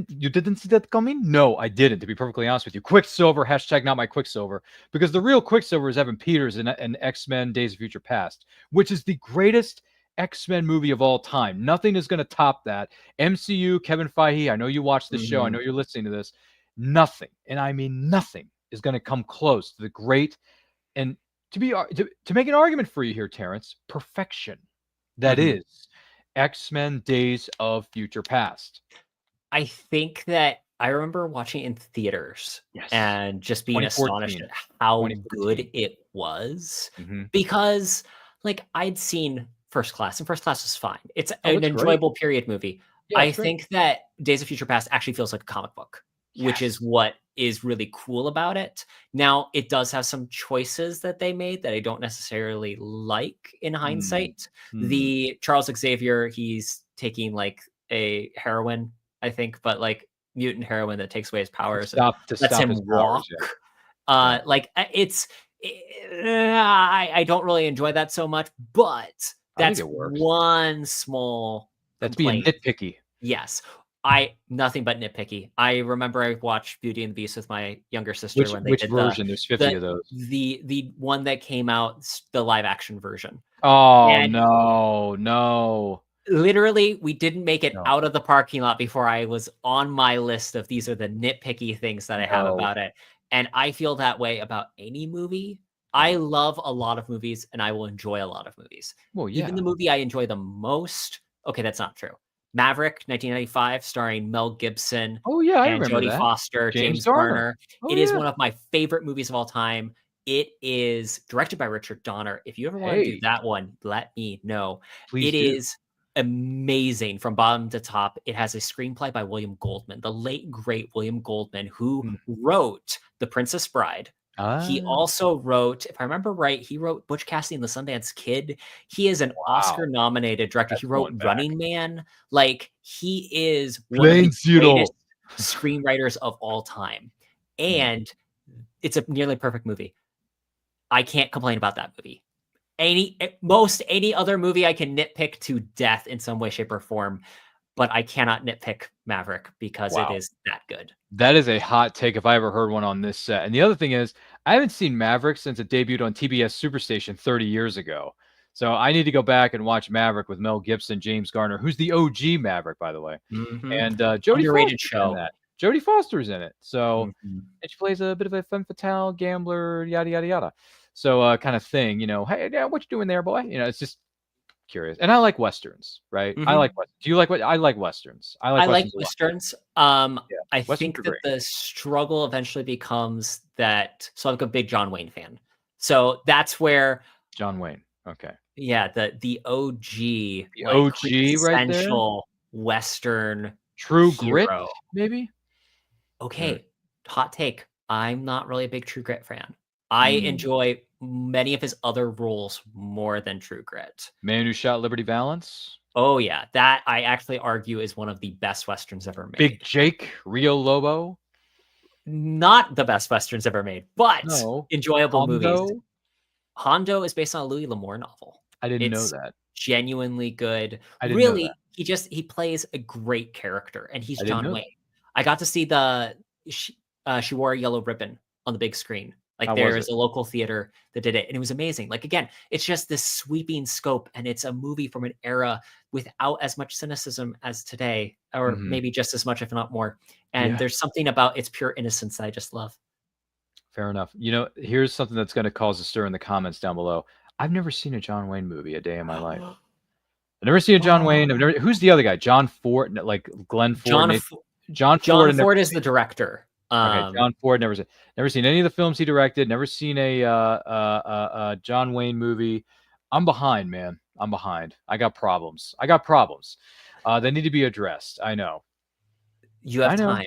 You didn't see that coming? No, I didn't, to be perfectly honest with you. Quicksilver, hashtag not my Quicksilver. Because the real Quicksilver is Evan Peters in X-Men Days of Future Past, which is the greatest X-Men movie of all time. Nothing is going to top that. MCU, Kevin Feige, I know you watch this show. I know you're listening to this. Nothing, and I mean nothing, is going to come close to the great, and to make an argument for you here, Terrance, perfection that is X-Men Days of Future Past. I think that I remember watching it in theaters and just being astonished at how good it was, because I'd seen First Class, and First Class was fine. It's an enjoyable period movie. Yeah, I think that Days of Future Past actually feels like a comic book. Which is what is really cool about it. Now, it does have some choices that they made that I don't necessarily like in hindsight. The Charles Xavier, he's taking a heroin, I think, but mutant heroin that takes away his powers. Lets him walk. I don't really enjoy that so much, but that's one small complaint. Being nitpicky. Yes. Nothing but nitpicky. I remember I watched Beauty and the Beast with my younger sister when they did version? There's 50 of those. The one that came out, the live action version. Oh, and no. Literally, we didn't make it out of the parking lot before I was on my list of these are the nitpicky things that I have about it. And I feel that way about any movie. I love a lot of movies and I will enjoy a lot of movies. Well, yeah. Even the movie I enjoy the most. Okay, that's not true. Maverick, 1995, starring Mel Gibson. Oh, yeah, I and remember Jodie that. Foster, James Garner. It is one of my favorite movies of all time. It is directed by Richard Donner. If you ever want to do that one, let me know. Please do. Is amazing from bottom to top. It has a screenplay by William Goldman, the late, great William Goldman, who wrote The Princess Bride. He also wrote, if I remember right, he wrote Butch Cassidy and the Sundance Kid. He is an Oscar-nominated director. He wrote Running Man. He is one of the greatest screenwriters of all time. And it's a nearly perfect movie. I can't complain about that movie. Any other movie I can nitpick to death in some way, shape, or form, but I cannot nitpick Maverick because it is that good. That is a hot take if I ever heard one on this set. And the other thing is, I haven't seen Maverick since it debuted on TBS Superstation 30 years ago. So I need to go back and watch Maverick with Mel Gibson, James Garner, who's the OG Maverick, by the way. And Jodie Foster's in that. Jodie Foster's in it. So and she plays a bit of a femme fatale gambler, yada, yada, yada. So kind of thing, hey, what you doing there, boy? It's just curious. And I like Westerns, right? I like Westerns. Do you like what? I like Westerns. I like Westerns. I think that the struggle eventually becomes that. So I'm a big John Wayne fan. So that's where John Wayne. Okay. Yeah, the OG, right there. Western True hero. Grit, maybe. Okay, hot take. I'm not really a big True Grit fan. I enjoy many of his other roles more than True Grit. Man Who Shot Liberty Valance. Oh yeah, that I actually argue is one of the best Westerns ever made. Big Jake, Rio Lobo. Not the best Westerns ever made, but enjoyable movies. Hondo is based on a Louis L'Amour novel. I didn't know It's that. genuinely good. I didn't know that. Really, he plays a great character, and he's I didn't John know Wayne. that. I got to see she wore a yellow ribbon on the big screen. Like How was there's it? a local theater that did it, and it was amazing. Like again, it's just this sweeping scope, and it's a movie from an era without as much cynicism as today, or Mhm. maybe just as much, if not more. And Yeah. there's something about its pure innocence that I just love. Fair enough. You know, here's something that's going to cause a stir in the comments down below. I've never seen a John Wayne movie a day in my life. I've never seen a John Wayne. Who's the other guy? John Ford, like Glenn Ford. John Ford Ford is the director. Okay, John Ford. Never seen any of the films he directed. Never seen a John Wayne movie. I'm behind, man. I'm behind. I got problems. They need to be addressed. I know. You have time.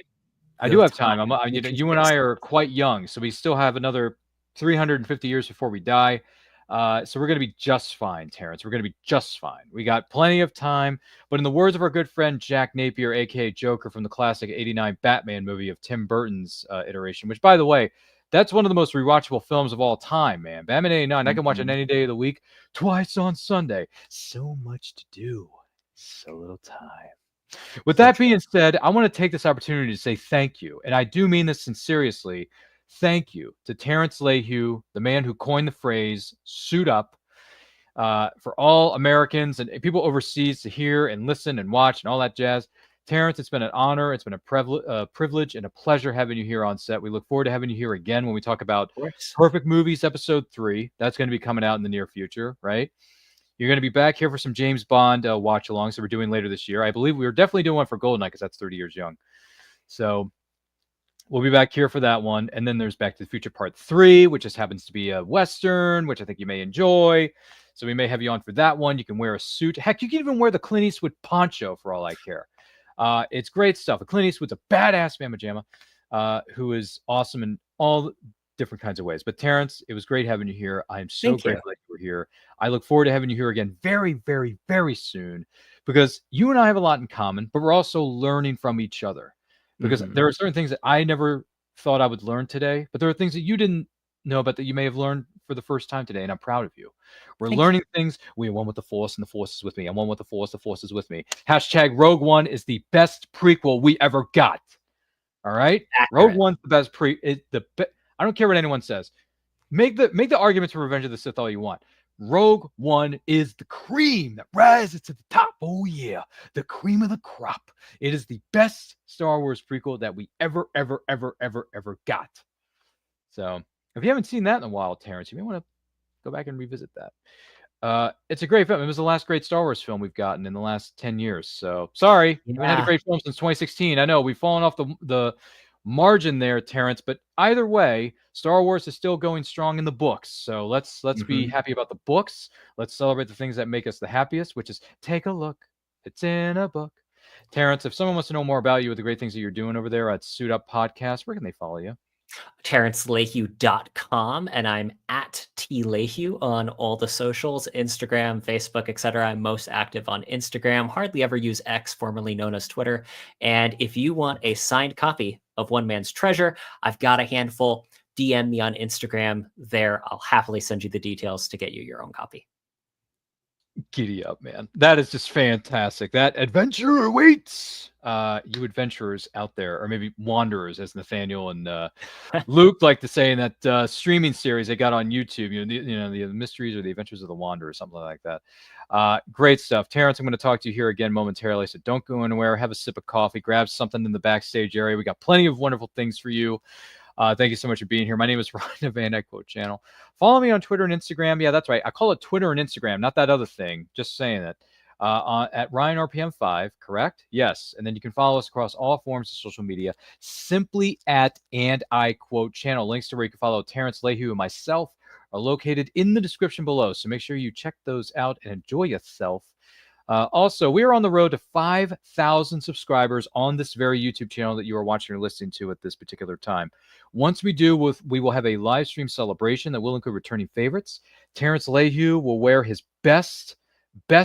I do have time. You and I are quite young, so we still have another 350 years before we die. So we're going to be just fine, Terrance. We're going to be just fine. We got plenty of time. But in the words of our good friend Jack Napier, a.k.a. Joker from the classic 89 Batman movie of Tim Burton's iteration, which, by the way, that's one of the most rewatchable films of all time, man. Batman 89, I can watch it any day of the week, twice on Sunday. So much to do, so little time. With that being said, I want to take this opportunity to say thank you. And I do mean this sincerely. Thank you to Terrance Layhew, the man who coined the phrase "suit up," for all Americans and people overseas to hear and listen and watch and all that jazz. Terrance, it's been an honor. It's been a privilege and a pleasure having you here on set. We look forward to having you here again when we talk about Perfect Movies Episode 3. That's going to be coming out in the near future, right? You're going to be back here for some James Bond watch alongs that we're doing later this year. I believe we were definitely doing one for Goldeneye because that's 30 years young. So we'll be back here for that one. And then there's Back to the Future Part 3, which just happens to be a Western, which I think you may enjoy. So we may have you on for that one. You can wear a suit. Heck, you can even wear the Clint Eastwood poncho for all I care. It's great stuff. Clint Eastwood's a badass mamma jamma who is awesome in all different kinds of ways. But Terrance, it was great having you here. I am so grateful that you were here. I look forward to having you here again very, very, very soon, because you and I have a lot in common, but we're also learning from each other, because there are certain things that I never thought I would learn today, but there are things that you didn't know about that you may have learned for the first time today, and I'm proud of you. We're learning things. We are one with the Force, and the Force is with me. I'm one with the Force is with me. # Rogue One is the best prequel we ever got. All right? Accurate. Rogue One's the best I don't care what anyone says. Make the argument to Revenge of the Sith all you want. Rogue One is the cream that rises to the top. Oh yeah, the cream of the crop. It is the best Star Wars prequel that we ever got. So if you haven't seen that in a while, Terrance, you may want to go back and revisit that. It's a great film. It was the last great Star Wars film we've gotten in the last 10 years. So sorry, we haven't had a great film since 2016. I know we've fallen off the margin there, Terrance, but either way, Star Wars is still going strong in the books. So let's be happy about the books. Let's celebrate the things that make us the happiest, which is take a look. It's in a book. Terrance, if someone wants to know more about you with the great things that you're doing over there at Suit Up Podcast, where can they follow you? TerranceLayhew.com, and I'm at T Layhew on all the socials, Instagram, Facebook, etc. I'm most active on Instagram, hardly ever use X, formerly known as Twitter. And if you want a signed copy of One Man's Treasure, I've got a handful. DM me on Instagram there. I'll happily send you the details to get you your own copy. Giddy up, man. That is just fantastic. That adventure awaits you adventurers out there, or maybe wanderers, as Nathaniel and Luke like to say in that streaming series they got on YouTube. The mysteries or the adventures of the wanderer, something like that. Great stuff. Terrance, I'm going to talk to you here again momentarily, so don't go anywhere. Have a sip of coffee, grab something in the backstage area. We got plenty of wonderful things for you. Thank you so much for being here. My name is Ryan of Van Quote Channel. Follow me on Twitter and Instagram. Yeah, that's right. I call it Twitter and Instagram, not that other thing. Just saying it. At RyanRPM5, correct? Yes. And then you can follow us across all forms of social media, simply at And I Quote Channel. Links to where you can follow Terrance Layhew and myself are located in the description below. So make sure you check those out and enjoy yourself. Also, we are on the road to 5,000 subscribers on this very YouTube channel that you are watching or listening to at this particular time. Once we do, we will have a live stream celebration that will include returning favorites. Terrance Layhew will wear his best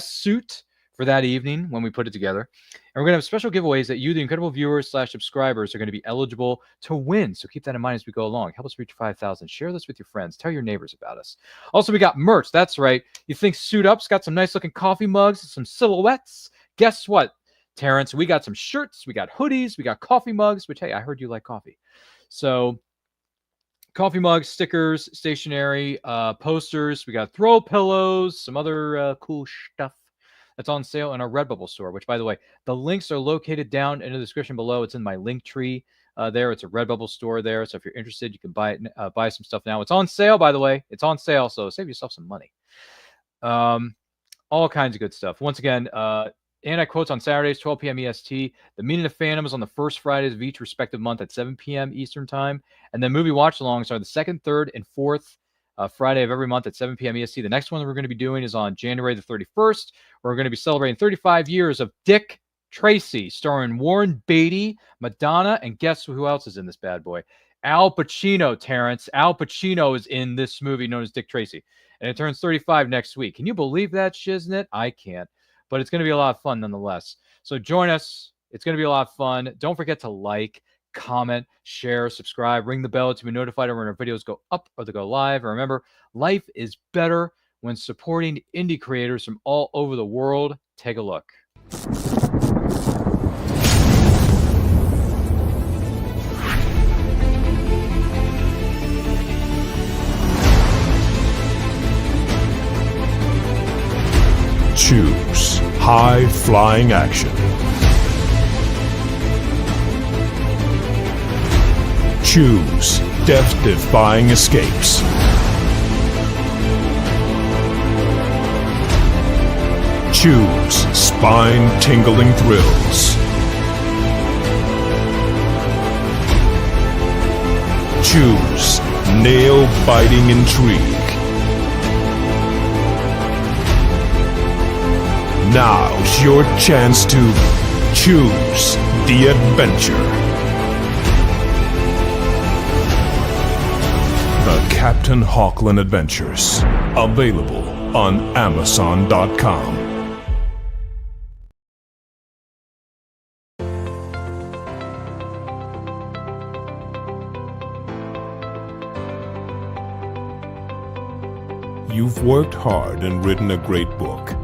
suit for that evening when we put it together. And we're going to have special giveaways that you, the incredible viewers / subscribers, are going to be eligible to win. So keep that in mind as we go along. Help us reach 5,000. Share this with your friends. Tell your neighbors about us. Also, we got merch. That's right. You think Suit Up's got some nice looking coffee mugs, some silhouettes? Guess what, Terrance? We got some shirts. We got hoodies. We got coffee mugs, which, hey, I heard you like coffee. So coffee mugs, stickers, stationery, posters. We got throw pillows, some other cool stuff that's on sale in our Redbubble store, which, by the way, the links are located down in the description below. It's in my link tree there. It's a Redbubble store there. So if you're interested, you can buy it, buy some stuff now. It's on sale, by the way. It's on sale, so save yourself some money. All kinds of good stuff. Once again, Anti Quotes on Saturdays, 12 p.m. EST. The Meaning of Phantom is on the first Fridays of each respective month at 7 p.m. Eastern Time. And then movie watch-alongs are the second, third, and fourth Friday of every month at 7 p.m. EST. The next one that we're going to be doing is on January the 31st. We're going to be celebrating 35 years of Dick Tracy, starring Warren Beatty, Madonna, and guess who else is in this bad boy? Al Pacino, Terrance. Al Pacino is in this movie known as Dick Tracy. And it turns 35 next week. Can you believe that, shiznit? I can't. But it's going to be a lot of fun nonetheless. So join us. It's going to be a lot of fun. Don't forget to like, comment, share, subscribe, ring the bell to be notified when our videos go up or they go live. And remember, life is better when supporting indie creators from all over the world. Take a look. Choose high-flying action. Choose death-defying escapes. Choose spine-tingling thrills. Choose nail-biting intrigue. Now's your chance to choose the adventure. The Captain Hawkland Adventures. Available on Amazon.com. You've worked hard and written a great book.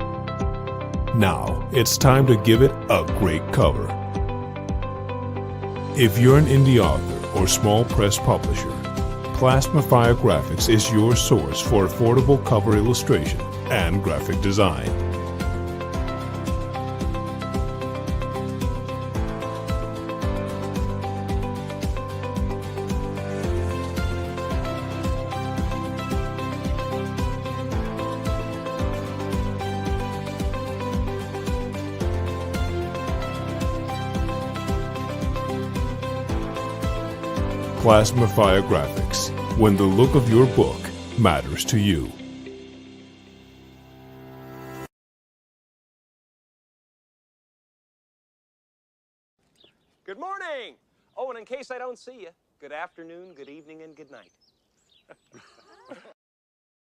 Now, it's time to give it a great cover. If you're an indie author or small press publisher, Plasmafire Graphics is your source for affordable cover illustration and graphic design. Plasmafire Graphics, when the look of your book matters to you. Good morning! Oh, and in case I don't see you, good afternoon, good evening, and good night.